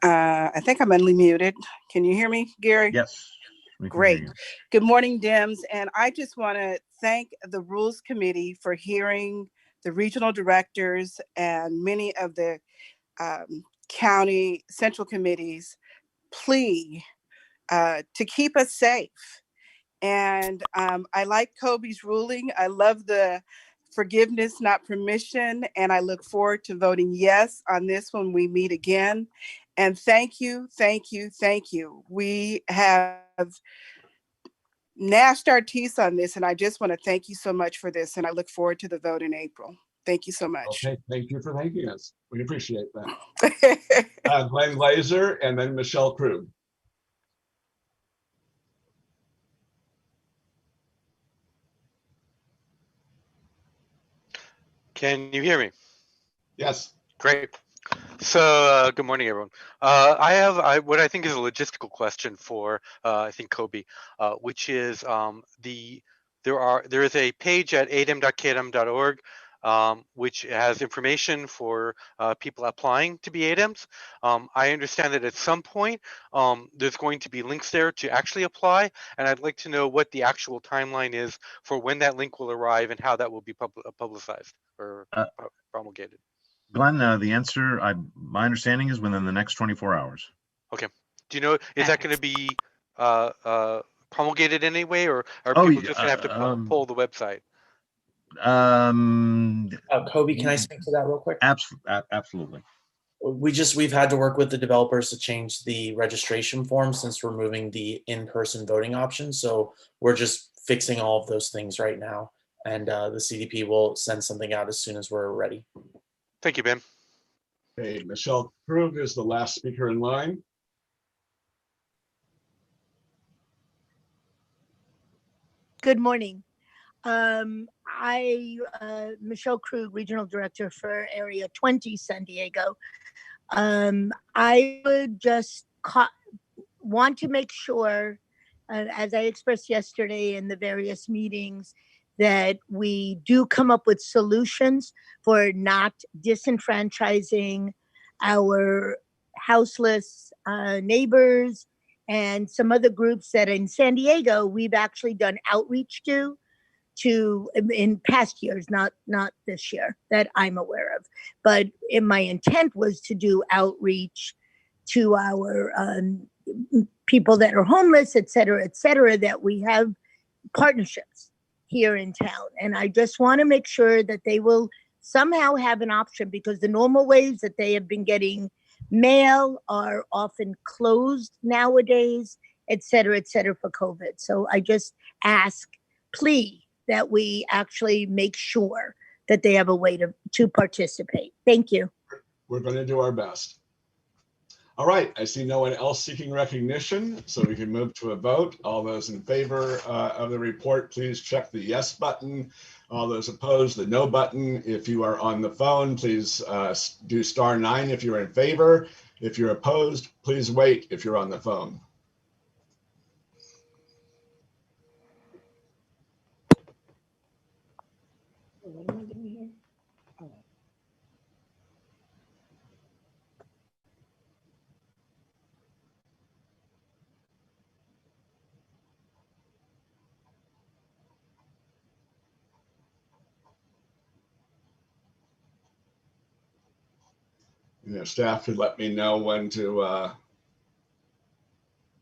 I think I'm unmuted. Can you hear me, Gary? Yes. Great. Good morning, Dems. And I just want to thank the Rules Committee for hearing the regional directors and many of the county central committees plea to keep us safe. And I like Kobe's ruling. I love the forgiveness, not permission. And I look forward to voting yes on this when we meet again. And thank you, thank you, thank you. We have gnashed our teeth on this, and I just want to thank you so much for this. And I look forward to the vote in April. Thank you so much. Okay, thank you for thanking us. We appreciate that. Glenn Glazer and then Michelle Krug. Can you hear me? Yes. Great. So good morning, everyone. I have what I think is a logistical question for I think Kobe, which is there is a page at adem.kdem.org which has information for people applying to be ADEMs. I understand that at some point there's going to be links there to actually apply, and I'd like to know what the actual timeline is for when that link will arrive and how that will be publicized or promulgated. Glenn, the answer, my understanding is within the next 24 hours. Okay. Do you know, is that going to be promulgated anyway, or are people just going to have to pull the website? Kobe, can I speak to that real quick? Absolutely. We've had to work with the developers to change the registration form since we're moving the in-person voting option. So we're just fixing all of those things right now. And the CDP will send something out as soon as we're ready. Thank you, Ben. Okay, Michelle Krug is the last speaker in line. Good morning. Michelle Krug, Regional Director for Area 20, San Diego. I would just want to make sure, as I expressed yesterday in the various meetings, that we do come up with solutions for not disenfranchising our houseless neighbors and some other groups that in San Diego we've actually done outreach to in past years, not this year that I'm aware of. But my intent was to do outreach to our people that are homeless, et cetera, that we have partnerships here in town. And I just want to make sure that they will somehow have an option, because the normal ways that they have been getting mail are often closed nowadays, et cetera, for COVID. So I just plea that we actually make sure that they have a way to participate. Thank you. We're going to do our best. All right, I see no one else seeking recognition, so we can move to a vote. All those in favor of the report, please check the yes button. All those opposed, the no button. If you are on the phone, please do *9 if you're in favor. If you're opposed, please wait if you're on the phone. What am I doing here? Oh. Staff could let me know when to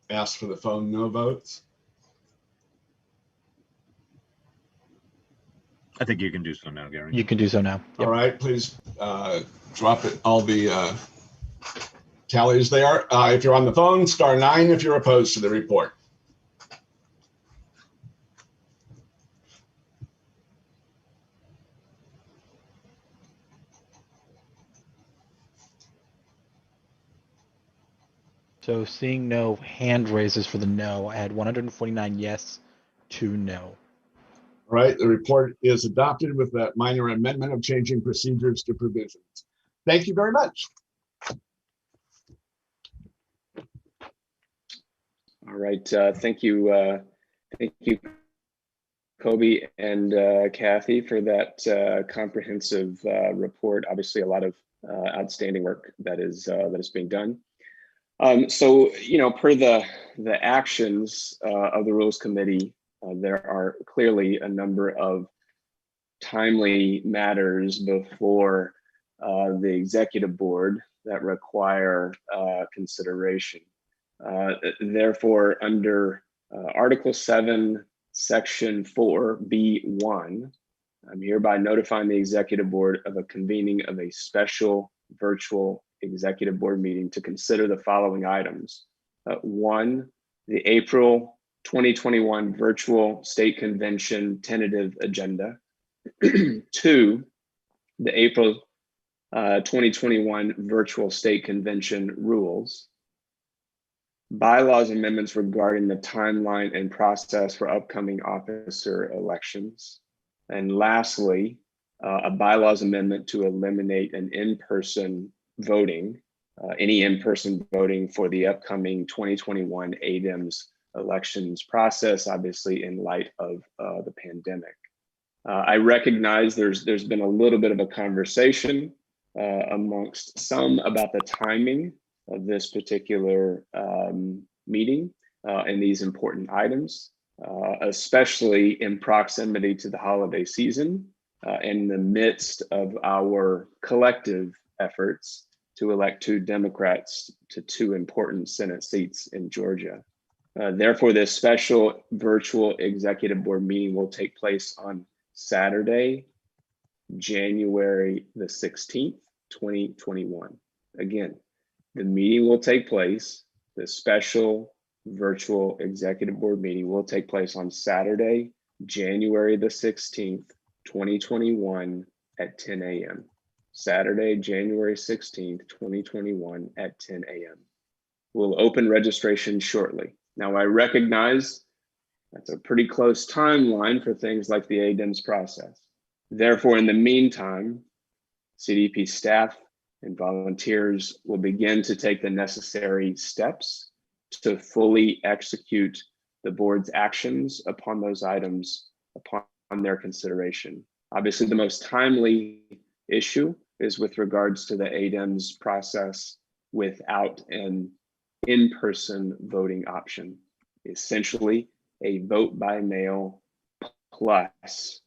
ask for the phone no votes. I think you can do so now, Gary. You can do so now. Yep. All right, please drop it, all the tallies there. If you're on the phone, *9 if you're opposed to the report. So seeing no hand raises for the no, I had 149 yes, 2 no. All right, the report is adopted with that minor amendment of changing procedures to provisions. Thank you very much. All right, thank you, Kobe and Kathy, for that comprehensive report. Obviously, a lot of outstanding work that is being done. So, you know, per the actions of the Rules Committee, there are clearly a number of timely matters before the Executive Board that require consideration. Therefore, under Article 7, Section 4B1, I'm hereby notifying the Executive Board of a convening of a special virtual Executive Board meeting to consider the following items. 1, the April 2021 Virtual State Convention tentative agenda. 2, the April 2021 Virtual State Convention rules. Bylaws amendments regarding the timeline and process for upcoming officer elections. And lastly, a bylaws amendment to eliminate an in-person voting, any in-person voting for the upcoming 2021 ADEMS elections process, obviously in light of the pandemic. I recognize there's been a little bit of a conversation amongst some about the timing of this particular meeting and these important items, especially in proximity to the holiday season, in the midst of our collective efforts to elect 2 Democrats to 2 important Senate seats in Georgia. Therefore, this special virtual Executive Board meeting will take place on Saturday, January the 16th, 2021. Again, the meeting will take place, the special virtual Executive Board meeting will take place on Saturday, January the 16th, 2021 at 10 a.m. Saturday, January 16th, 2021 at 10 a.m. We'll open registration shortly. Now, I recognize that's a pretty close timeline for things like the ADEMS process. Therefore, in the meantime, CDP staff and volunteers will begin to take the necessary steps to fully execute the board's actions upon those items upon their consideration. Obviously, the most timely issue is with regards to the ADEMS process without an in-person voting option, essentially a vote by mail plus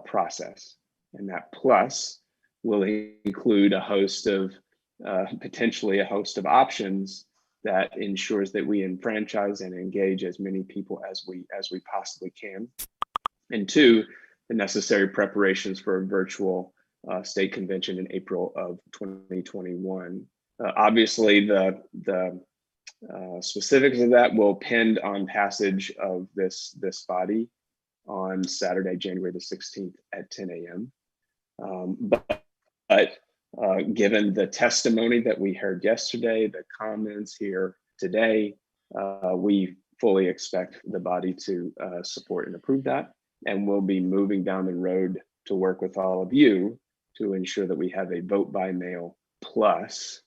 process. And that plus will include a host of, potentially a host of options that ensures that we enfranchise and engage as many people as we possibly can. And 2, the necessary preparations for a virtual state convention in April of 2021. Obviously, the specifics of that will depend on passage of this body on Saturday, January the 16th at 10 a.m. But given the testimony that we heard yesterday, the comments here today, we fully expect the body to support and approve that. And we'll be moving down the road to work with all of you to ensure that we have a vote by mail plus,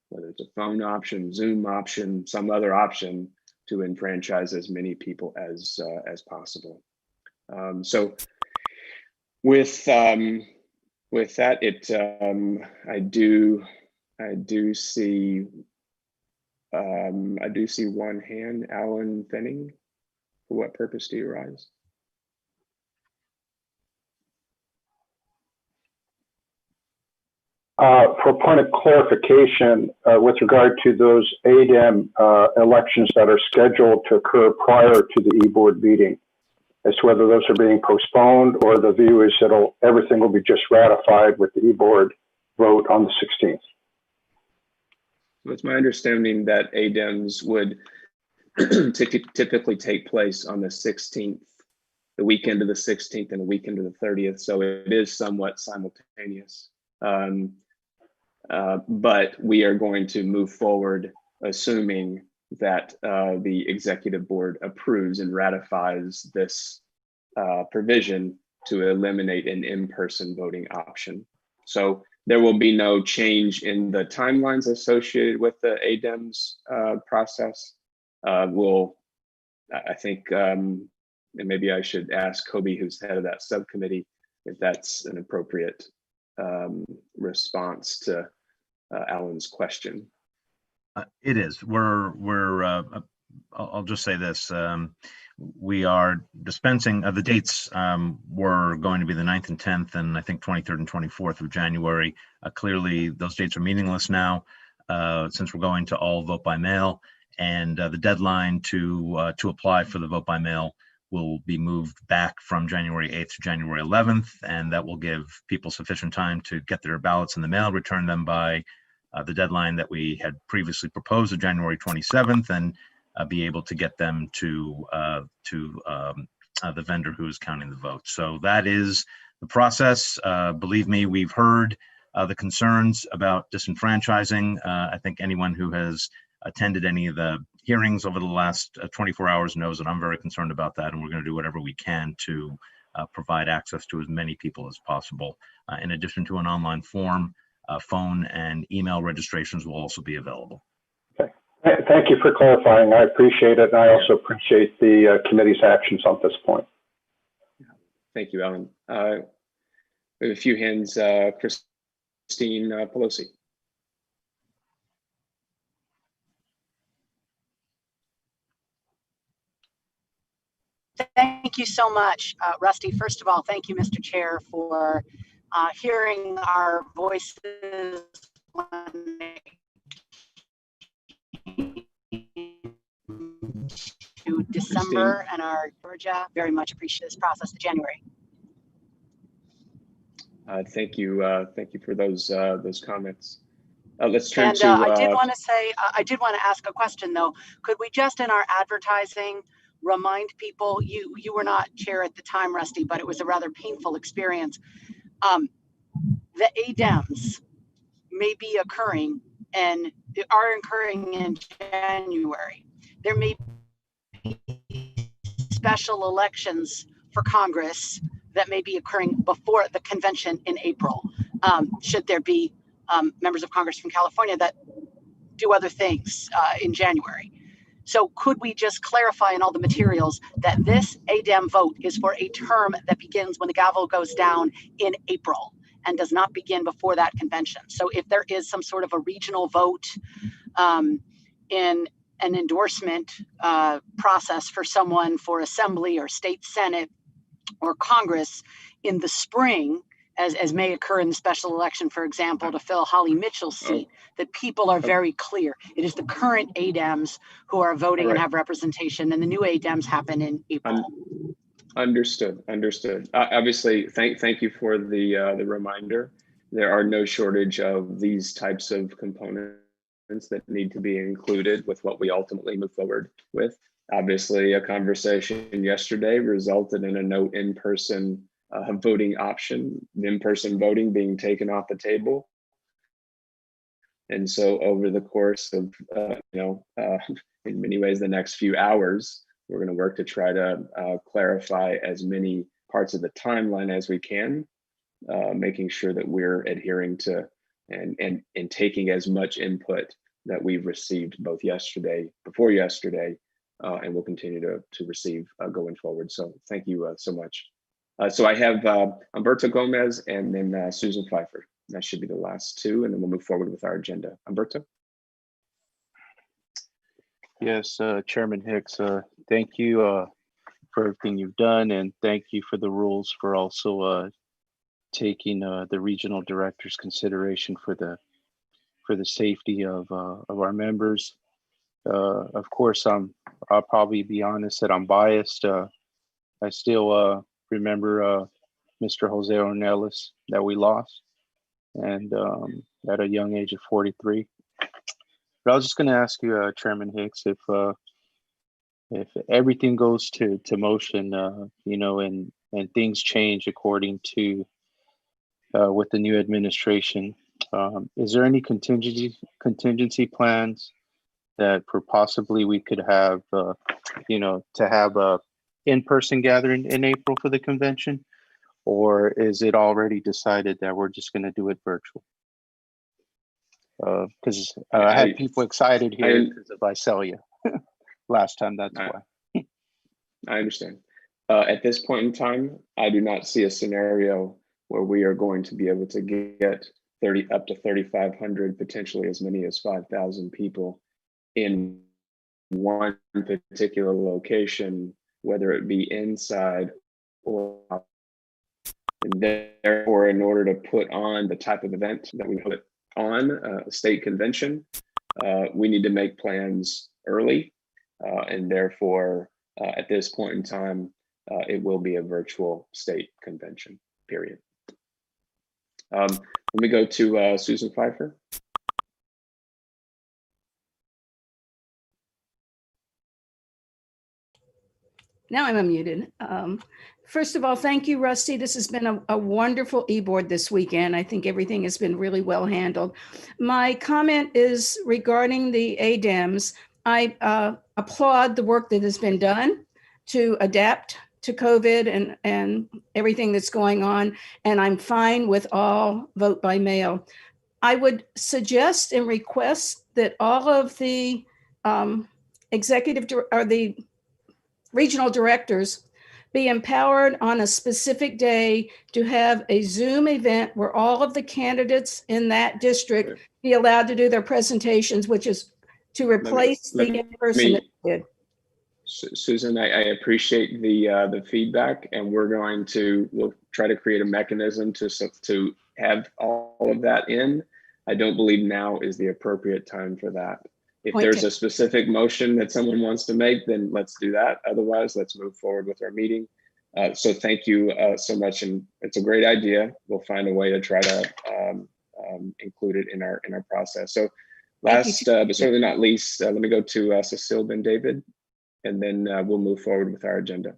whether it's a phone option, Zoom option, some other option to enfranchise as many people as possible. So with that, I do see one hand. Alan Fenning, for what purpose do you rise? For point of clarification, with regard to those ADEM elections that are scheduled to occur prior to the e-board meeting, as to whether those are being postponed, or the view is that everything will be just ratified with the e-board vote on the 16th. So it's my understanding that ADEMS would typically take place on the 16th, the weekend of the 16th and the weekend of the 30th. So it is somewhat simultaneous. But we are going to move forward assuming that the executive board approves and ratifies this provision to eliminate an in-person voting option. So there will be no change in the timelines associated with the ADEMS process. I think, and maybe I should ask Kobe, who's head of that subcommittee, if that's an appropriate response to Alan's question. It is. I'll just say this. We are dispensing the dates were going to be the 9th and 10th, and I think 23rd and 24th of January. Clearly, those dates are meaningless now since we're going to all vote by mail, and the deadline to apply for the vote by mail will be moved back from January 8th to January 11th, and that will give people sufficient time to get their ballots in the mail, return them by the deadline that we had previously proposed of January 27th, and be able to get them to the vendor who is counting the votes. So that is the process. Believe me, we've heard the concerns about disenfranchising. I think anyone who has attended any of the hearings over the last 24 hours knows that I'm very concerned about that, and we're going to do whatever we can to provide access to as many people as possible. In addition to an online form, phone and email registrations will also be available. Okay. Thank you for clarifying. I appreciate it, and I also appreciate the committee's actions on this point. Thank you, Alan. We have a few hands. Christine Pelosi. Thank you so much, Rusty. First of all, thank you, Mr. Chair, for hearing our voices to December and our Georgia. Very much appreciate this process to January. Thank you for those comments. Let's turn to. I did want to say, I did want to ask a question though. Could we just in our advertising remind people, you were not chair at the time, Rusty, but it was a rather painful experience. The ADEMS may be occurring and are occurring in January. There may be special elections for Congress that may be occurring before the convention in April. Should there be members of Congress from California that do other things in January. So could we just clarify in all the materials that this ADEM vote is for a term that begins when the gavel goes down in April and does not begin before that convention. So if there is some sort of a regional vote in an endorsement process for someone for assembly or state senate or Congress in the spring, as may occur in the special election, for example, to fill Holly Mitchell's seat, that people are very clear. It is the current ADEMs who are voting and have representation, and the new ADEMs happen in April. Understood. Obviously, thank you for the reminder. There are no shortage of these types of components that need to be included with what we ultimately move forward with. Obviously, a conversation yesterday resulted in a no in-person voting option, in-person voting being taken off the table. And so over the course of, in many ways, the next few hours, we're going to work to try to clarify as many parts of the timeline as we can, making sure that we're adhering to and taking as much input that we've received both before yesterday, and we'll continue to receive going forward. So thank you so much. So I have Humberto Gomez and then Susan Pfeiffer. That should be the last two, and then we'll move forward with our agenda. Humberto? Yes, Chairman Hicks, thank you for everything you've done, and thank you for the rules for also taking the regional director's consideration for the safety of our members. Of course, I'll probably be honest that I'm biased. I still remember Mr. Jose Ornelas that we lost, and at a young age of 43. But I was just going to ask you, Chairman Hicks, if everything goes to motion, you know, and things change according to with the new administration, is there any contingency plans that for possibly we could have, you know, to have a in-person gathering in April for the convention, or is it already decided that we're just going to do it virtual? Because I had people excited here because of Visalia last time. That's why. I understand. At this point in time, I do not see a scenario where we are going to be able to get up to 3,500, potentially as many as 5,000 people in one particular location, whether it be inside or out. And therefore, in order to put on the type of event that we put on a state convention, we need to make plans early. And therefore, at this point in time, it will be a virtual state convention, period. Let me go to Susan Pfeiffer. Now I'm unmuted. First of all, thank you, Rusty. This has been a wonderful e-board this weekend. I think everything has been really well handled. My comment is regarding the ADEMS. I applaud the work that has been done to adapt to COVID and everything that's going on, and I'm fine with all vote by mail. I would suggest and request that all of the the regional directors be empowered on a specific day to have a Zoom event where all of the candidates in that district be allowed to do their presentations, which is to replace the in-person that we did. Susan, I appreciate the feedback, and we'll try to create a mechanism to have all of that in. I don't believe now is the appropriate time for that. If there's a specific motion that someone wants to make, then let's do that. Otherwise, let's move forward with our meeting. So thank you so much, and it's a great idea. We'll find a way to try to include it in our process. So last, but certainly not least, let me go to Cecile Ben David, and then we'll move forward with our agenda.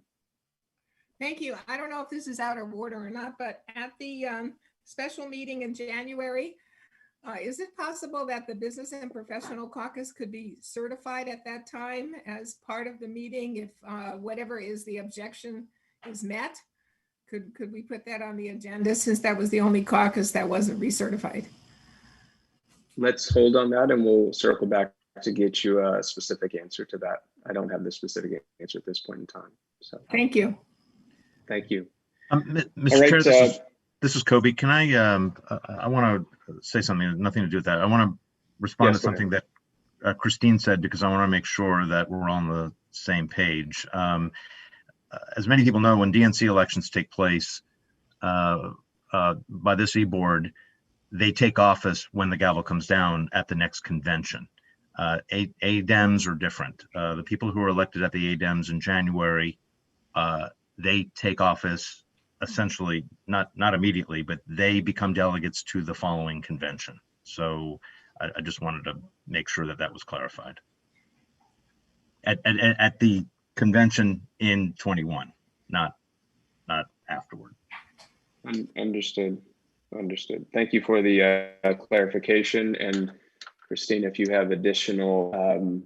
Thank you. I don't know if this is out of order or not, but at the special meeting in January, is it possible that the Business and Professional Caucus could be certified at that time as part of the meeting if whatever is the objection is met? Could we put that on the agenda since that was the only caucus that wasn't recertified? Let's hold on that and we'll circle back to get you a specific answer to that. I don't have the specific answer at this point in time. So thank you. Thank you. Mr. Chair, this is Kobe. Can I want to say something, nothing to do with that. I want to respond to something that Christine said, because I want to make sure that we're on the same page. As many people know, when DNC elections take place by this e-board, they take office when the gavel comes down at the next convention. ADEMs are different. The people who are elected at the ADEMs in January, they take office essentially not immediately, but they become delegates to the following convention. So I just wanted to make sure that was clarified. At the convention in 21, not afterward. Understood. Thank you for the clarification. And Christine, if you have additional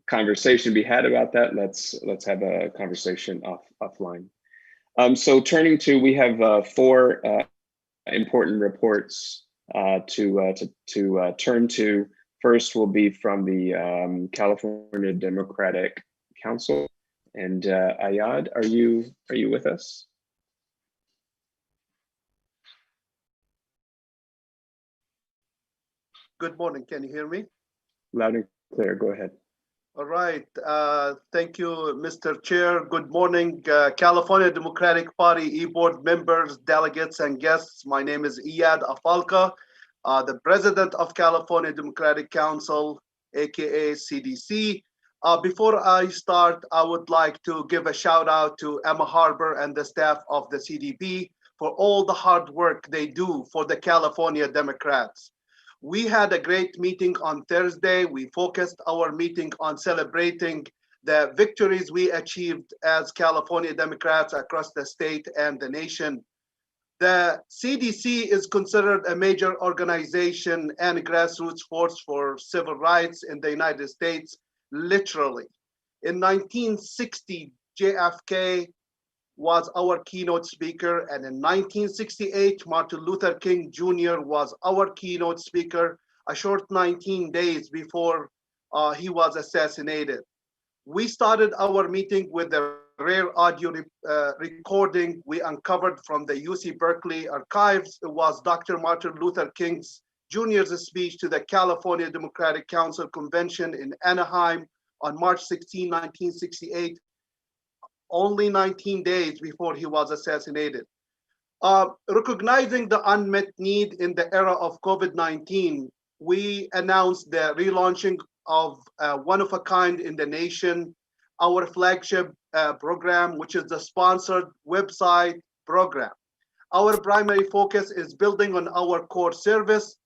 conversation to be had about that, let's have a conversation offline. So turning to, we have 4 important reports to turn to. First will be from the California Democratic Council. And Ayad, are you with us? Good morning. Can you hear me? Loud and clear. Go ahead. All right. Thank you, Mr. Chair. Good morning, California Democratic Party e-board members, delegates, and guests. My name is Iyad Afalka, the president of California Democratic Council, aka CDC. Before I start, I would like to give a shout out to Emma Harbour and the staff of the CDP for all the hard work they do for the California Democrats. We had a great meeting on Thursday. We focused our meeting on celebrating the victories we achieved as California Democrats across the state and the nation. The CDC is considered a major organization and grassroots force for civil rights in the United States, literally. In 1960, JFK was our keynote speaker, and in 1968, Martin Luther King Jr. was our keynote speaker, a short 19 days before he was assassinated. We started our meeting with a rare audio recording we uncovered from the UC Berkeley archives. It was Dr. Martin Luther King Jr.'s speech to the California Democratic Council Convention in Anaheim on March 16, 1968, only 19 days before he was assassinated. Recognizing the unmet need in the era of COVID-19, we announced the relaunching of one of a kind in the nation, our flagship program, which is the sponsored website program. Our primary focus is building on our core service.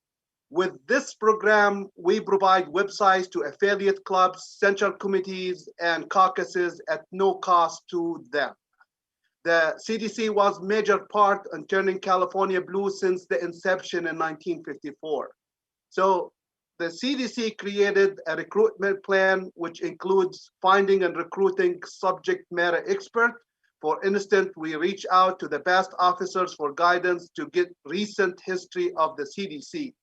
With this program, we provide websites to affiliate clubs, central committees, and caucuses at no cost to them. The CDC was a major part in turning California blue since the inception in 1954. So the CDC created a recruitment plan, which includes finding and recruiting subject matter experts. For instance, we reach out to the best officers for guidance to get recent history of the CDC.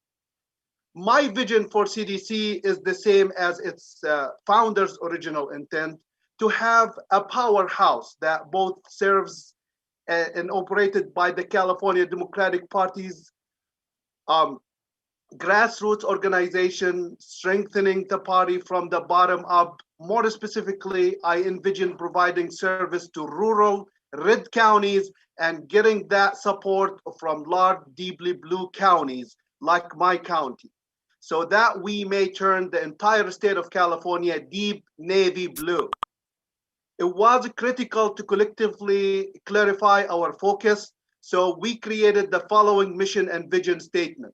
My vision for CDC is the same as its founder's original intent, to have a powerhouse that both serves and operated by the California Democratic Party's grassroots organization, strengthening the party from the bottom up. More specifically, I envision providing service to rural red counties and getting that support from large, deeply blue counties like my county, so that we may turn the entire state of California deep navy blue. It was critical to collectively clarify our focus, so we created the following mission and vision statement.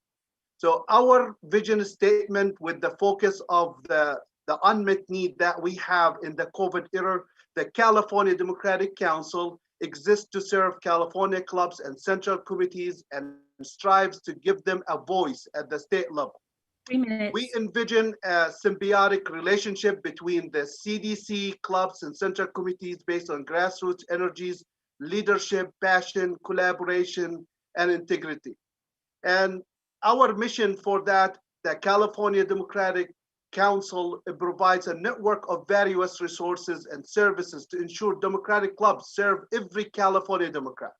So our vision statement, with the focus of the unmet need that we have in the COVID era, the California Democratic Council exists to serve California clubs and central committees and strives to give them a voice at the state level. 3 minutes. We envision a symbiotic relationship between the CDC, clubs, and central committees based on grassroots energies, leadership, passion, collaboration, and integrity. And our mission for that, the California Democratic Council provides a network of various resources and services to ensure democratic clubs serve every California Democrat.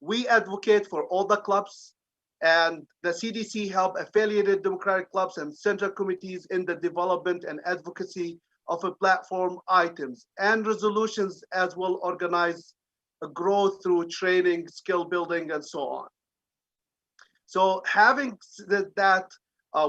We advocate for all the clubs, and the CDC help affiliated Democratic clubs and central committees in the development and advocacy of a platform items and resolutions, as well organize a growth through training, skill building, and so on. So having said that,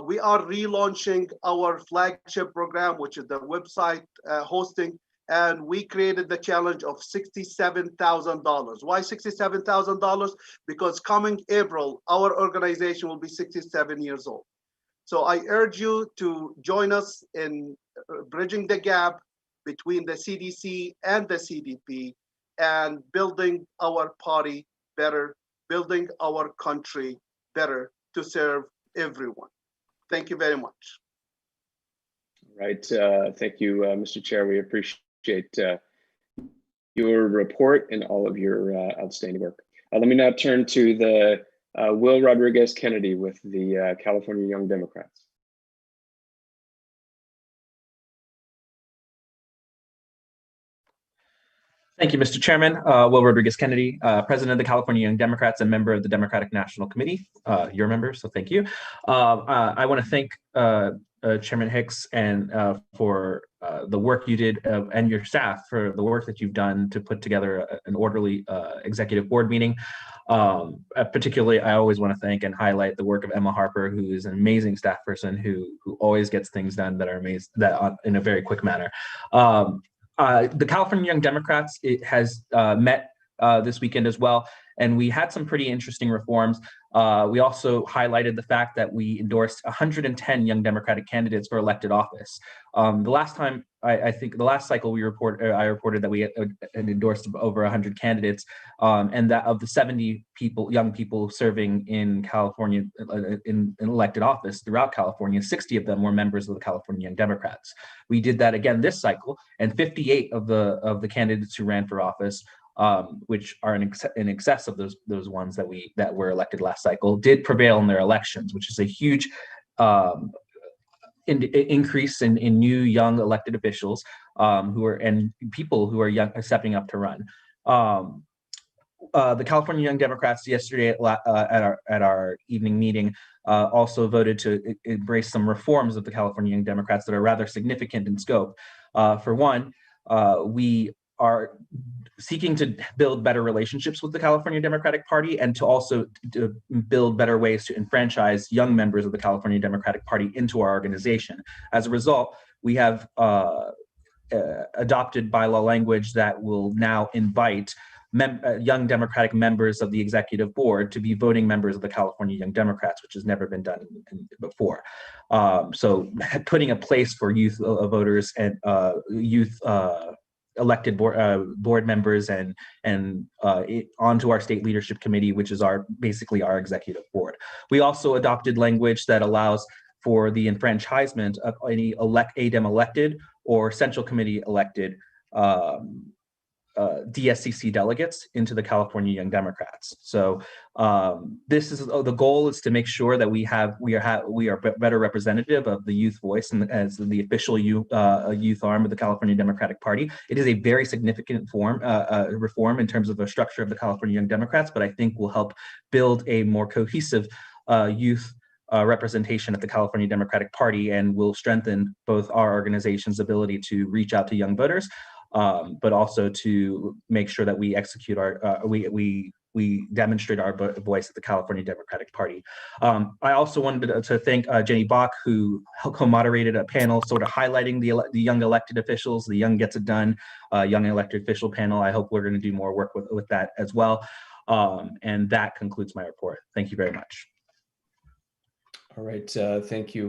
we are relaunching our flagship program, which is the website hosting, and we created the challenge of $67,000. Why $67,000? Because coming April, our organization will be 67 years old. So I urge you to join us in bridging the gap between the CDC and the CDP and building our party better, building our country better to serve everyone. Thank you very much. Right. Thank you, Mr. Chair. We appreciate your report and all of your outstanding work. Let me now turn to the Will Rodriguez Kennedy with the California Young Democrats. Thank you, Mr. Chairman. Will Rodriguez Kennedy, President of the California Young Democrats and member of the Democratic National Committee. Your member, so thank you. I want to thank Chairman Hicks, and for the work you did, and your staff for the work that you've done to put together an orderly executive board meeting. Particularly, I always want to thank and highlight the work of Emma Harper, who is an amazing staff person who always gets things done that are amazing, in a very quick manner. The California Young Democrats, it has met this weekend as well, and we had some pretty interesting reforms. We also highlighted the fact that we endorsed 110 young Democratic candidates for elected office. The last time, I think the last cycle I reported that we had endorsed over 100 candidates, and that of the 70 young people serving in California in elected office throughout California, 60 of them were members of the California Young Democrats. We did that again this cycle, and 58 of the candidates who ran for office, which are in excess of those ones that were elected last cycle, did prevail in their elections, which is a huge increase in new young elected officials and people who are young stepping up to run. The California Young Democrats yesterday at our evening meeting also voted to embrace some reforms of the California Young Democrats that are rather significant in scope. For one, we are seeking to build better relationships with the California Democratic Party, and to also build better ways to enfranchise young members of the California Democratic Party into our organization. As a result, we have adopted bylaw language that will now invite young Democratic members of the executive board to be voting members of the California Young Democrats, which has never been done before. So putting a place for youth voters and youth elected board members and onto our state leadership committee, which is basically our executive board. We also adopted language that allows for the enfranchisement of any ADEM elected or central committee elected DSCC delegates into the California Young Democrats. So this is the goal is to make sure that we are better representative of the youth voice and as the official youth arm of the California Democratic Party. It is a very significant reform in terms of the structure of the California Young Democrats, but I think will help build a more cohesive youth representation at the California Democratic Party, and will strengthen both our organization's ability to reach out to young voters, but also to make sure that we execute we demonstrate our voice at the California Democratic Party. I also wanted to thank Jenny Bach, who co-moderated a panel sort of highlighting the young elected officials, the Young Gets It Done young elected official panel. I hope we're going to do more work with that as well. And that concludes my report. Thank you very much. All right, thank you,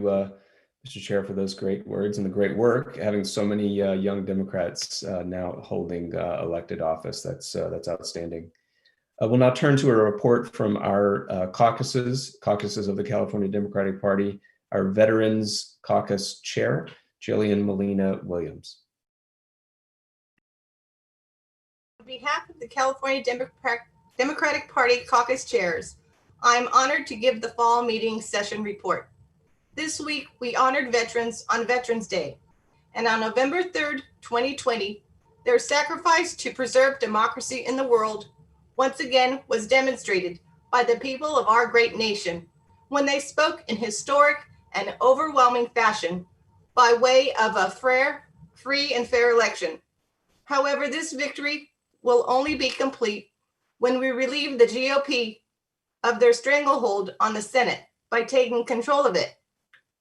Mr. Chair, for those great words and the great work. Having so many young Democrats now holding elected office, that's outstanding. We'll now turn to a report from our caucuses of the California Democratic Party. Our Veterans Caucus Chair, Jillian Molina Williams. On behalf of the California Democratic Party Caucus Chairs, I'm honored to give the fall meeting session report. This week, we honored veterans on Veterans Day, and on November 3rd, 2020, their sacrifice to preserve democracy in the world once again was demonstrated by the people of our great nation when they spoke in historic and overwhelming fashion by way of a free and fair election. However, this victory will only be complete when we relieve the GOP of their stranglehold on the Senate by taking control of it.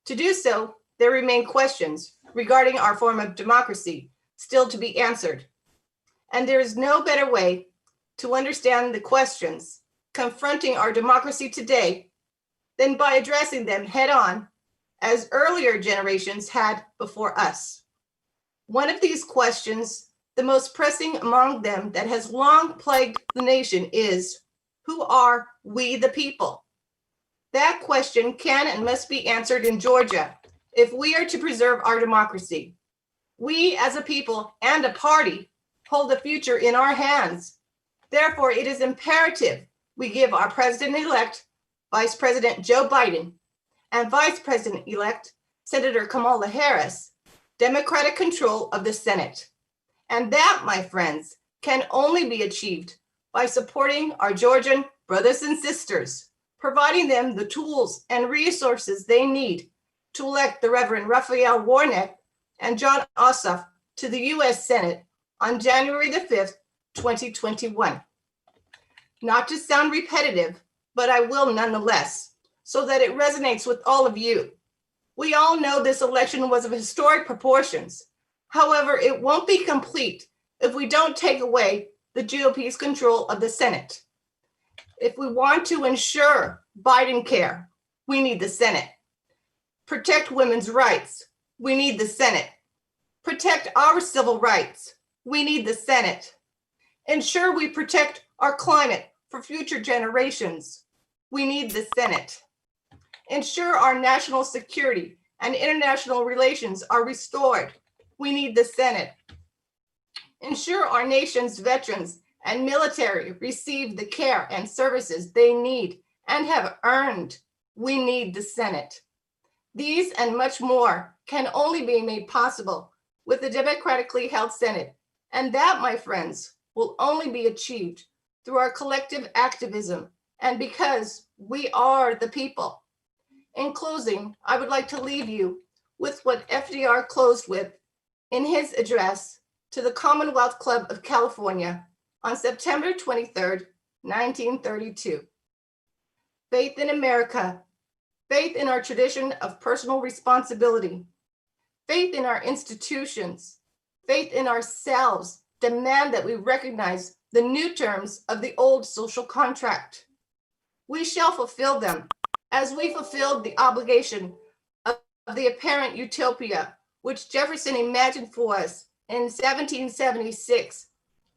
To do so, there remain questions regarding our form of democracy still to be answered. And there is no better way to understand the questions confronting our democracy today than by addressing them head on, as earlier generations had before us. One of these questions, the most pressing among them that has long plagued the nation, is, who are we the people? That question can and must be answered in Georgia if we are to preserve our democracy. We as a people and a party hold the future in our hands. Therefore, it is imperative we give our President-elect, Vice President Joe Biden, and Vice President-elect Senator Kamala Harris, Democratic control of the Senate. And that, my friends, can only be achieved by supporting our Georgian brothers and sisters, providing them the tools and resources they need to elect the Reverend Raphael Warnock and John Ossoff to the U.S. Senate on January the 5th, 2021. Not to sound repetitive, but I will nonetheless, so that it resonates with all of you. We all know this election was of historic proportions. However, it won't be complete if we don't take away the GOP's control of the Senate. If we want to ensure Biden care, we need the Senate. Protect women's rights, we need the Senate. Protect our civil rights, we need the Senate. Ensure we protect our climate for future generations, we need the Senate. Ensure our national security and international relations are restored, we need the Senate. Ensure our nation's veterans and military receive the care and services they need and have earned, we need the Senate. These and much more can only be made possible with a democratically held Senate, and that, my friends, will only be achieved through our collective activism and because we are the people. In closing, I would like to leave you with what FDR closed with in his address to the Commonwealth Club of California on September 23rd, 1932. Faith in America, faith in our tradition of personal responsibility, faith in our institutions, faith in ourselves demand that we recognize the new terms of the old social contract. We shall fulfill them as we fulfilled the obligation of the apparent utopia which Jefferson imagined for us in 1776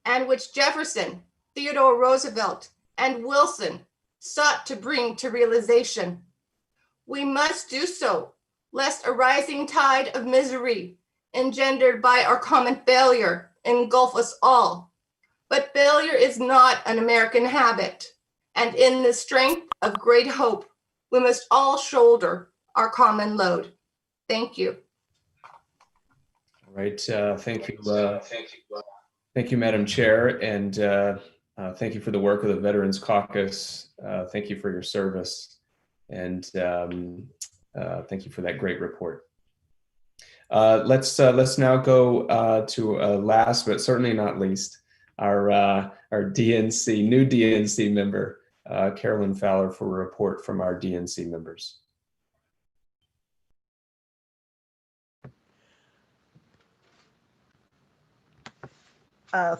and which Jefferson, Theodore Roosevelt, and Wilson sought to bring to realization. We must do so, lest a rising tide of misery engendered by our common failure engulf us all. But failure is not an American habit, and in the strength of great hope, we must all shoulder our common load. Thank you. All right, thank you. Thank you, Madam Chair, and thank you for the work of the Veterans Caucus. Thank you for your service, and thank you for that great report. Let's now go to last but certainly not least, our DNC, new DNC member, Carolyn Fowler, for a report from our DNC members.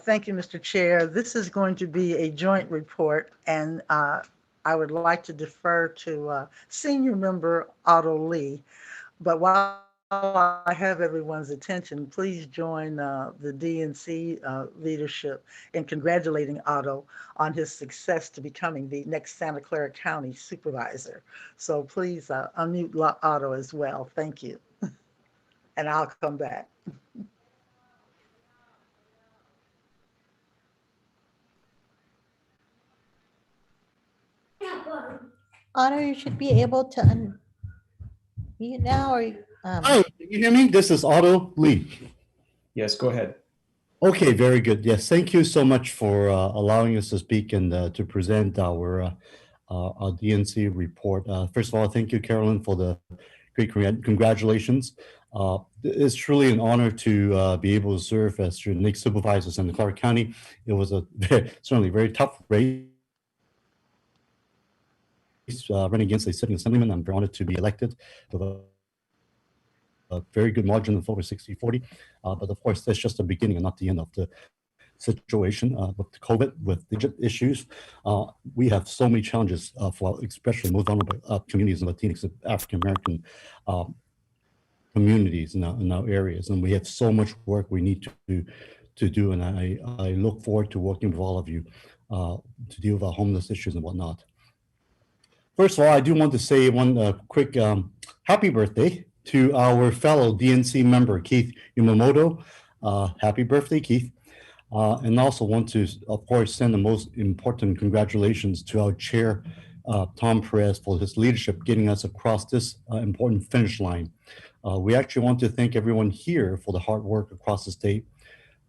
Thank you, Mr. Chair. This is going to be a joint report, and I would like to defer to senior member Otto Lee. But while I have everyone's attention, please join the DNC leadership in congratulating Otto on his success to becoming the next Santa Clara County Supervisor. So please unmute Otto as well. Thank you. And I'll come back. Otto, you should be able to unmute now, or Hi, can you hear me? This is Otto Lee. Yes, go ahead. Okay, very good. Yes, thank you so much for allowing us to speak and to present our DNC report. First of all, thank you, Carolyn, for the great congratulations. It's truly an honor to be able to serve as your next supervisor in Santa Clara County. It was a certainly very tough race. Running against a sitting assemblyman. I'm very honored to be elected with a very good margin of over 60-40. But of course, that's just the beginning and not the end of the situation with COVID, with digital issues. We have so many challenges for especially most vulnerable communities and Latinx, African-American communities in our areas. And we have so much work we need to do. And I look forward to working with all of you to deal with our homeless issues and whatnot. First of all, I do want to say one quick happy birthday to our fellow DNC member, Keith Yumamoto. Happy birthday, Keith. And also want to, of course, send the most important congratulations to our chair, Tom Perez, for his leadership getting us across this important finish line. We actually want to thank everyone here for the hard work across the state.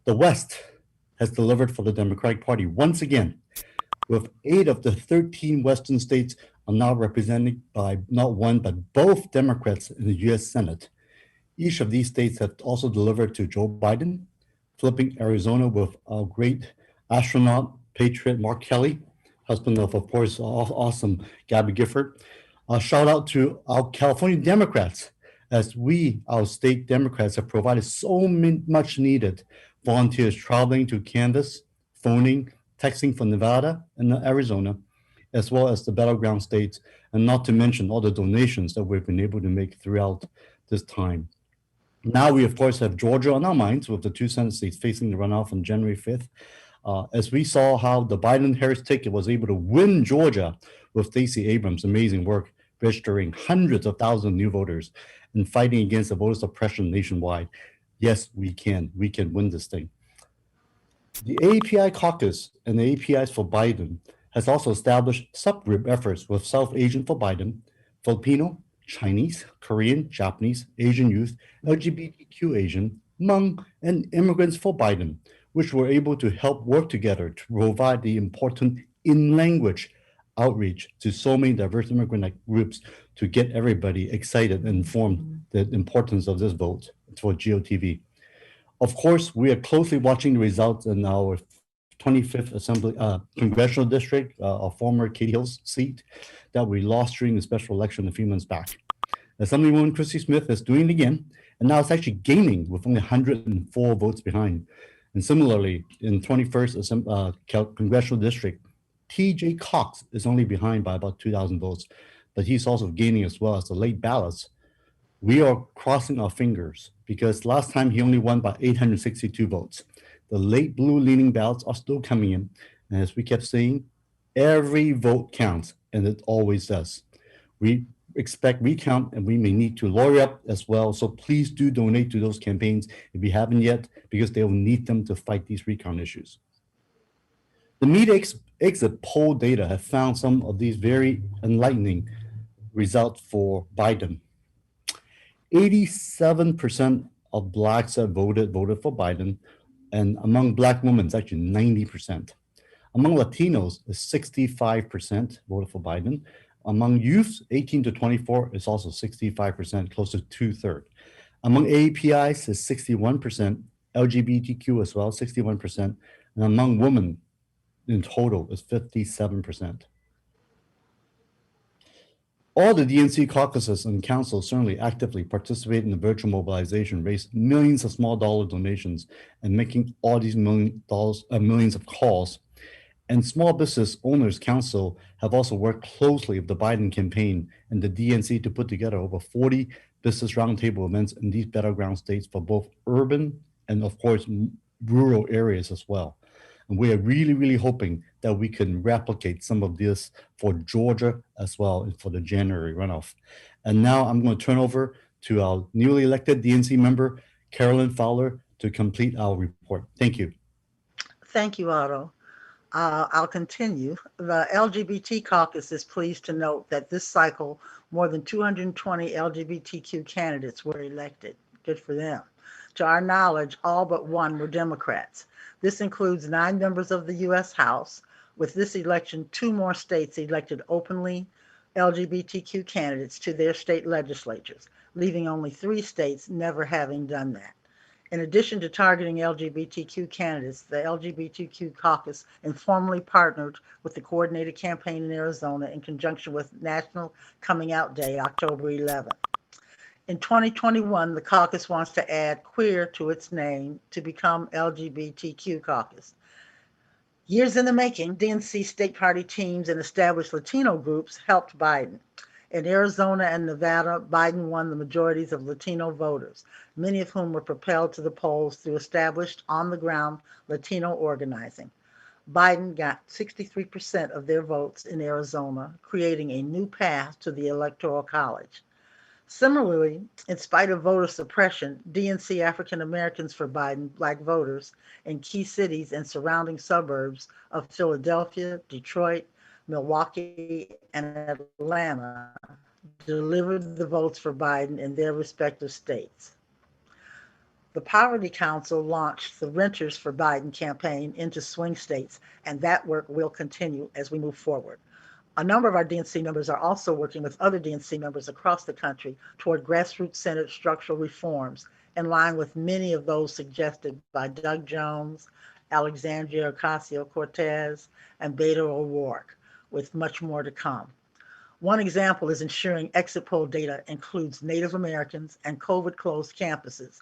The West has delivered for the Democratic Party once again, with 8 of the 13 Western states are now represented by not one, but both Democrats in the US Senate. Each of these states have also delivered to Joe Biden, flipping Arizona with our great astronaut, patriot Mark Kelly, husband of course, awesome Gabby Gifford. A shout out to our California Democrats, as our state Democrats, have provided so much needed volunteers traveling to canvass, phoning, texting from Nevada and Arizona, as well as the battleground states, and not to mention all the donations that we've been able to make throughout this time. Now we, of course, have Georgia on our minds with the two Senate seats facing the runoff on January 5th. As we saw how the Biden-Harris ticket was able to win Georgia with Stacey Abrams' amazing work, registering hundreds of thousands of new voters and fighting against the voter suppression nationwide. Yes, we can. We can win this thing. The API caucus and the APIs for Biden has also established subgroup efforts with South Asian for Biden, Filipino, Chinese, Korean, Japanese, Asian youth, LGBTQ Asian, Hmong, and immigrants for Biden, which were able to help work together to provide the important in-language outreach to so many diverse immigrant groups to get everybody excited and informed the importance of this vote for GOTV. Of course, we are closely watching the results in our 25th Assembly Congressional District, a former Katie Hill's seat that we lost during the special election a few months back. Assemblywoman Christy Smith is doing it again, and now it's actually gaining with only 104 votes behind. And similarly, in 21st Congressional District, TJ Cox is only behind by about 2,000 votes, but he's also gaining as well as the late ballots. We are crossing our fingers because last time he only won by 862 votes. The late blue leaning ballots are still coming in. And as we kept saying, every vote counts, and it always does. We expect recount, and we may need to lawyer up as well. So please do donate to those campaigns if you haven't yet, because they will need them to fight these recount issues. The media exit poll data have found some of these very enlightening results for Biden. 87% of Blacks that voted for Biden, and among Black women, it's actually 90%. Among Latinos, it's 65% voted for Biden. Among youths, 18 to 24, it's also 65%, close to 2/3. Among APIs, it's 61%, LGBTQ as well, 61%, and among women, in total, is 57%. All the DNC caucuses and councils certainly actively participate in the virtual mobilization, raise millions of small dollar donations, and making all these millions of calls. And Small Business Owners Council have also worked closely with the Biden campaign and the DNC to put together over 40 business roundtable events in these battleground states for both urban and, of course, rural areas as well. And we are really, really hoping that we can replicate some of this for Georgia as well for the January runoff. And now I'm going to turn over to our newly elected DNC member, Carolyn Fowler, to complete our report. Thank you. Thank you, Otto. I'll continue. The LGBT caucus is pleased to note that this cycle, more than 220 LGBTQ candidates were elected. Good for them. To our knowledge, all but one were Democrats. This includes 9 members of the U.S. House. With this election, 2 more states elected openly LGBTQ candidates to their state legislatures, leaving only 3 states never having done that. In addition to targeting LGBTQ candidates, the LGBTQ caucus informally partnered with the coordinated campaign in Arizona in conjunction with National Coming Out Day, October 11th. In 2021, the caucus wants to add queer to its name to become LGBTQ caucus. Years in the making, DNC state party teams and established Latino groups helped Biden. In Arizona and Nevada, Biden won the majorities of Latino voters, many of whom were propelled to the polls through established on-the-ground Latino organizing. Biden got 63% of their votes in Arizona, creating a new path to the Electoral College. Similarly, in spite of voter suppression, DNC African Americans for Biden, Black voters in key cities and surrounding suburbs of Philadelphia, Detroit, Milwaukee, and Atlanta delivered the votes for Biden in their respective states. The Poverty Council launched the Renters for Biden campaign into swing states, and that work will continue as we move forward. A number of our DNC members are also working with other DNC members across the country toward grassroots-centered structural reforms in line with many of those suggested by Doug Jones, Alexandria Ocasio-Cortez, and Beto O'Rourke, with much more to come. One example is ensuring exit poll data includes Native Americans and COVID-closed campuses.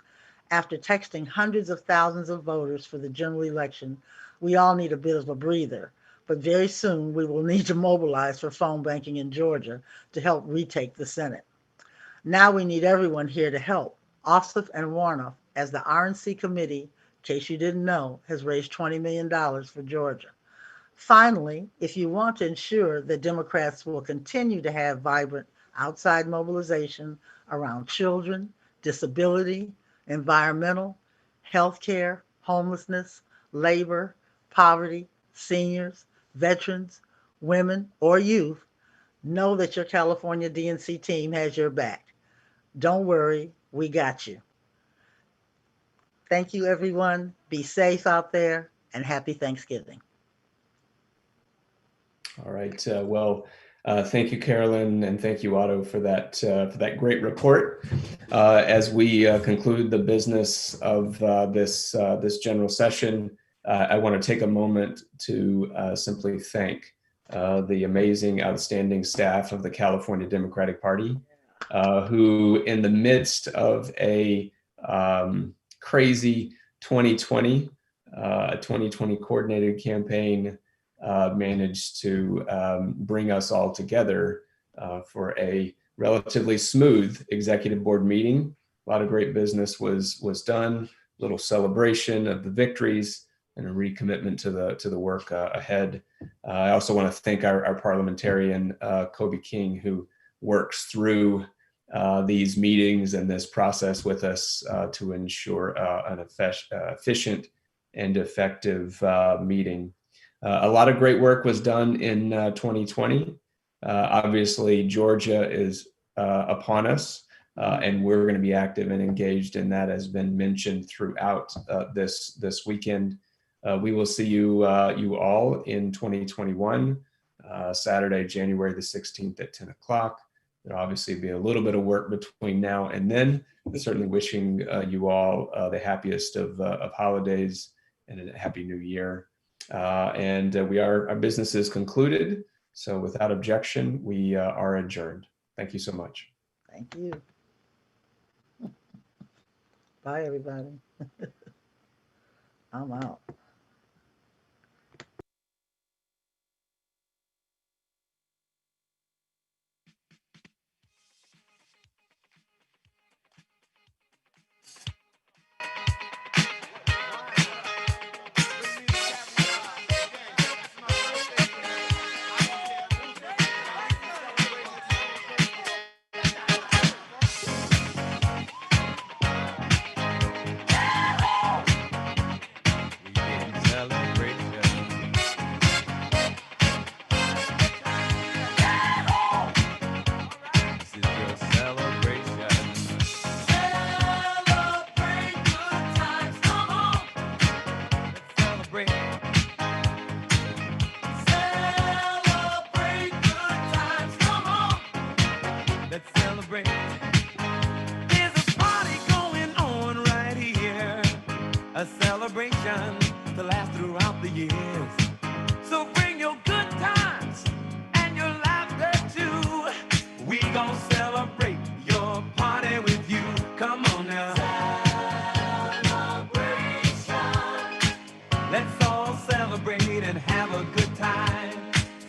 After texting hundreds of thousands of voters for the general election, we all need a bit of a breather, but very soon we will need to mobilize for phone banking in Georgia to help retake the Senate. Now we need everyone here to help. Ossoff and Warnoff, as the RNC committee, in case you didn't know, has raised $20 million for Georgia. Finally, if you want to ensure that Democrats will continue to have vibrant outside mobilization around children, disability, environmental, healthcare, homelessness, labor, poverty, seniors, veterans, women, or youth, know that your California DNC team has your back. Don't worry, we got you. Thank you, everyone. Be safe out there, and happy Thanksgiving. All right. Thank you, Carolyn, and thank you, Otto, for that great report. As we conclude the business of this general session, I want to take a moment to simply thank the amazing, outstanding staff of the California Democratic Party, who, in the midst of a crazy 2020 coordinated campaign, managed to bring us all together for a relatively smooth executive board meeting. A lot of great business was done, a little celebration of the victories and a recommitment to the work ahead. I also want to thank our parliamentarian, Kobe King, who works through these meetings and this process with us to ensure an efficient and effective meeting. A lot of great work was done in 2020. Obviously, Georgia is upon us, and we're going to be active and engaged, and that has been mentioned throughout this weekend. We will see you all in 2021, Saturday, January the 16th at 10 o'clock. There'll obviously be a little bit of work between now and then. Certainly wishing you all the happiest of holidays and a happy new year. Our business is concluded. So without objection, we are adjourned. Thank you so much. Thank you. Bye, everybody. I'm out. A celebration to last throughout the years. So bring your good times and your laughter too. We gon' celebrate.